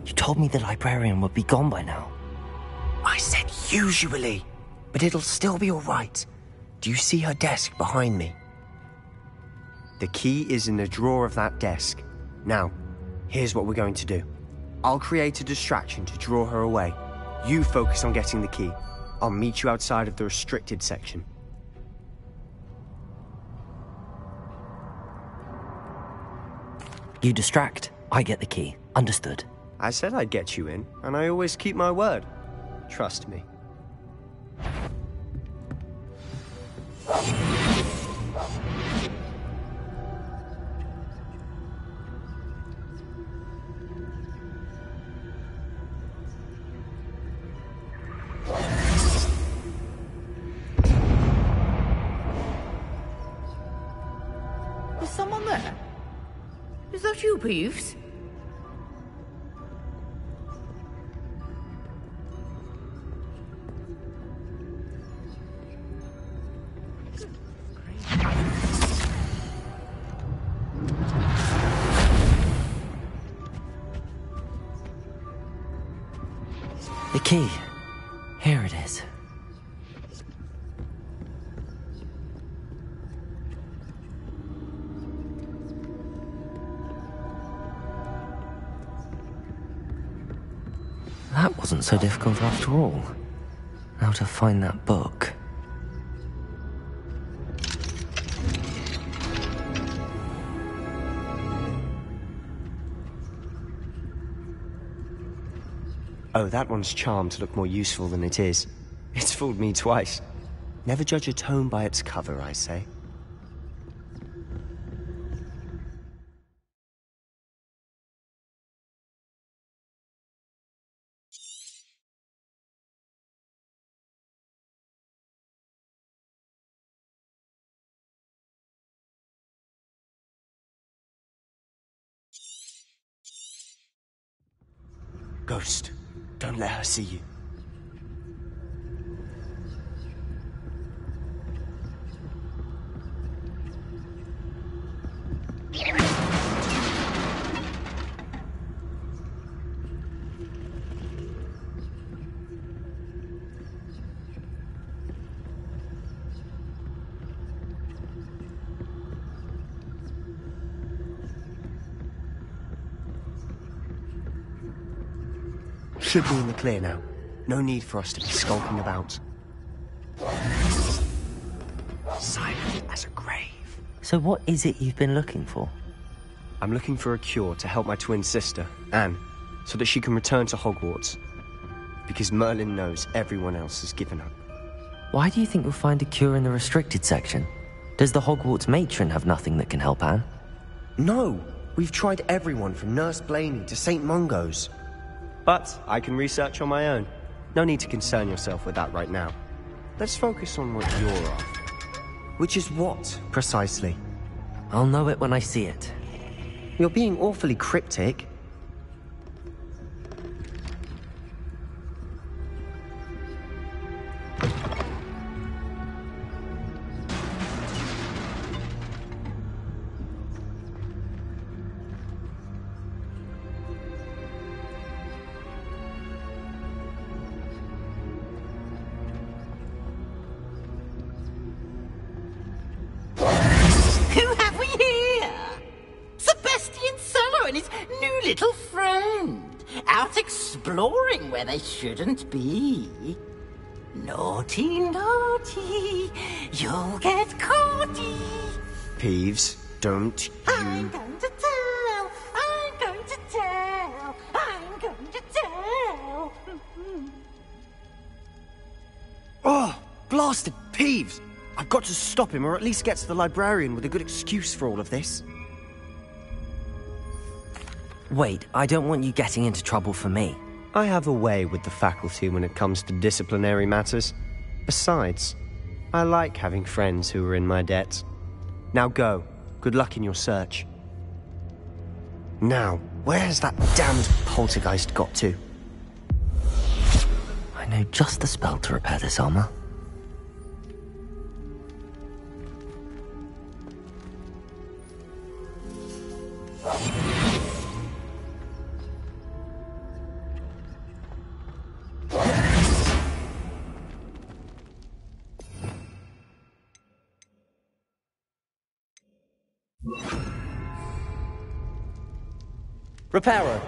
Speaker 5: You told me the librarian would be gone by now.
Speaker 8: I said usually, but it'll still be all right. Do you see her desk behind me? The key is in the drawer of that desk. Now, here's what we're going to do. I'll create a distraction to draw her away. You focus on getting the key. I'll meet you outside of the restricted section.
Speaker 5: You distract, I get the key. Understood.
Speaker 8: I said I'd get you in, and I always keep my word. Trust me.
Speaker 18: Is someone there? Is that you, Peeves?
Speaker 5: The key. Here it is. That wasn't so difficult after all. Now to find that book.
Speaker 8: Oh, that one's charmed to look more useful than it is. It's fooled me twice. Never judge a tome by its cover, I say. Ghost, don't let her see you. Should be in the clear now. No need for us to be skulking about. Silent as a grave.
Speaker 5: So what is it you've been looking for?
Speaker 8: I'm looking for a cure to help my twin sister, Anne, so that she can return to Hogwarts. Because Merlin knows everyone else has given up.
Speaker 5: Why do you think you'll find a cure in the restricted section? Does the Hogwarts matron have nothing that can help Anne?
Speaker 8: No! We've tried everyone from Nurse Blaney to St. Mungo's. But I can research on my own. No need to concern yourself with that right now. Let's focus on what you're after. Which is what, precisely?
Speaker 5: I'll know it when I see it.
Speaker 8: You're being awfully cryptic.
Speaker 12: Exploring where they shouldn't be. Naughty, naughty, you'll get caughty.
Speaker 8: Peeves, don't you...
Speaker 12: I'm going to tell, I'm going to tell, I'm going to tell.
Speaker 8: Oh, blasted Peeves! I've got to stop him, or at least get to the librarian with a good excuse for all of this.
Speaker 5: Wait, I don't want you getting into trouble for me.
Speaker 8: I have a way with the faculty when it comes to disciplinary matters. Besides, I like having friends who are in my debt. Now go. Good luck in your search. Now, where has that damned poltergeist got to?
Speaker 5: I know just the spell to repair this armor.
Speaker 8: Reparo.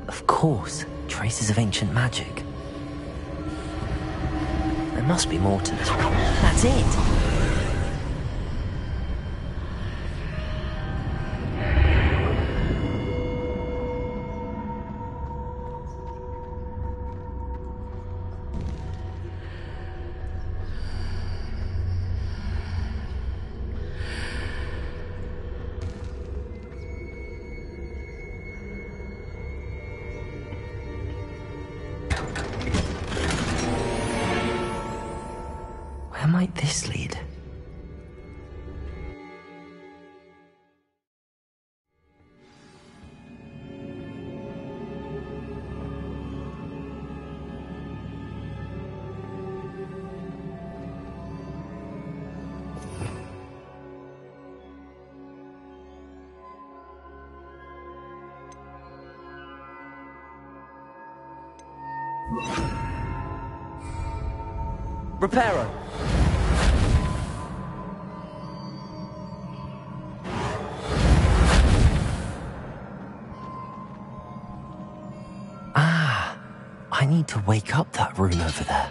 Speaker 5: Of course, traces of ancient magic. There must be more to this. That's it! Where might this lead? Reparo. Ah, I need to wake up that rune over there.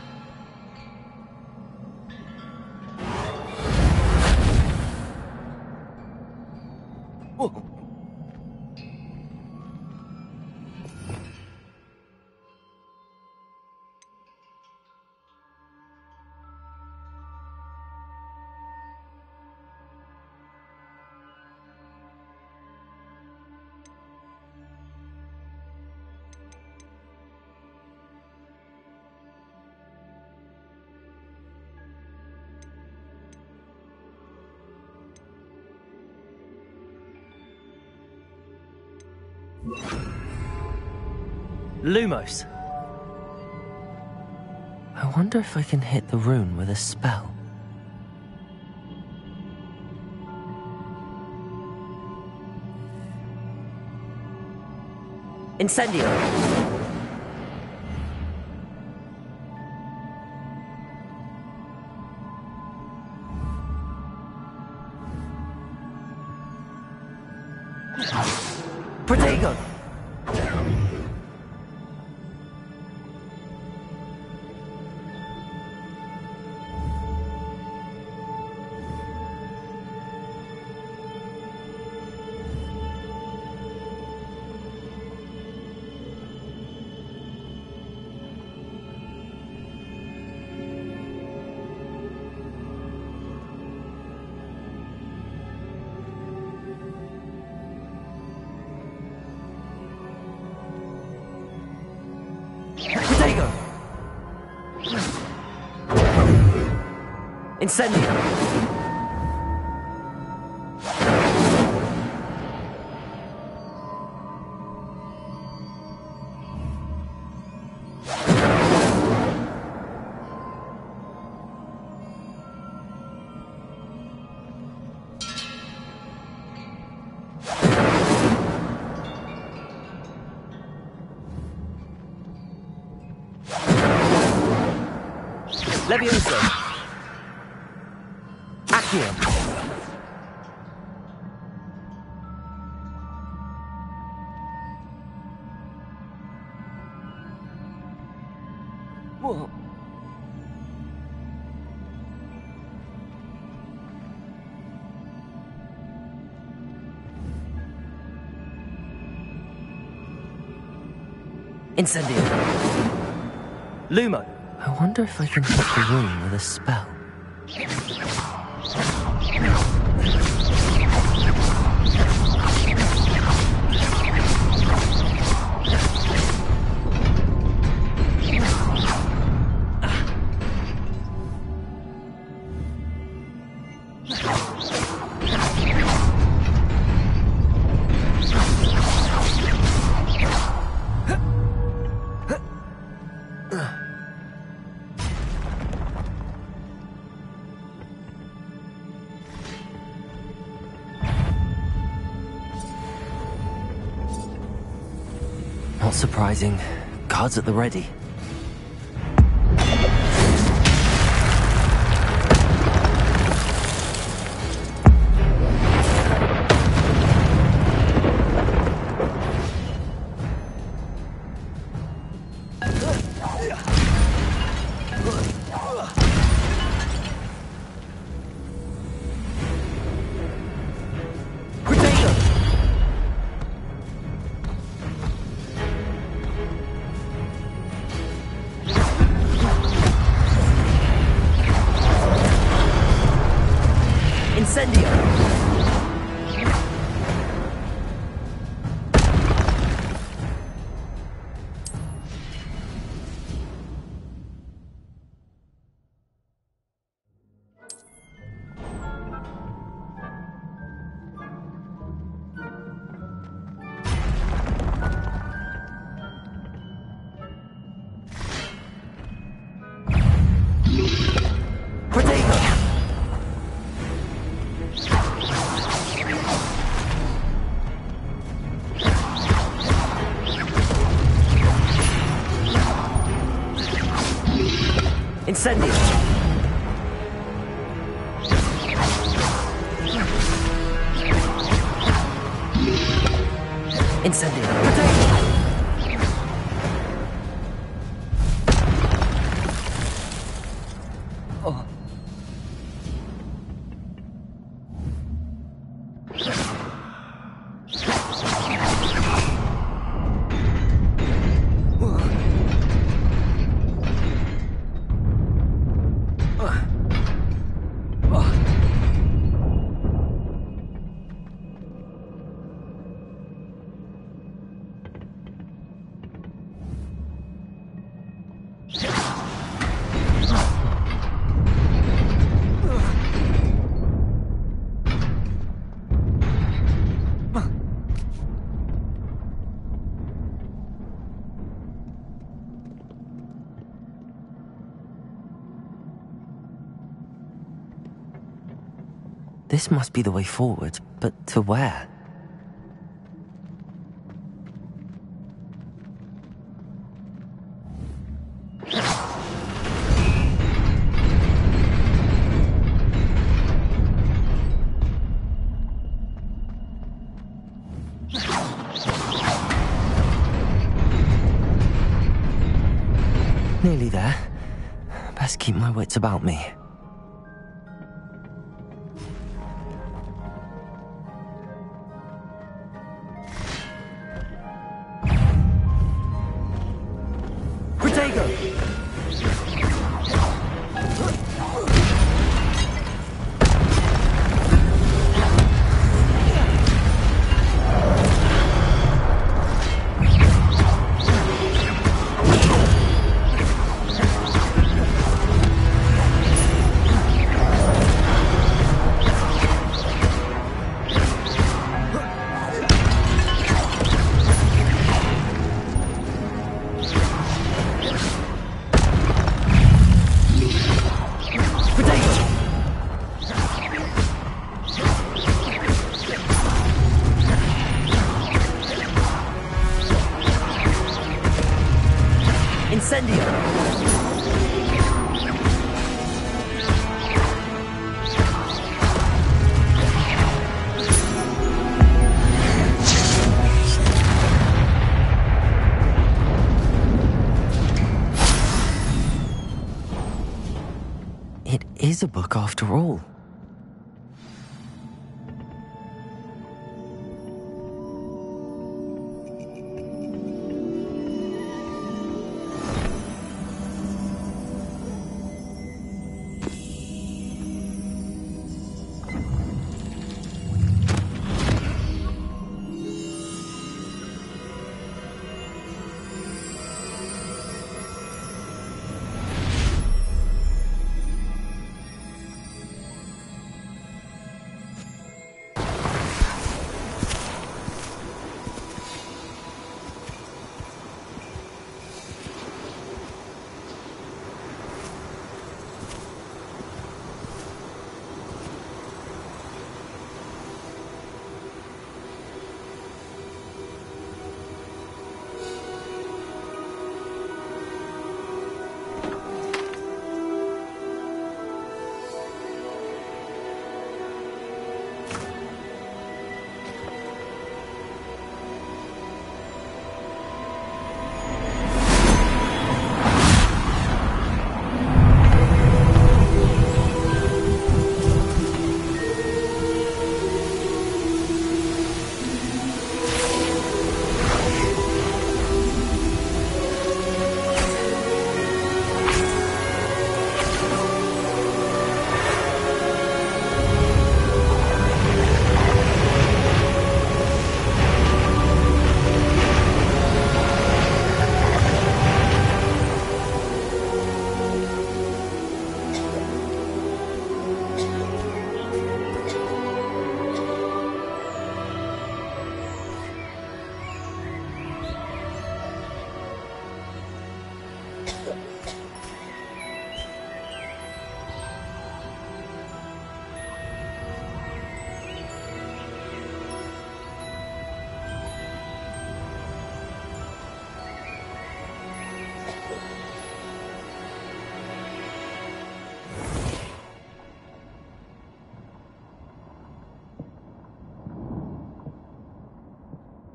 Speaker 5: Whoa. Lumos. I wonder if I can hit the rune with a spell. Incendio. Protego. Incendio. Levioso. Accio. Whoa. Incendio. Lumo. I wonder if I can hit the room with a spell. Not surprising. Guards at the ready. Incendio. Incendio. Oh. This must be the way forward, but to where? Nearly there. Best keep my wits about me. It is a book after all.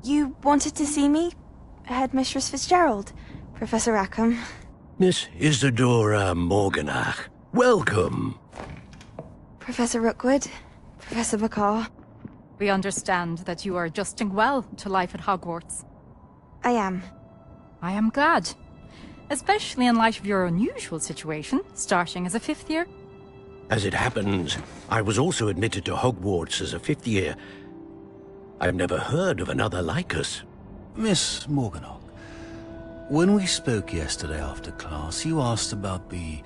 Speaker 16: You wanted to see me? Headmistress Fitzgerald, Professor Rackham.
Speaker 20: Miss Isadora Morganach, welcome.
Speaker 16: Professor Rookwood, Professor Bakar.
Speaker 22: We understand that you are adjusting well to life at Hogwarts.
Speaker 16: I am.
Speaker 22: I am glad. Especially in light of your unusual situation, starting as a 5th year.
Speaker 20: As it happens, I was also admitted to Hogwarts as a 5th year. I've never heard of another like us.
Speaker 24: Miss Morganach, when we spoke yesterday after class, you asked about the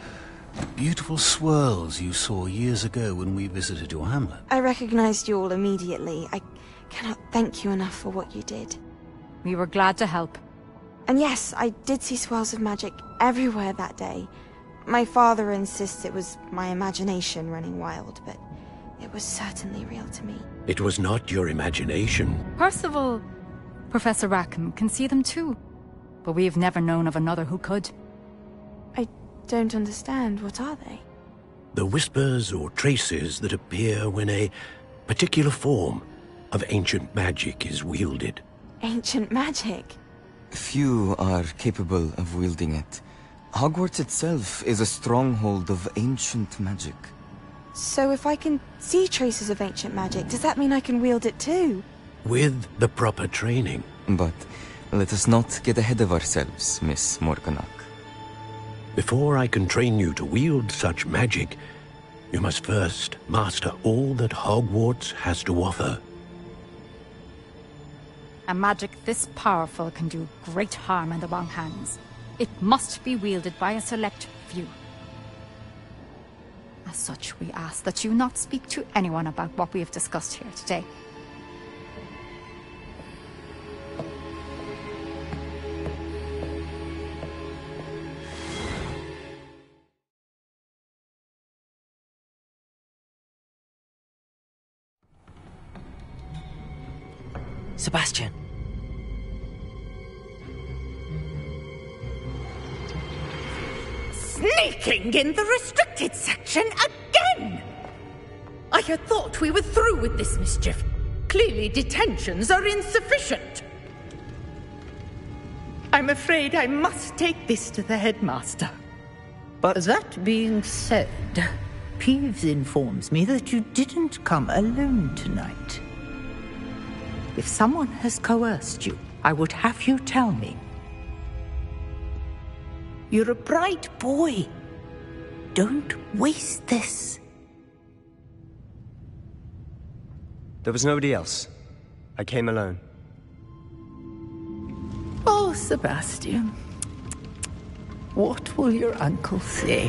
Speaker 24: beautiful swirls you saw years ago when we visited your hamlet.
Speaker 16: I recognized you all immediately. I cannot thank you enough for what you did.
Speaker 22: We were glad to help.
Speaker 16: And yes, I did see swirls of magic everywhere that day. My father insists it was my imagination running wild, but it was certainly real to me.
Speaker 20: It was not your imagination.
Speaker 22: Percival, Professor Rackham can see them too. But we have never known of another who could.
Speaker 16: I don't understand. What are they?
Speaker 20: The whispers or traces that appear when a particular form of ancient magic is wielded.
Speaker 16: Ancient magic?
Speaker 25: Few are capable of wielding it. Hogwarts itself is a stronghold of ancient magic.
Speaker 16: So if I can see traces of ancient magic, does that mean I can wield it too?
Speaker 20: With the proper training.
Speaker 25: But let us not get ahead of ourselves, Miss Morganach.
Speaker 20: Before I can train you to wield such magic, you must first master all that Hogwarts has to offer.
Speaker 22: A magic this powerful can do great harm in the wrong hands. It must be wielded by a select few. As such, we ask that you not speak to anyone about what we have discussed here today.
Speaker 5: Sebastian.
Speaker 18: Sneaking in the restricted section again! I had thought we were through with this mischief. Clearly detentions are insufficient. I'm afraid I must take this to the headmaster.
Speaker 26: But that being said, Peeves informs me that you didn't come alone tonight. If someone has coerced you, I would have you tell me. You're a bright boy. Don't waste this.
Speaker 8: There was nobody else. I came alone.
Speaker 26: Oh, Sebastian. What will your uncle say?